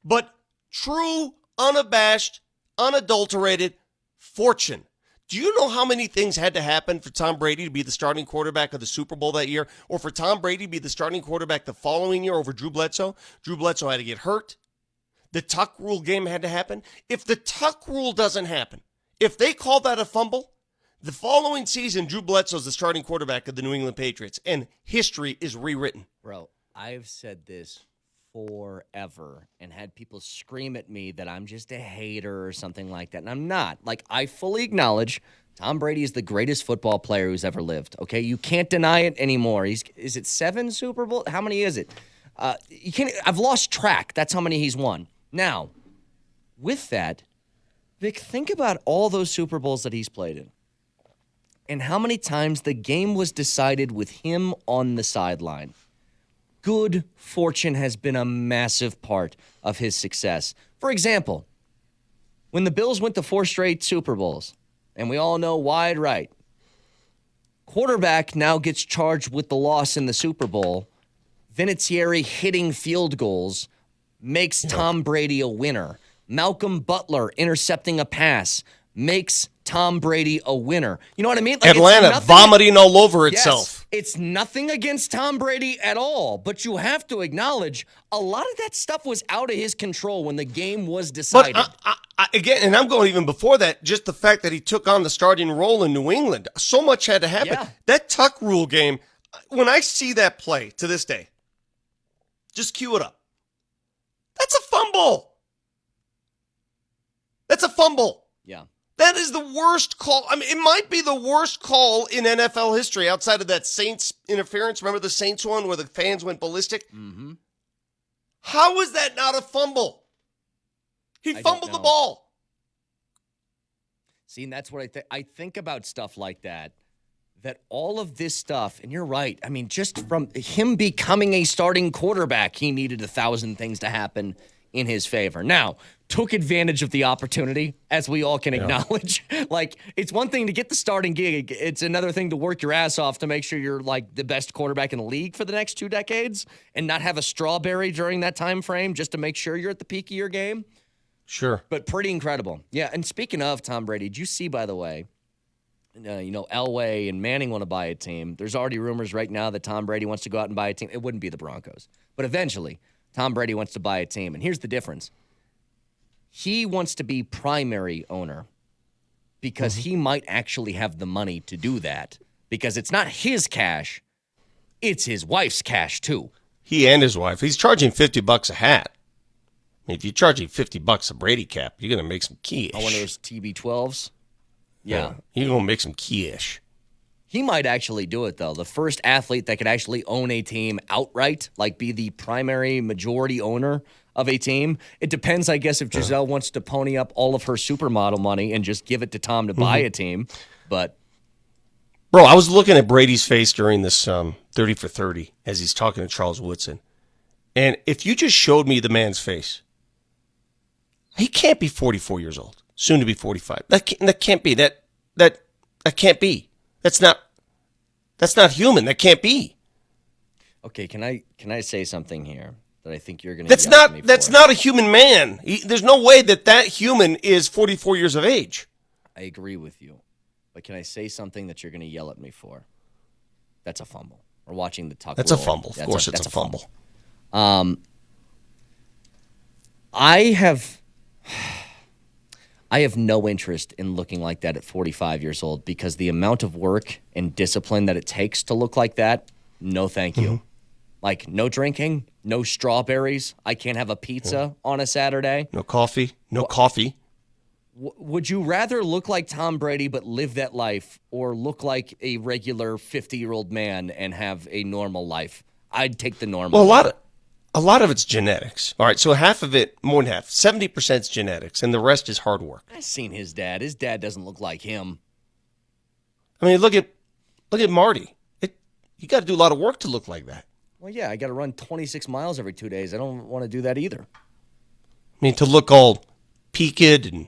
but true, unabashed, unadulterated fortune. Do you know how many things had to happen for Tom Brady to be the starting quarterback of the Super Bowl that year, or for Tom Brady to be the starting quarterback the following year over Drew Bledsoe? Drew Bledsoe had to get hurt. The Tuck Rule game had to happen. If the Tuck Rule doesn't happen, if they call that a fumble, the following season, Drew Bledsoe's the starting quarterback of the New England Patriots, and history is rewritten. Bro, I've said this forever and had people scream at me that I'm just a hater or something like that. And I'm not. Like, I fully acknowledge Tom Brady is the greatest football player who's ever lived. Okay, you can't deny it anymore. Is it 7 Super Bowl? How many is it? You can't. I've lost track. That's how many he's won. Now, with that, Vic, think about all those Super Bowls that he's played in, and how many times the game was decided with him on the sideline. Good fortune has been a massive part of his success. For example, when the Bills went to 4 straight Super Bowls, and we all know wide right, quarterback now gets charged with the loss in the Super Bowl. Vinatieri hitting field goals makes Tom Brady a winner. Malcolm Butler intercepting a pass makes Tom Brady a winner. You know what I mean? Like, Atlanta vomiting all over itself. Yes, it's nothing against Tom Brady at all, but you have to acknowledge a lot of that stuff was out of his control when the game was decided. But again, and I'm going even before that, just the fact that he took on the starting role in New England. So much had to happen. Yeah. That Tuck Rule game, when I see that play to this day, just cue it up. That's a fumble. That's a fumble. Yeah. That is the worst call. I mean, it might be the worst call in NFL history outside of that Saints interference. Remember the Saints one where the fans went ballistic? Mm-hmm. How is that not a fumble? He fumbled the ball. See, and that's what I think about stuff like that all of this stuff, and you're right, I mean, just from him becoming a starting quarterback, he needed 1,000 things to happen in his favor. Now, took advantage of the opportunity, as we all can acknowledge. Like, it's one thing to get the starting gig. It's another thing to work your ass off to make sure you're, like, the best quarterback in the league for the next 2 decades and not have a strawberry during that time frame just to make sure you're at the peak of your game. Sure. But pretty incredible. Yeah, and speaking of Tom Brady, did you see, by the way, Elway and Manning want to buy a team. There's already rumors right now that Tom Brady wants to go out and buy a team. It wouldn't be the Broncos. But eventually, Tom Brady wants to buy a team. And here's the difference. He wants to be primary owner because he might actually have the money to do that because it's not his cash, it's his wife's cash too. He and his wife. He's charging $50 a hat. I mean, if you're charging $50 a Brady cap, you're going to make some key-ish. Oh, one of those TB12s? Yeah. You're going to make some key-ish. He might actually do it, though. The first athlete that could actually own a team outright, like be the primary majority owner of a team. It depends, I guess, if Giselle wants to pony up all of her supermodel money and just give it to Tom to buy a team. But, bro, I was looking at Brady's face during this 30 for 30 as he's talking to Charles Woodson. And if you just showed me the man's face, he can't be 44 years old, soon to be 45. That can't be. That can't be. That's not That's not human. That can't be. Okay, can I say something here that I think you're going to That's not a human man. There's no way that human is 44 years of age. I agree with you. But can I say something that you're going to yell at me for? That's a fumble. We're watching the tuck. That's rule. a fumble. Of course it's a fumble. I have no interest in looking like that at 45 years old because the amount of work and discipline that it takes to look like that, no thank you. Mm-hmm. Like, no drinking, no strawberries. I can't have a pizza on a Saturday. No coffee. No coffee. Would you rather look like Tom Brady but live that life or look like a regular 50-year-old man and have a normal life? I'd take the normal. Well, a lot of it's genetics. All right, so half of it, more than half, 70% is genetics, and the rest is hard work. I've seen his dad. His dad doesn't look like him. I mean, look at Marty. You got to do a lot of work to look like that. Well, yeah, I got to run 26 miles every 2 days. I don't want to do that either. I mean, to look all peaked and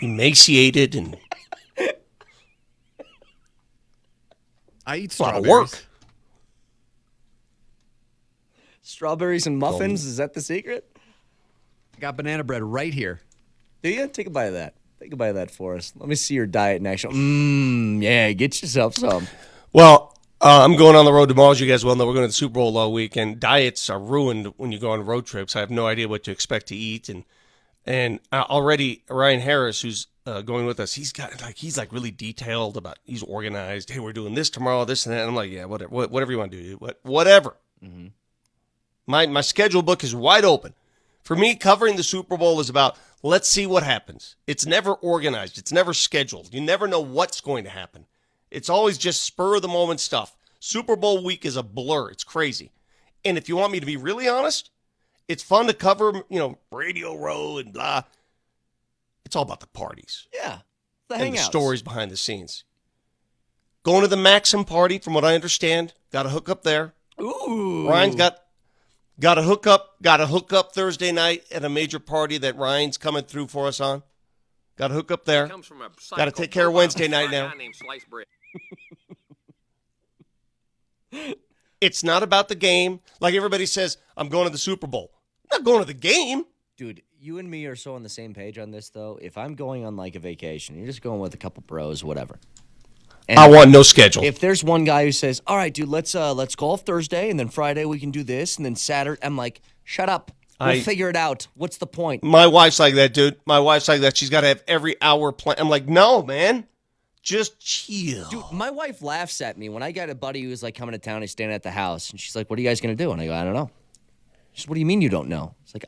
emaciated and I eat a lot strawberries. of work. Strawberries and muffins, is that the secret? I got banana bread right here. Do you? Take a bite of that. Take a bite of that for us. Let me see your diet in action. Yeah, get yourself some. Well, I'm going on the road tomorrow, as you guys well know. We're going to the Super Bowl all week, and diets are ruined when you go on road trips. I have no idea what to expect to eat, and already Ryan Harris, who's going with us, he's really detailed about. He's organized. Hey, we're doing this tomorrow, this and that. And I'm like, yeah, whatever you want to do, whatever. Mm-hmm. My schedule book is wide open. For me, covering the Super Bowl is about let's see what happens. It's never organized. It's never scheduled. You never know what's going to happen. It's always just spur of the moment stuff. Super Bowl week is a blur. It's crazy. And if you want me to be really honest, it's fun to cover, Radio Row and blah. It's all about the parties. Yeah, the and hangouts. The stories behind the scenes. Going to the Maxim party, from what I understand, got a hook up there. Ooh. Ryan's got a hook up Thursday night at a major party that Ryan's coming through for us on. Got a hook up there. Got to take care of Wednesday night now. It's not about the game. Like everybody says, I'm going to the Super Bowl. I'm not going to the game. Dude, you and me are so on the same page on this, though. If I'm going on like a vacation, you're just going with a couple bros, whatever. And I want no schedule. If there's one guy who says, "All right, dude, let's golf Thursday, and then Friday we can do this, and then Saturday," I'm like, "Shut up. We'll figure it out. What's the point?" My wife's like that, dude. My wife's like that. She's got to have every hour plan. I'm like, no, man. Just chill. Dude, my wife laughs at me when I got a buddy who's like coming to town. He's staying at the house, and she's like, "What are you guys gonna do?" And I go, "I don't know." She's, "What do you mean you don't know?" It's like,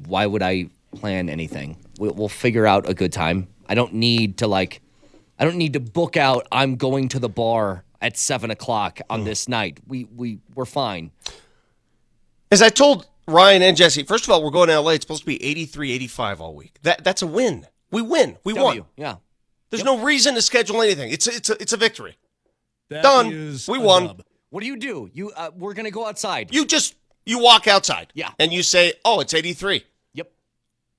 why would I plan anything? We'll figure out a good time. I don't need to book out. I'm going to the bar at 7:00 on this night. We're fine. As I told Ryan and Jesse, first of all, we're going to LA. It's supposed to be 83, 85 all week. That's a win. We win. We won. Yeah. There's no reason to schedule anything. It's a victory. That Done. We won. Dub. What do? We're gonna go outside. You walk outside. Yeah. And you say, "Oh, it's 83." Yep.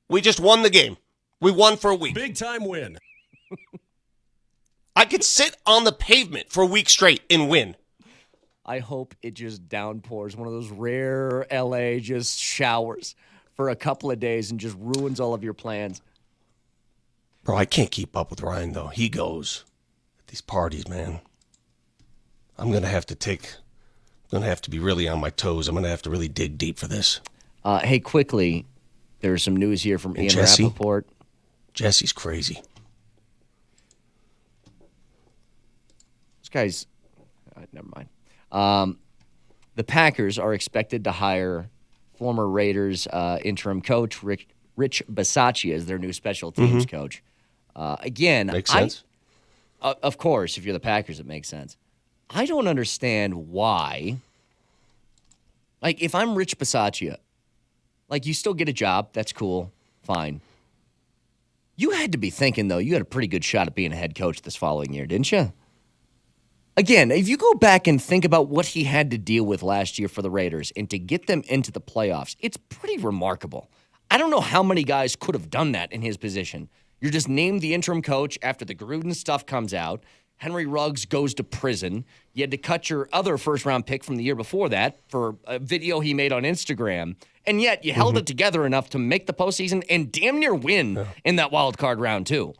We just won the game. We won for a week. Big time win. I could sit on the pavement for a week straight and win. I hope it just downpours, one of those rare LA just showers for a couple of days and just ruins all of your plans. Bro, I can't keep up with Ryan, though. He goes at these parties, man. I'm going to have to be really on my toes. I'm going to have to really dig deep for this. Hey, quickly, there's some news here from Ian Jesse? Rappaport. Jesse's crazy. This guy's... never mind. The Packers are expected to hire former Raiders interim coach Rich Bisaccia as their new special teams coach. Again, Makes sense. Of course, if you're the Packers, it makes sense. I don't understand why. Like, if I'm Rich Bisaccia, like, you still get a job. That's cool. Fine. You had to be thinking, though, you had a pretty good shot at being a head coach this following year, didn't you? Again, if you go back and think about what he had to deal with last year for the Raiders and to get them into the playoffs, it's pretty remarkable. I don't know how many guys could have done that in his position. You're just named the interim coach after the Gruden stuff comes out. Henry Ruggs goes to prison. You had to cut your other first-round pick from the year before that for a video he made on Instagram. And yet you held it together enough to make the postseason and damn near win in that wild card round, too.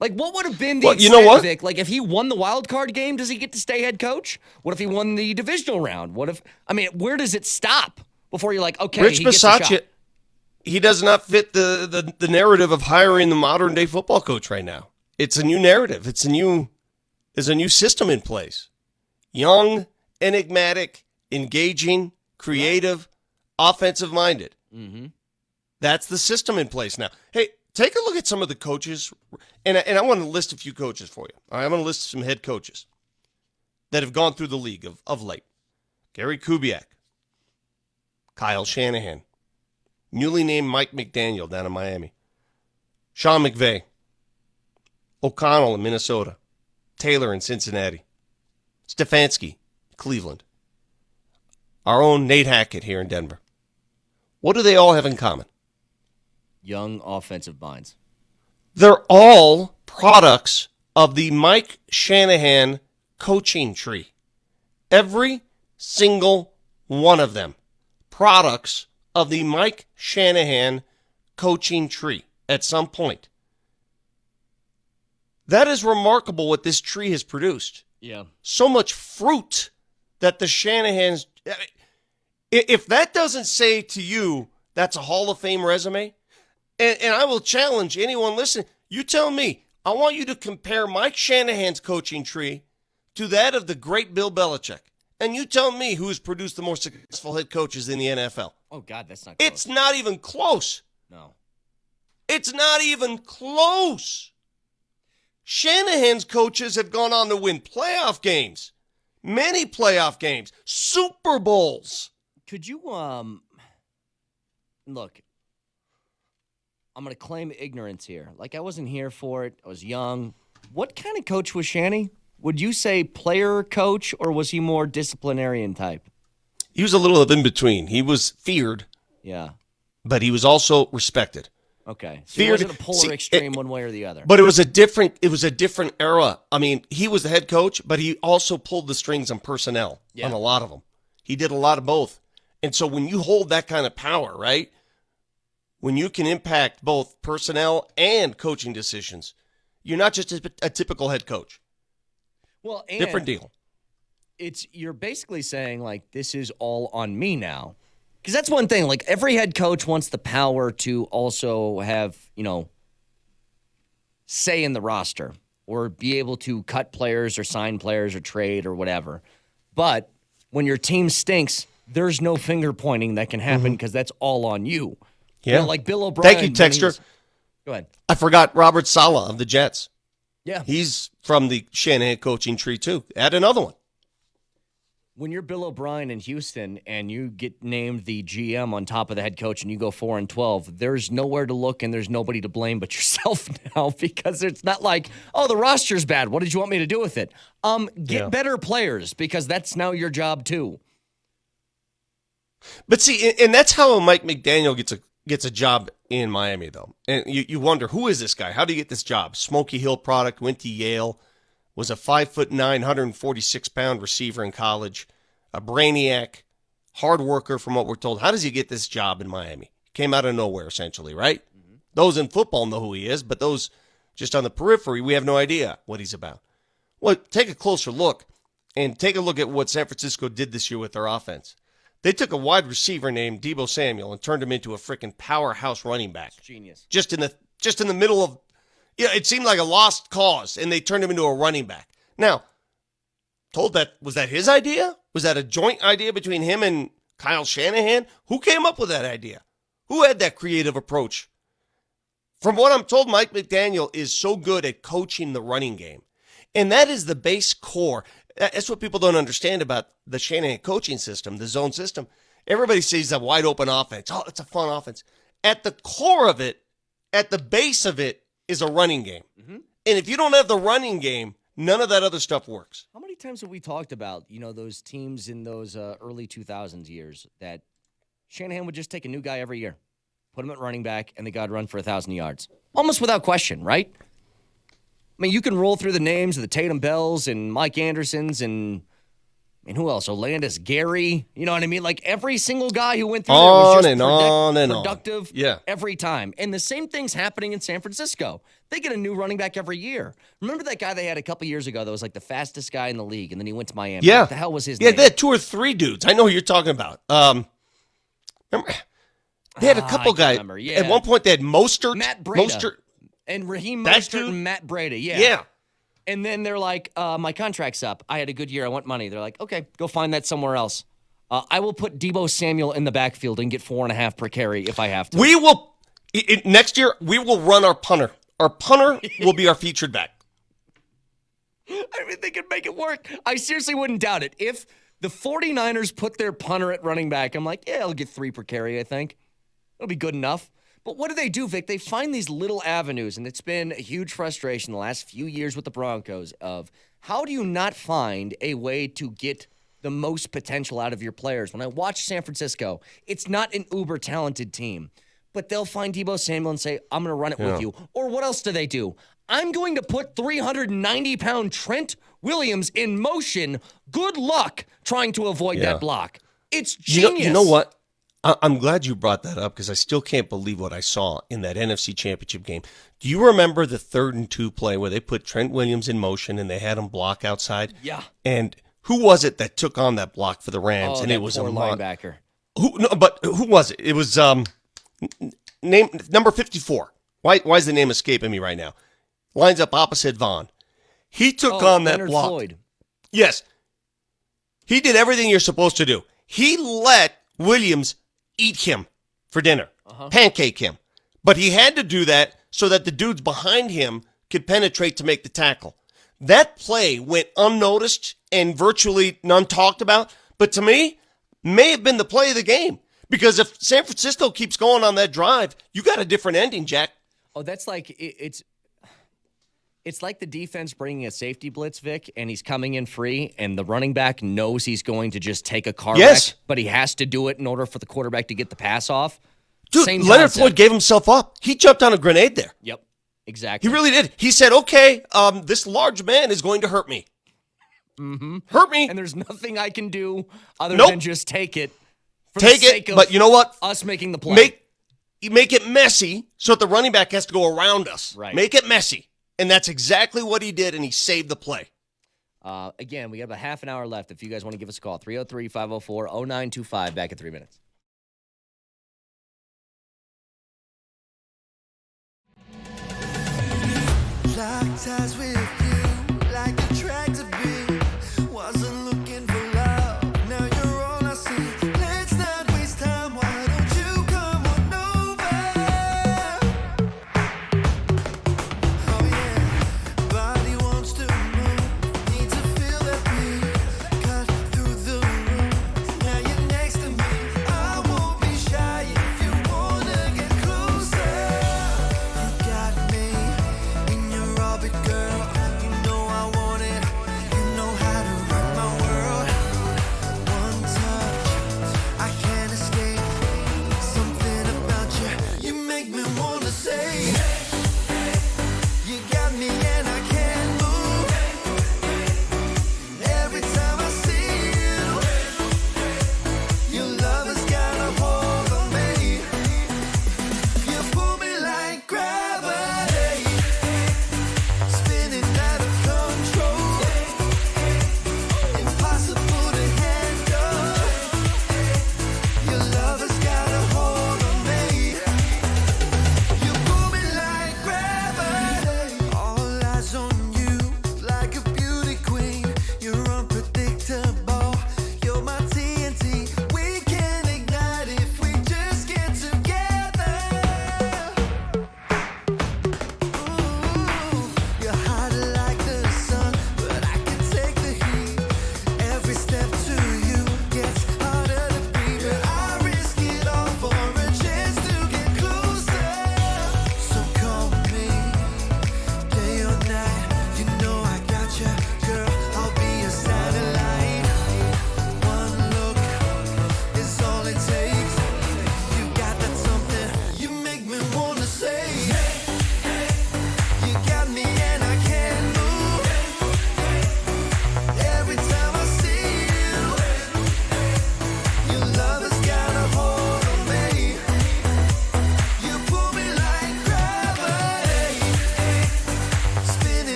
Like, what would have been the extent, Vic? Like, if he won the wild card game, does he get to stay head coach? What if he won the divisional round? Where does it stop before you're like, okay, Rich he gets a shot? Bisaccia, he does not fit the narrative of hiring the modern-day football coach right now. It's a new narrative. There's a new system in place. Young, enigmatic, engaging, creative, offensive-minded. Mm-hmm. That's the system in place now. Hey, take a look at some of the coaches, and I want to list a few coaches for you. All right, I'm going to list some head coaches that have gone through the league of late. Gary Kubiak, Kyle Shanahan, newly named Mike McDaniel down in Miami, Sean McVay, O'Connell in Minnesota, Taylor in Cincinnati, Stefanski, Cleveland, our own Nate Hackett here in Denver. What do they all have in common? Young offensive minds. They're all products of the Mike Shanahan coaching tree. Every single one of them. Products of the Mike Shanahan coaching tree at some point. That is remarkable what this tree has produced. Yeah. So much fruit that the Shanahans... If that doesn't say to you that's a Hall of Fame resume, and I will challenge anyone listening, you tell me, I want you to compare Mike Shanahan's coaching tree to that of the great Bill Belichick. And you tell me who has produced the more successful head coaches in the NFL. Oh, God, that's not close. It's not even close. No. It's not even close. Shanahan's coaches have gone on to win playoff games. Many playoff games. Super Bowls. Could you, look, I'm going to claim ignorance here. Like, I wasn't here for it. I was young. What kind of coach was Shanny? Would you say player coach, or was he more disciplinarian type? He was a little of in between. He was feared. Yeah. But he was also respected. Okay. So he wasn't a polar extreme one way or the other. But it was a different era. I mean, he was the head coach, but he also pulled the strings on personnel on a lot of them. He did a lot of both. And so when you hold that kind of power, right, when you can impact both personnel and coaching decisions, you're not just a typical head coach. Well, and different deal. You're basically saying, like, this is all on me now. Because that's one thing. Like, every head coach wants the power to also have, say in the roster or be able to cut players or sign players or trade or whatever. But when your team stinks, there's no finger pointing that can happen because that's all on you. Yeah. Like Bill O'Brien. Thank you, Texter. Go ahead. I forgot Robert Saleh of the Jets. Yeah. He's from the Shanahan coaching tree, too. Add another one. When you're Bill O'Brien in Houston and you get named the GM on top of the head coach and you go 4-12, there's nowhere to look and there's nobody to blame but yourself now, because it's not like, oh, the roster's bad. What did you want me to do with it? Get better players, because that's now your job too. But see, and that's how Mike McDaniel gets a job in Miami, though. And you wonder, who is this guy? How did he get this job? Smoky Hill product, went to Yale, was a 5'9", 146-pound receiver in college, a brainiac, hard worker from what we're told. How does he get this job in Miami? Came out of nowhere, essentially, right? Mm-hmm. Those in football know who he is, but those just on the periphery, we have no idea what he's about. Well, take a closer look, and take a look at what San Francisco did this year with their offense. They took a wide receiver named Deebo Samuel and turned him into a freaking powerhouse running back. Genius. Just in the middle of, it seemed like a lost cause, and they turned him into a running back. Now, was that his idea? Was that a joint idea between him and Kyle Shanahan? Who came up with that idea? Who had that creative approach? From what I'm told, Mike McDaniel is so good at coaching the running game. And that is the base core. That's what people don't understand about the Shanahan coaching system, the zone system. Everybody sees a wide open offense. Oh, it's a fun offense. At the core of it, at the base of it, is a running game. Mm-hmm. And if you don't have the running game, none of that other stuff works. How many times have we talked about, those teams in those early 2000s years that Shanahan would just take a new guy every year, put him at running back, and the guy would run for 1,000 yards? Almost without question, right? mean, you can roll through the names of the Tatum Bells and Mike Andersons and who else? Olandis Gary. You know what I mean? Like every single guy who went through there was just productive every time. And the same thing's happening in San Francisco. They get a new running back every year. Remember that guy they had a couple years ago that was like the fastest guy in the league, and then he went to Miami. Yeah. What the hell was his name? Yeah, they had 2 or 3 dudes. I know who you're talking about. Remember, they had a couple guys. Yeah. At one point, they had Moser. Matt Breida. And Raheem Mostert and Matt Breida. Yeah. And then they're like, my contract's up. I had a good year. I want money. They're like, okay, go find that somewhere else. I will put Deebo Samuel in the backfield and get 4.5 per carry if I have to. We will, next year, we will run our punter. Our punter will be our featured back. I mean, they could make it work. I seriously wouldn't doubt it. If the 49ers put their punter at running back, I'm like, yeah, I'll get 3 per carry, I think. It'll be good enough. But what do, Vic? They find these little avenues, and it's been a huge frustration the last few years with the Broncos of how do you not find a way to get the most potential out of your players? When I watch San Francisco, it's not an uber-talented team, but they'll find Deebo Samuel and say, I'm going to run it with you. Or what else do? I'm going to put 390-pound Trent Williams in motion. Good luck trying to avoid that block. It's genius. You know what? I'm glad you brought that up because I still can't believe what I saw in that NFC Championship game. Do you remember the 3rd and 2 play where they put Trent Williams in motion and they had him block outside? Yeah. And who was it that took on that block for the Rams? And it was a linebacker. Who was it? It was name number 54. Why is the name escaping me right now? Lines up opposite Vaughn. He took on that Leonard block. Floyd. Yes. He did everything you're supposed to do. He let Williams eat him for dinner, pancake him. But he had to do that so that the dudes behind him could penetrate to make the tackle. That play went unnoticed and virtually none talked about, but to me, may have been the play of the game. Because if San Francisco keeps going on that drive, you got a different ending, Jack. Oh, that's like it's like the defense bringing a safety blitz, Vic, and he's coming in free, and the running back knows he's going to just take a car wreck, but he has to do it in order for the quarterback to get the pass off. Dude, Leonard Floyd gave himself up. He jumped on a grenade there. Yep, exactly. He really did. He said, okay, this large man is going to hurt me. Mm-hmm. Hurt me. And there's nothing I can do other than just take it. Take it, but you know what? Us making the play. Make it messy so that the running back has to go around us. Right. Make it messy. And that's exactly what he did, and he saved the play. Again, we have a half an hour left. If you guys want to give us a call, 303-504-0925, back in 3 minutes. Locked eyes with you, like a track to be. Wasn't looking for love, now you're all I see. Let's not waste time, why don't you come on over? Oh yeah, body wants to move, need to feel that beat. Cut through the room, now you're next to me. I won't be shy if you wanna get closer. You got me in your orbit, girl.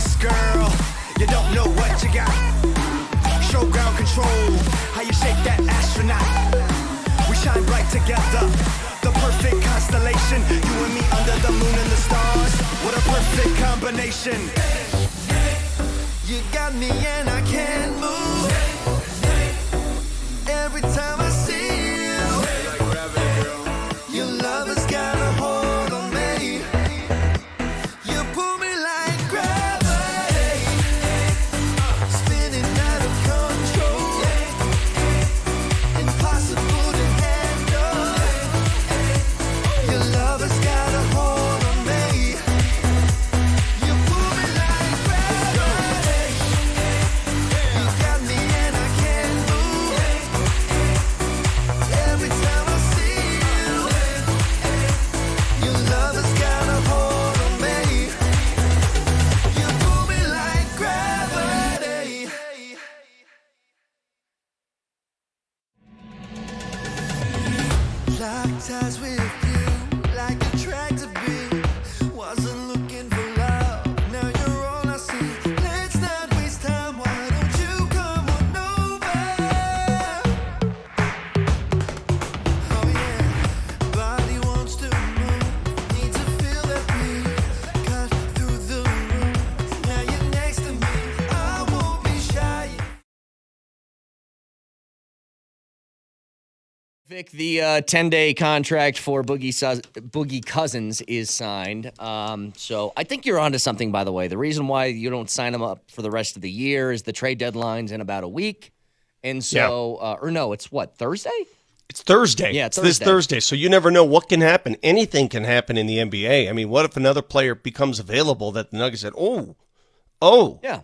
release, girl. You don't know what you got. Show ground control, how you shake that astronaut. We shine bright together, the perfect constellation. You and me under the moon and the stars. What a perfect combination. You got me and I can't move. Every time I see you, your love has got a hold on me. You pull me like gravity, spinning out of control. Impossible to handle. Your love has got a hold on me. You pull me like gravity. You got me and I can't move. Every time I see you, your love has got a hold on me. You pull me like gravity. Locked eyes with you, like a tractor beam. Wasn't looking for love, now you're all I see. Let's not waste time, why don't you come on over? Oh yeah, body wants to move, need to feel that beat. Cut through the room, now you're next to me. I won't be shy. Vic, the 10-day contract for Boogie Cousins is signed. So I think you're onto something, by the way. The reason why you don't sign him up for the rest of the year is the trade deadline's in about a week. And so, or no, it's what, Thursday? It's Thursday. Yeah, it's this Thursday. So you never know what can happen. Anything can happen in the NBA. I mean, what if another player becomes available that the Nuggets said, oh. Yeah.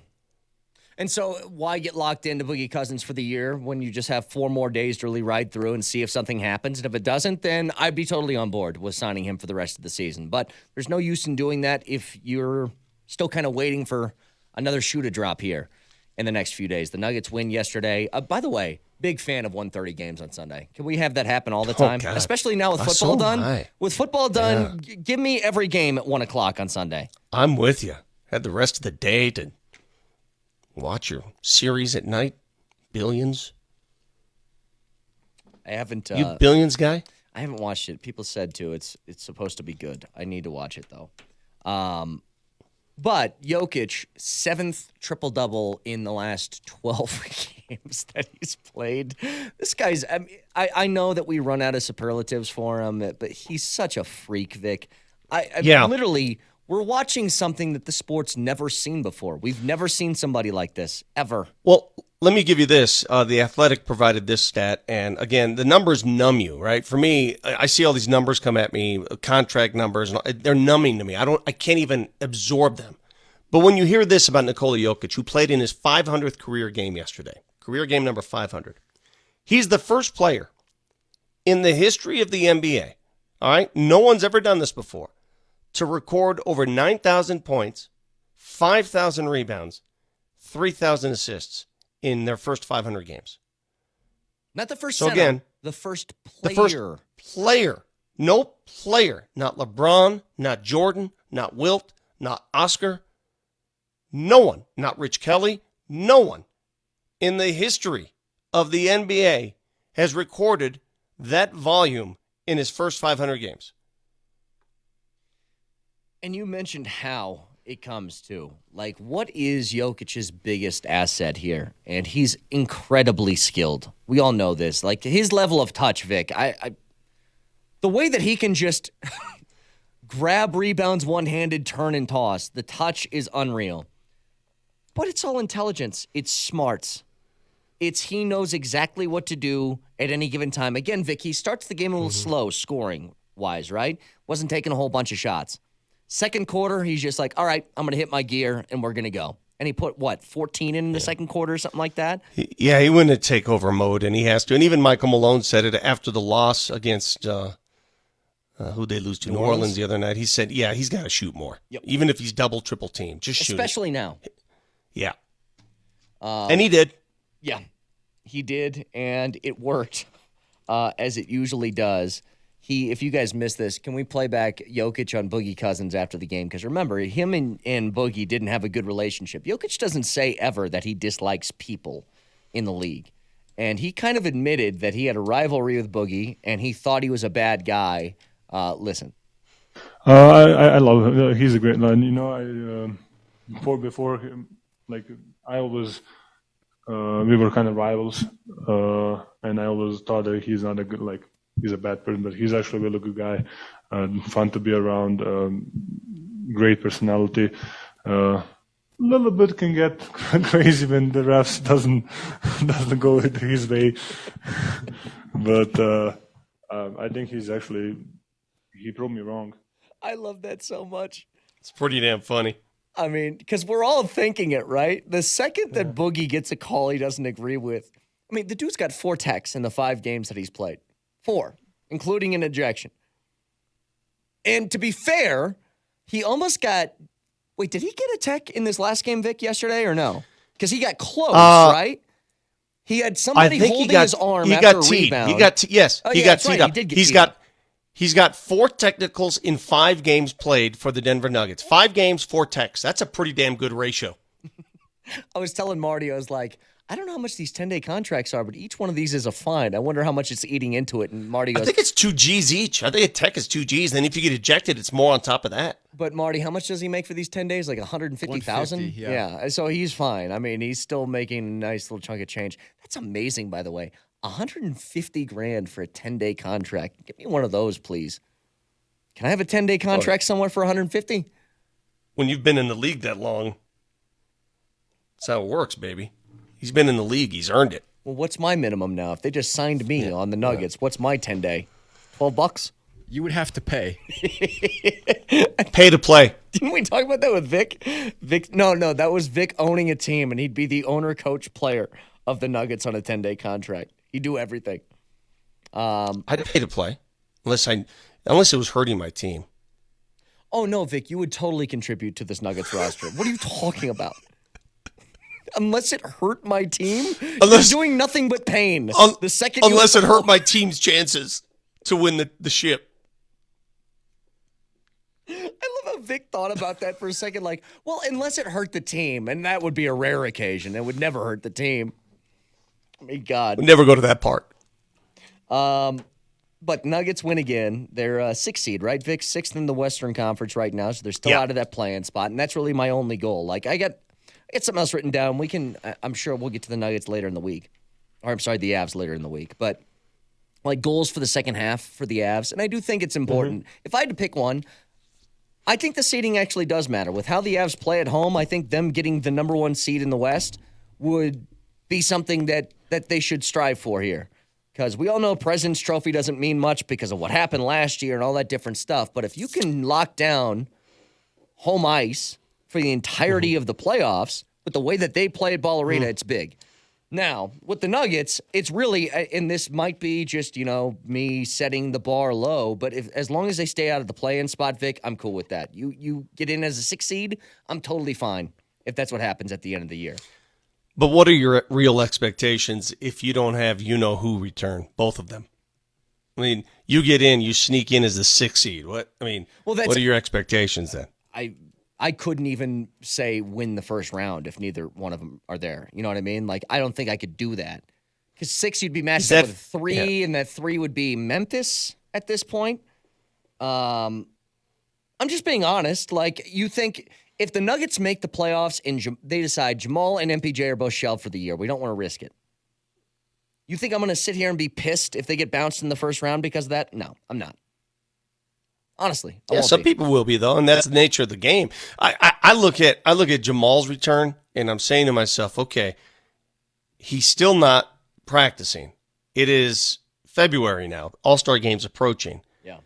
And so why get locked into Boogie Cousins for the year when you just have 4 more days to really ride through and see if something happens? And if it doesn't, then I'd be totally on board with signing him for the rest of the season. But there's no use in doing that if you're still kind of waiting for another shoe to drop here in the next few days. The Nuggets win yesterday. By the way, big fan of 1:30 games on Sunday. Can we have that happen all the time? God. Especially now with football So done. high. With football done, give me every game at 1 o'clock on Sunday. I'm with you. Had the rest of the day to watch your series at night. Billions. I haven't. You Billions guy? I haven't watched it. People said to. It's supposed to be good. I need to watch it though. But Jokic, 7th triple-double in the last 12 games that he's played. This guy's, I know that we run out of superlatives for him, but he's such a freak, Vic. Literally, we're watching something that the sport's never seen before. We've never seen somebody like this, ever. Well, let me give you this. The Athletic provided this stat, and again, the numbers numb you, right? For me, I see all these numbers come at me, contract numbers, and they're numbing to me. I can't even absorb them. But when you hear this about Nikola Jokic, who played in his 500th career game yesterday, career game number 500, he's the first player in the history of the NBA, all right? No one's ever done this before, to record over 9,000 points, 5,000 rebounds, 3,000 assists in their first 500 games. Not the first So center, again, the first player. The first player. No player. Not LeBron, not Jordan, not Wilt, not Oscar. No one, not Rich Kelly, no one in the history of the NBA has recorded that volume in his first 500 games. And you mentioned how it comes to. Like, what is Jokic's biggest asset here? And he's incredibly skilled. We all know this. Like, his level of touch, Vic, the way that he can just grab rebounds one-handed, turn and toss, the touch is unreal. But it's all intelligence. It's smarts. He knows exactly what to do at any given time. Again, Vic, he starts the game a little slow, scoring-wise, right? Wasn't taking a whole bunch of shots. Second quarter, he's just like, all right, I'm going to hit my gear, and we're going to go. And he put, 14 in the second quarter or something like that? He went into takeover mode, and he has to. And even Michael Malone said it after the loss against who'd they lose to? New Orleans the other night. He said, he's got to shoot more. Yep. Even if he's double, triple team. Just shoot. Especially now. Yeah. And he did. Yeah, he did, and it worked, as it usually does. if you guys missed this, can we play back Jokic on Boogie Cousins after the game? Because remember, him and Boogie didn't have a good relationship. Jokic doesn't say ever that he dislikes people in the league. And he kind of admitted that he had a rivalry with Boogie, and he thought he was a bad guy. Listen. I love him. He's a great man. Before him, like I always, we were kind of rivals, and I always thought that he's not a good, like he's a bad person, but he's actually a really good guy, fun to be around, great personality. A little bit can get crazy when the refs doesn't go his way, but I think he proved me wrong. I love that so much. It's pretty damn funny. I mean, because we're all thinking it, right? The second that Boogie gets a call he doesn't agree with, I mean, the dude's got 4 techs in the 5 games that he's played. 4, including an ejection. And to be fair, he almost got, wait, did he get a tech in this last game, Vic, yesterday or no? Because he got close, right? He had somebody holding his arm after a rebound. He got teed up. Right. He did get teed. He's got 4 technicals in 5 games played for the Denver Nuggets. 5 games, 4 techs. That's a pretty damn good ratio. I was telling Marty, I was like, I don't know how much these 10-day contracts are, but each one of these is a fine. I wonder how much it's eating into it. And Marty goes, I think it's 2 G's each. I think a tech is 2 G's. Then if you get ejected, it's more on top of that. But Marty, how much does he make for these 10 days? Like 150,000? Yeah. So he's fine. I mean, he's still making a nice little chunk of change. That's amazing, by the way. $150,000 for a 10-day contract. Give me one of those, please. Can I have a 10-day contract somewhere for $150,000? When you've been in the league that long, that's how it works, baby. He's been in the league. He's earned it. Well, what's my minimum now? If they just signed me on the Nuggets, what's my 10-day? $12? You would have to pay. Pay to play. Didn't we talk about that with Vic? No, that was Vic owning a team, and he'd be the owner, coach, player of the Nuggets on a 10-day contract. He'd do everything. I'd pay to play, unless it was hurting my team. Oh, no, Vic, you would totally contribute to this Nuggets roster. What are you talking about? Unless it hurt my team? You're doing nothing but pain. Unless it hurt my team's chances to win the ship. I love how Vic thought about that for a second. Like, well, unless it hurt the team, and that would be a rare occasion. It would never hurt the team. I mean, God. We'll never go to that part. But Nuggets win again. They're 6th seed, right, Vic? 6th in the Western Conference right now, so they're still out of that play-in spot, and that's really my only goal. Like, I got something else written down. I'm sure we'll get to the Nuggets later in the week. Or, I'm sorry, the Avs later in the week. But, like, goals for the second half for the Avs, and I do think it's important. If I had to pick one, I think the seeding actually does matter. With how the Avs play at home, I think them getting the number 1 seed in the West would be something that they should strive for here. Because we all know President's Trophy doesn't mean much because of what happened last year and all that different stuff. But if you can lock down home ice for the entirety of the playoffs, with the way that they play at Ball Arena, it's big. Now, with the Nuggets, it's really, and this might be just, me setting the bar low, but as long as they stay out of the play-in spot, Vic, I'm cool with that. You get in as a 6th seed, I'm totally fine if that's what happens at the end of the year. But what are your real expectations if you don't have who return, both of them? I mean, you get in, you sneak in as the 6th seed. What are your expectations then? I couldn't even say win the first round if neither one of them are there. You know what I mean? Like, I don't think I could do that. Because 6, you'd be matched up with 3, and that 3 would be Memphis at this point. I'm just being honest. Like, you think if the Nuggets make the playoffs and they decide Jamal and MPJ are both shelved for the year, we don't want to risk it. You think I'm going to sit here and be pissed if they get bounced in the first round because of that? No, I'm not. Honestly, some people will be though, and that's the nature of the game. I look at Jamal's return, and I'm saying to myself, okay, he's still not practicing. It is February now. All-Star game's approaching. Yeah,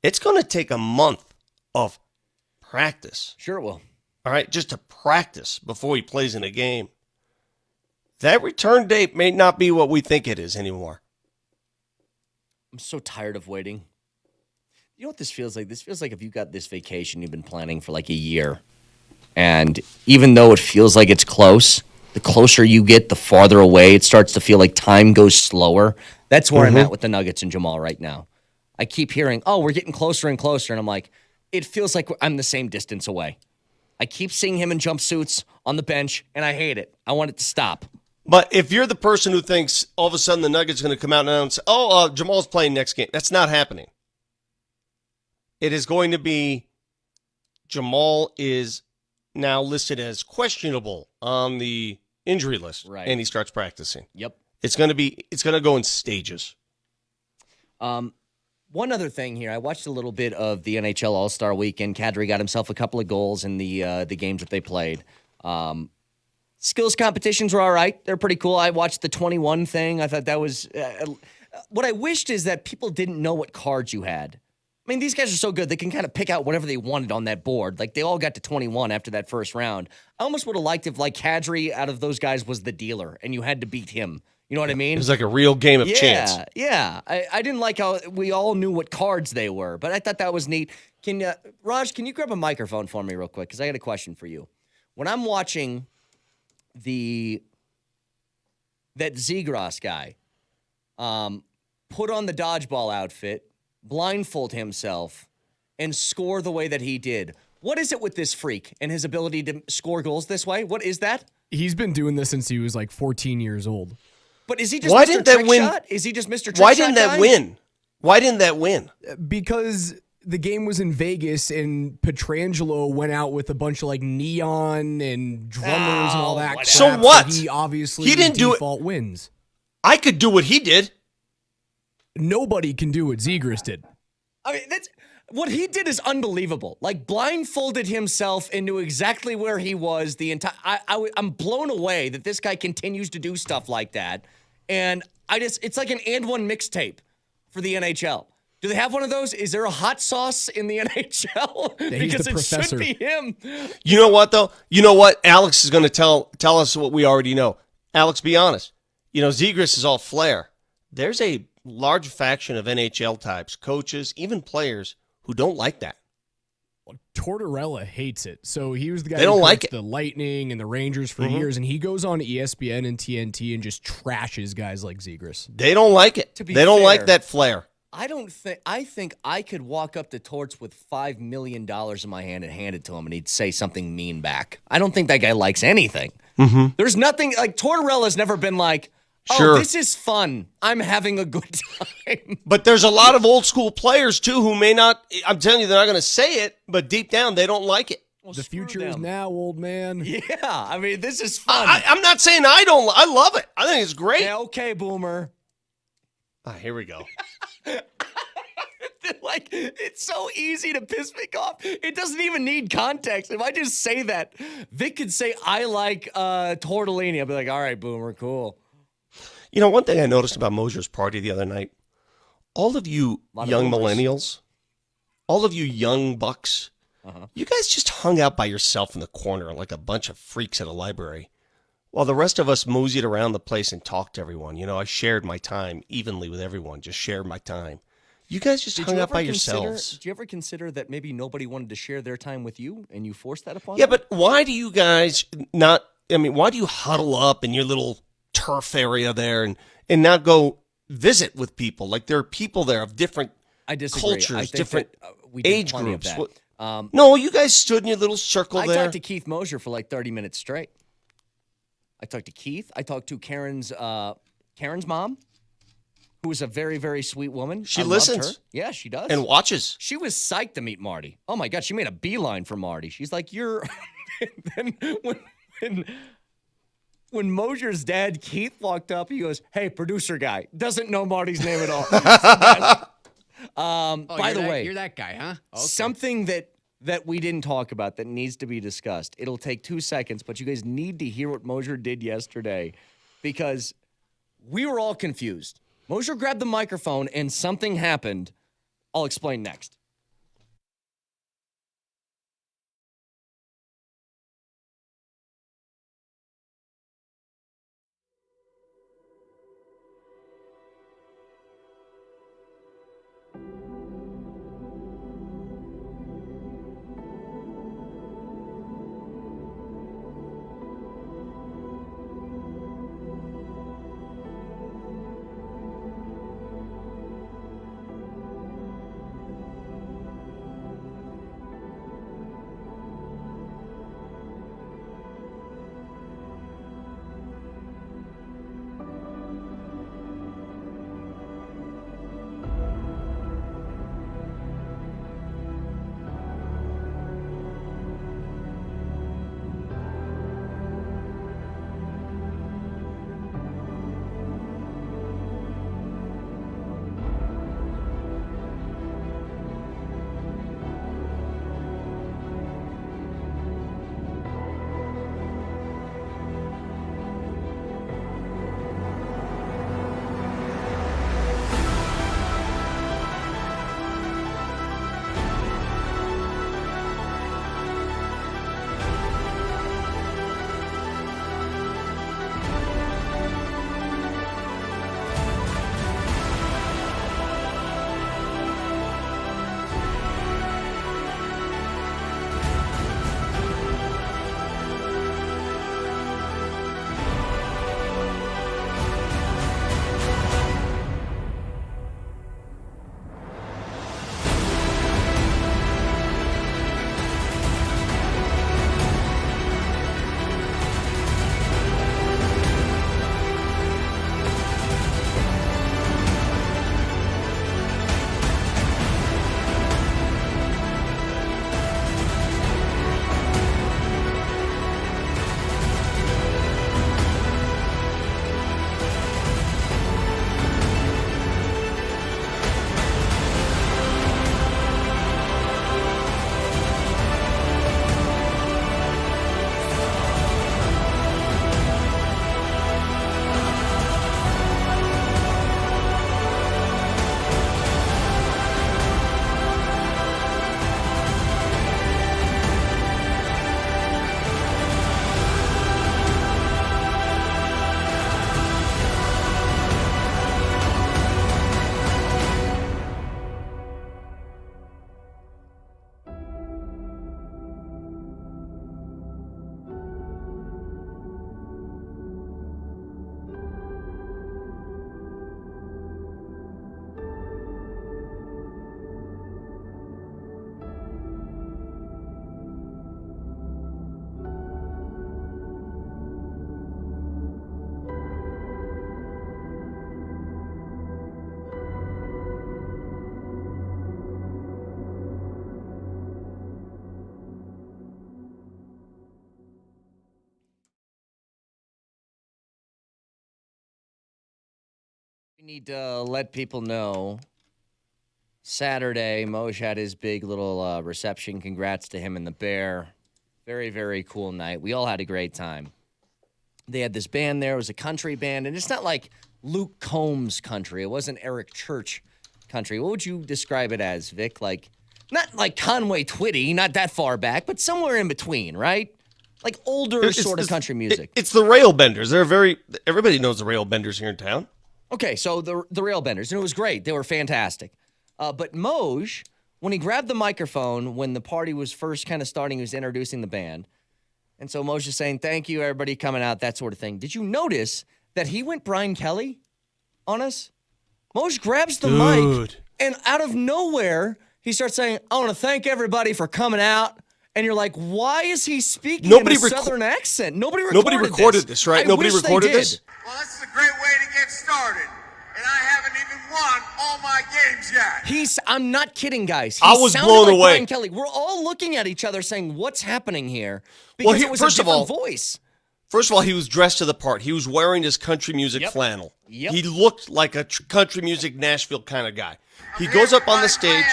it's going to take a month of practice. Sure it will. All right, just to practice before he plays in a game. That return date may not be what we think it is anymore. I'm so tired of waiting. You know what this feels like? This feels like if you got this vacation you've been planning for like a year, and even though it feels like it's close, the closer you get, the farther away it starts to feel like time goes slower. That's where I'm at with the Nuggets and Jamal right now. I keep hearing, oh, we're getting closer and closer. And I'm like, it feels like I'm the same distance away. I keep seeing him in jumpsuits on the bench, and I hate it. I want it to stop. But if you're the person who thinks all of a sudden the Nuggets are going to come out and announce, Jamal's playing next game, that's not happening. It is going to be Jamal is now listed as questionable on the injury list, right, and he starts practicing. Yep. It's going to go in stages. One other thing here, I watched a little bit of the NHL All-Star Weekend. Kadri got himself a couple of goals in the games that they played. Skills competitions were all right. They're pretty cool. I watched the 21 thing. I thought that was what I wished is that people didn't know what cards you had. I mean, these guys are so good. They can kind of pick out whatever they wanted on that board. Like, they all got to 21 after that first round. I almost would have liked if, like, Kadri out of those guys was the dealer, and you had to beat him. You know what I mean? It was like a real game of chance. Yeah. I didn't like how we all knew what cards they were, but I thought that was neat. Raj, can you grab a microphone for me real quick? Because I got a question for you. When I'm watching that Zegras guy put on the dodgeball outfit, blindfold himself, and score the way that he did. What is it with this freak and his ability to score goals this way? What is that? He's been doing this since he was like 14 years old. But is he just Mr. Trick Shot? Is he just Mr. Trick Shot? Why didn't that win? Why didn't that win? Because the game was in Vegas and Pietrangelo went out with a bunch of like neon and drummers and all that crap. So what? He obviously he didn't do default wins. I could do what he did. Nobody can do what Zegras did. I mean, what he did is unbelievable. Like, blindfolded himself and knew exactly where he was the entire. I'm blown away that this guy continues to do stuff like that. And it's like an and one mixtape for the NHL. Do they have one of those? Is there a hot sauce in the NHL? Yeah, because it professor. should be him. You know what, though? You know what? Alex is going to tell us what we already know. Alex, be honest. Zegras is all flair. There's a large faction of NHL types, coaches, even players, who don't like that. Well, Tortorella hates it. So he was the guy They who don't like coached it. the Lightning and the Rangers for years, and he goes on ESPN and TNT and just trashes guys like Zegras. They don't like it. They don't like that flair. I think I could walk up to Torts with $5 million in my hand and hand it to him, and he'd say something mean back. I don't think that guy likes anything. Mm-hmm. There's nothing like Tortorella's never been like, oh, sure, this is fun. I'm having a good time. But there's a lot of old school players, too, who may not, I'm telling you, they're not going to say it, but deep down, they don't like it. Well, the future is now, old man. Yeah, I mean, this is fun. I'm not saying I don't. I love it. I think it's great. Yeah, okay, Boomer. Here we go. Like, it's so easy to piss Vic off. It doesn't even need context. If I just say that, Vic could say, I like tortellini. I'll be like, all right, Boomer, cool. One thing I noticed about Moser's party the other night, all of you young millennials, all of you young bucks, you guys just hung out by yourself in the corner like a bunch of freaks at a library, while the rest of us moseyed around the place and talked to everyone. I shared my time evenly with everyone, just shared my time. You guys just hung out by yourselves. Did you ever consider that maybe nobody wanted to share their time with you and you forced that upon them? Yeah, but why do you guys not, why do you huddle up in your little turf area there and not go visit with people? Like, there are people there of different cultures, different age groups. No, you guys stood in your little circle there. I talked to Keith Moser for like 30 minutes straight. I talked to Keith. I talked to Karen's mom, who is a very, very sweet woman. She listens. Her. Yeah, she does. And watches. She was psyched to meet Marty. Oh, my God. She made a beeline for Marty. She's like, you're... then when Moser's dad, Keith, walked up, he goes, hey, producer guy. Doesn't know Marty's name at all. By the way... You're that guy, huh? Okay. Something that we didn't talk about that needs to be discussed. It'll take 2 seconds, but you guys need to hear what Moser did yesterday because we were all confused. Moser grabbed the microphone and something happened. I'll explain next. We need to let people know. Saturday, Moj had his big little reception. Congrats to him and the Bear. Very, very cool night. We all had a great time. They had this band there. It was a country band, and it's not like Luke Combs country. It wasn't Eric Church country. What would you describe it as, Vic? Like, not like Conway Twitty, not that far back, but somewhere in between, right? Like older sort of country music. It's the Railbenders. Everybody knows the Railbenders here in town. Okay, so the Railbenders, and it was great. They were fantastic. But Moj, when he grabbed the microphone, when the party was first kind of starting, he was introducing the band. And so Moj is saying, thank you, everybody coming out, that sort of thing. Did you notice that he went Brian Kelly on us? Moj grabs the mic, and out of nowhere, he starts saying, I want to thank everybody for coming out. And you're like, why is he speaking in a Southern accent? Nobody recorded this, right? I Nobody wish recorded they did. this? Well, this is a great way to get started. And I haven't even won all my games yet. I'm not kidding, guys. I was sounded blown like away. Brian Kelly. We're all looking at each other saying, what's happening here? Because it was first a of all, different voice. First of all, he was dressed to the part. He was wearing his country music flannel. Yep. He looked like a country music Nashville kind of guy. He goes up on the stage.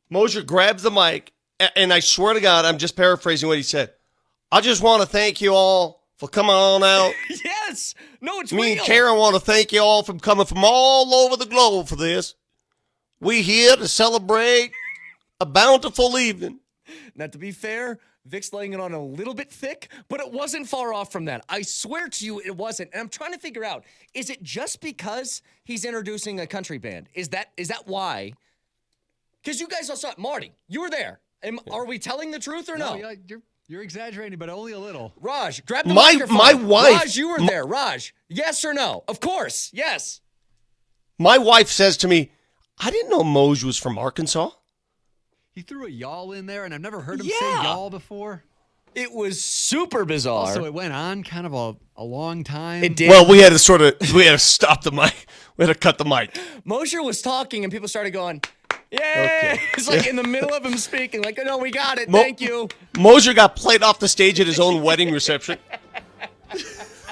Moser grabs the mic, and I swear to God, I'm just paraphrasing what he said. I just want to thank you all for coming on out. Yes. No, it's Me real. and Karen want to thank you all for coming from all over the globe for this. We here to celebrate a bountiful evening. Now, to be fair, Vic's laying it on a little bit thick, but it wasn't far off from that. I swear to you, it wasn't. And I'm trying to figure out, is it just because he's introducing a country band? Is that why? Because you guys all saw it. Marty, you were there. Are we telling the truth or no? You're exaggerating, but only a little. Raj, grab the microphone. My wife. Raj, you were there. Raj, yes or no? Of course, yes. My wife says to me, I didn't know Moj was from Arkansas. He threw a y'all in there, and I've never heard him say y'all before. It was super bizarre. Also, it went on kind of a long time. It did. Well, we had to stop the mic. We had to cut the mic. Moser was talking, and people started going, yeah. Okay. It's like in the middle of him speaking, like, no, we got it. Thank you. Moser got played off the stage at his own wedding reception. It's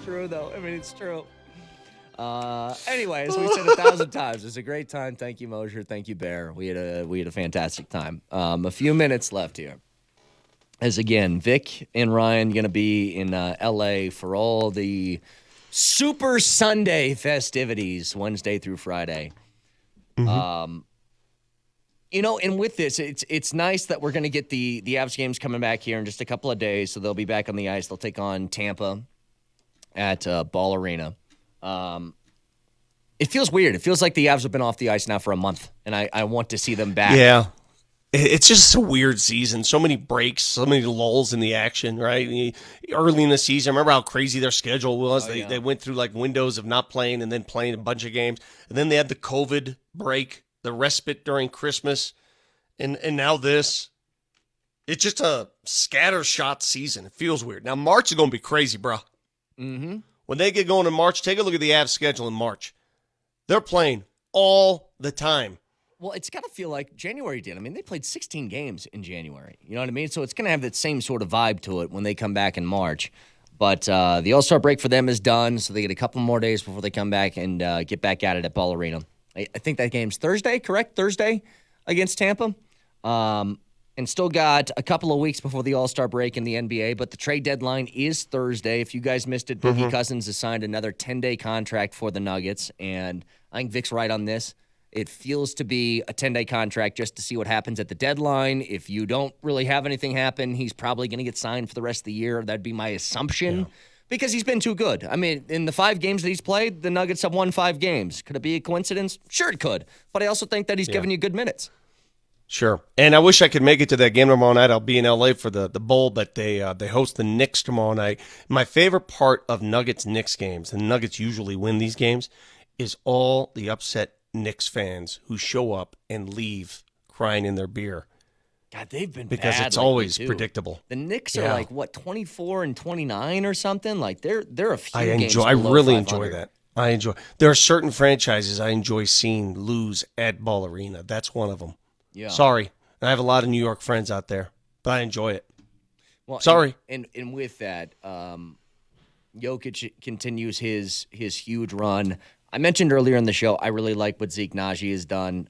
true, though. I mean, it's true. Anyway, as we said 1,000 times, it was a great time. Thank you, Moser. Thank you, Bear. We had a fantastic time. A few minutes left here. As again, Vic and Ryan going to be in L.A. for all the Super Sunday festivities, Wednesday through Friday. And with this, it's nice that we're going to get the Avs games coming back here in just a couple of days. So they'll be back on the ice. They'll take on Tampa at Ball Arena. It feels weird. It feels like the Avs have been off the ice now for a month, and I want to see them back. Yeah. It's just a weird season. So many breaks, so many lulls in the action, right? Early in the season, remember how crazy their schedule was? They went through like windows of not playing and then playing a bunch of games. And then they had the COVID break, the respite during Christmas, and now this. It's just a scattershot season. It feels weird. Now, March is going to be crazy, bro. Mm-hmm. When they get going in March, take a look at the Avs schedule in March. They're playing all the time. Well, it's got to feel like January did. I mean, they played 16 games in January. You know what I mean? So it's going to have that same sort of vibe to it when they come back in March. But the All-Star break for them is done, so they get a couple more days before they come back and get back at it at Ball Arena. I think that game's Thursday, correct? Thursday against Tampa. And still got a couple of weeks before the All-Star break in the NBA, but the trade deadline is Thursday. If you guys missed it, Boogie Cousins has signed another 10-day contract for the Nuggets, and I think Vic's right on this. It feels to be a 10-day contract just to see what happens at the deadline. If you don't really have anything happen, he's probably going to get signed for the rest of the year. That'd be my assumption because he's been too good. I mean, in the 5 games that he's played, the Nuggets have won 5 games. Could it be a coincidence? Sure it could. But I also think that he's given you good minutes. Sure. And I wish I could make it to that game tomorrow night. I'll be in L.A. for the bowl, but they host the Knicks tomorrow night. My favorite part of Nuggets-Knicks games, and Nuggets usually win these games, is all the upset Knicks fans who show up and leave crying in their beer. God, they've been because bad it's always too. predictable. The Knicks are like what 24 and 29 or something. Like they're a few. I really enjoy that. I enjoy. There are certain franchises I enjoy seeing lose at Ball Arena. That's one of them. Yeah. Sorry, I have a lot of New York friends out there, but I enjoy it. Well, sorry. And with that, Jokic continues his huge run. I mentioned earlier in the show, I really like what Zeke Naji has done,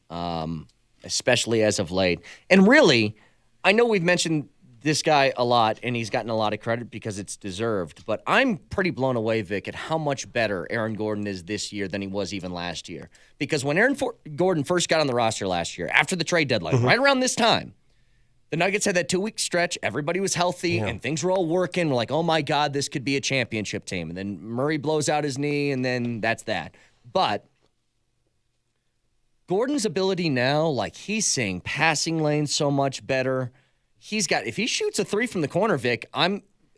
especially as of late. And really, I know we've mentioned this guy a lot, and he's gotten a lot of credit because it's deserved. But I'm pretty blown away, Vic, at how much better Aaron Gordon is this year than he was even last year. Because when Gordon first got on the roster last year, after the trade deadline, right around this time, the Nuggets had that 2-week stretch. Everybody was healthy, and things were all working. We're like, oh, my God, this could be a championship team. And then Murray blows out his knee, and then that's that. But Gordon's ability now, like he's seeing passing lanes so much better. If he shoots a 3 from the corner, Vic,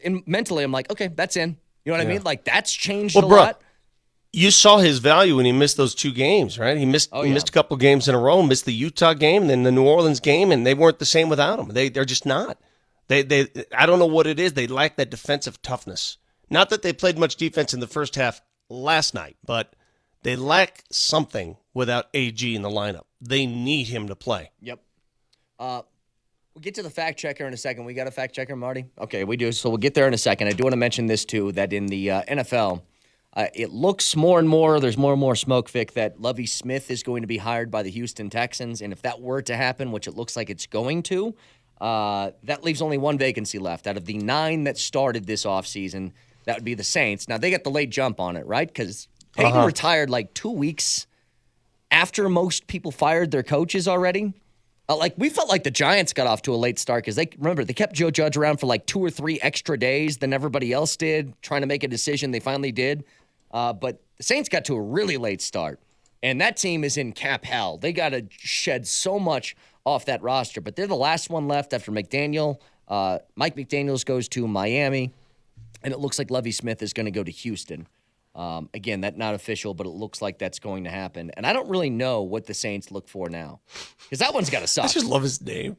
mentally, I'm like, okay, that's in. You know what I mean? Like that's changed a lot. You saw his value when he missed those 2 games, right? He missed a couple games in a row, missed the Utah game, then the New Orleans game, and they weren't the same without him. They're just not. They I don't know what it is. They lack that defensive toughness. Not that they played much defense in the first half last night, but they lack something without AG in the lineup. They need him to play. Yep. We'll get to the fact checker in a second. We got a fact checker, Marty? Okay, we do. So we'll get there in a second. I do want to mention this, too, that in the NFL, it looks more and more, there's more and more smoke, Vic, that Lovie Smith is going to be hired by the Houston Texans. And if that were to happen, which it looks like it's going to, that leaves only one vacancy left. Out of the 9 that started this offseason, that would be the Saints. Now, they got the late jump on it, right? Because Peyton retired like 2 weeks after most people fired their coaches already. We felt like the Giants got off to a late start because they kept Joe Judge around for like 2 or 3 extra days than everybody else did, trying to make a decision. They finally did. But the Saints got to a really late start, and that team is in cap hell. They got to shed so much off that roster, but they're the last one left after McDaniel. Mike McDaniels goes to Miami, and it looks like Lovie Smith is going to go to Houston. Again, that's not official, but it looks like that's going to happen. And I don't really know what the Saints look for now because that one's got to suck. I just love his name.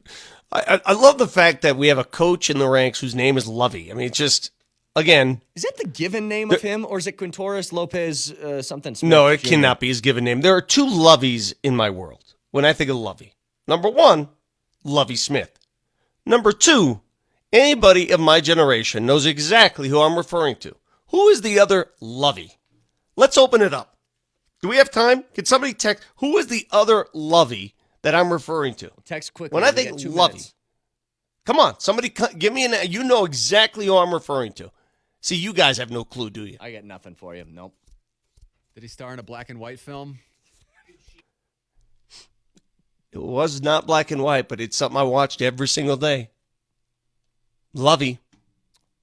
I love the fact that we have a coach in the ranks whose name is Lovey. I mean, it's just, again. Is that the given name of him, or is it Quintoris Lopez something? Smith No, it Jr.? cannot be his given name. There are 2 Loveys in my world when I think of Lovey. Number 1, Lovey Smith. Number 2, anybody of my generation knows exactly who I'm referring to. Who is the other Lovey? Let's open it up. Do we have time? Can somebody text? Who is the other Lovey that I'm referring to? Text quickly. When I think Lovey. Come on, somebody give me you know exactly who I'm referring to. See, you guys have no clue, do you? I got nothing for you. Nope. Did he star in a black and white film? It was not black and white, but it's something I watched every single day. Lovey.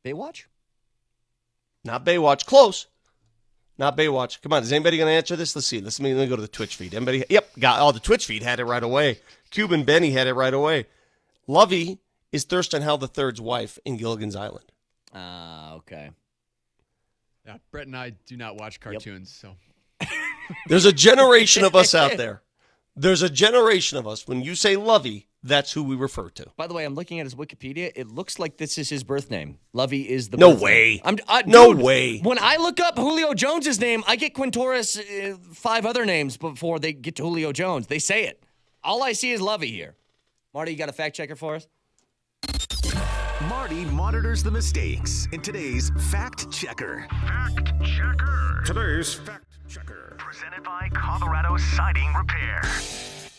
Baywatch? Not Baywatch. Close. Not Baywatch. Come on, is anybody going to answer this? Let's see. Let me go to the Twitch feed. Anybody? Yep. The Twitch feed had it right away. Cuban Benny had it right away. Lovey is Thurston Howell III's wife in Gilligan's Island. Okay. Yeah, Brett and I do not watch cartoons, so. There's a generation of us out there. There's a generation of us. When you say Lovey, that's who we refer to. By the way, I'm looking at his Wikipedia. It looks like this is his birth name. Lovey is the No birth way. name. No Dude, way. When I look up Julio Jones' name, I get Quintoris 5 other names before they get to Julio Jones. They say it. All I see is Lovey here. Marty, you got a fact checker for us? Marty monitors the mistakes in today's Fact Checker. Today's Fact Checker. Presented by Colorado Siding Repair.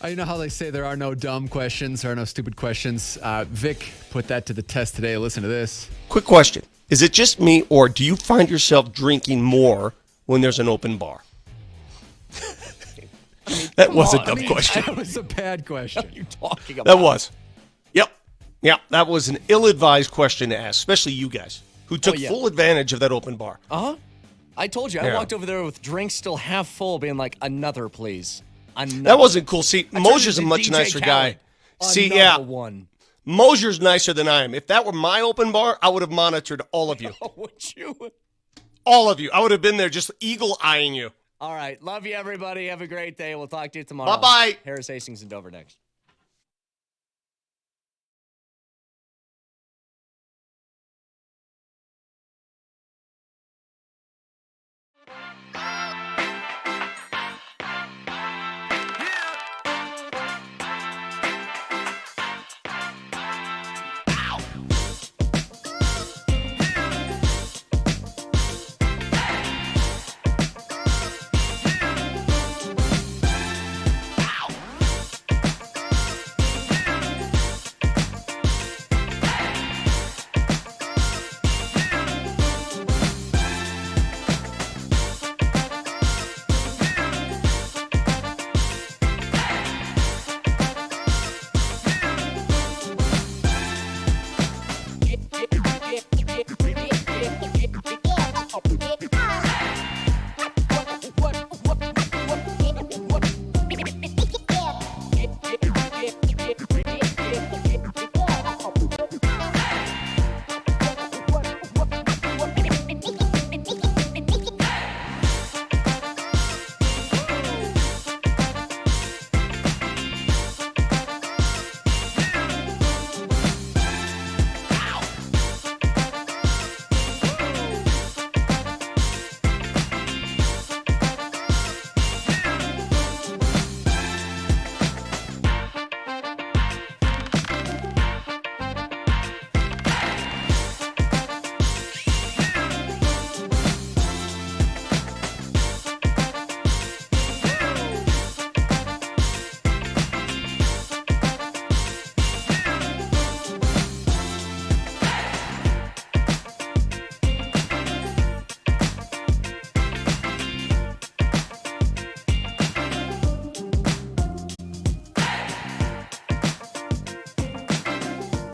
You know how they say there are no dumb questions, there are no stupid questions. Vic put that to the test today. Listen to this. Quick question. Is it just me, or do you find yourself drinking more when there's an open bar? That was a dumb question. That was a bad question. What are you talking about? That was. Yep, that was an ill-advised question to ask, especially you guys, who took full advantage of that open bar. Uh-huh. I told you. I walked over there with drinks still half full, being like, another, please. Another. That wasn't cool. See, Moser's a much DJ nicer Khaled. guy. See, Another one. Moser's nicer than I am. If that were my open bar, I would have monitored all of you. Would you? All of you. I would have been there just eagle-eyeing you. All right. Love you, everybody. Have a great day. We'll talk to you tomorrow. Bye-bye. Harris Hastings and Dover next.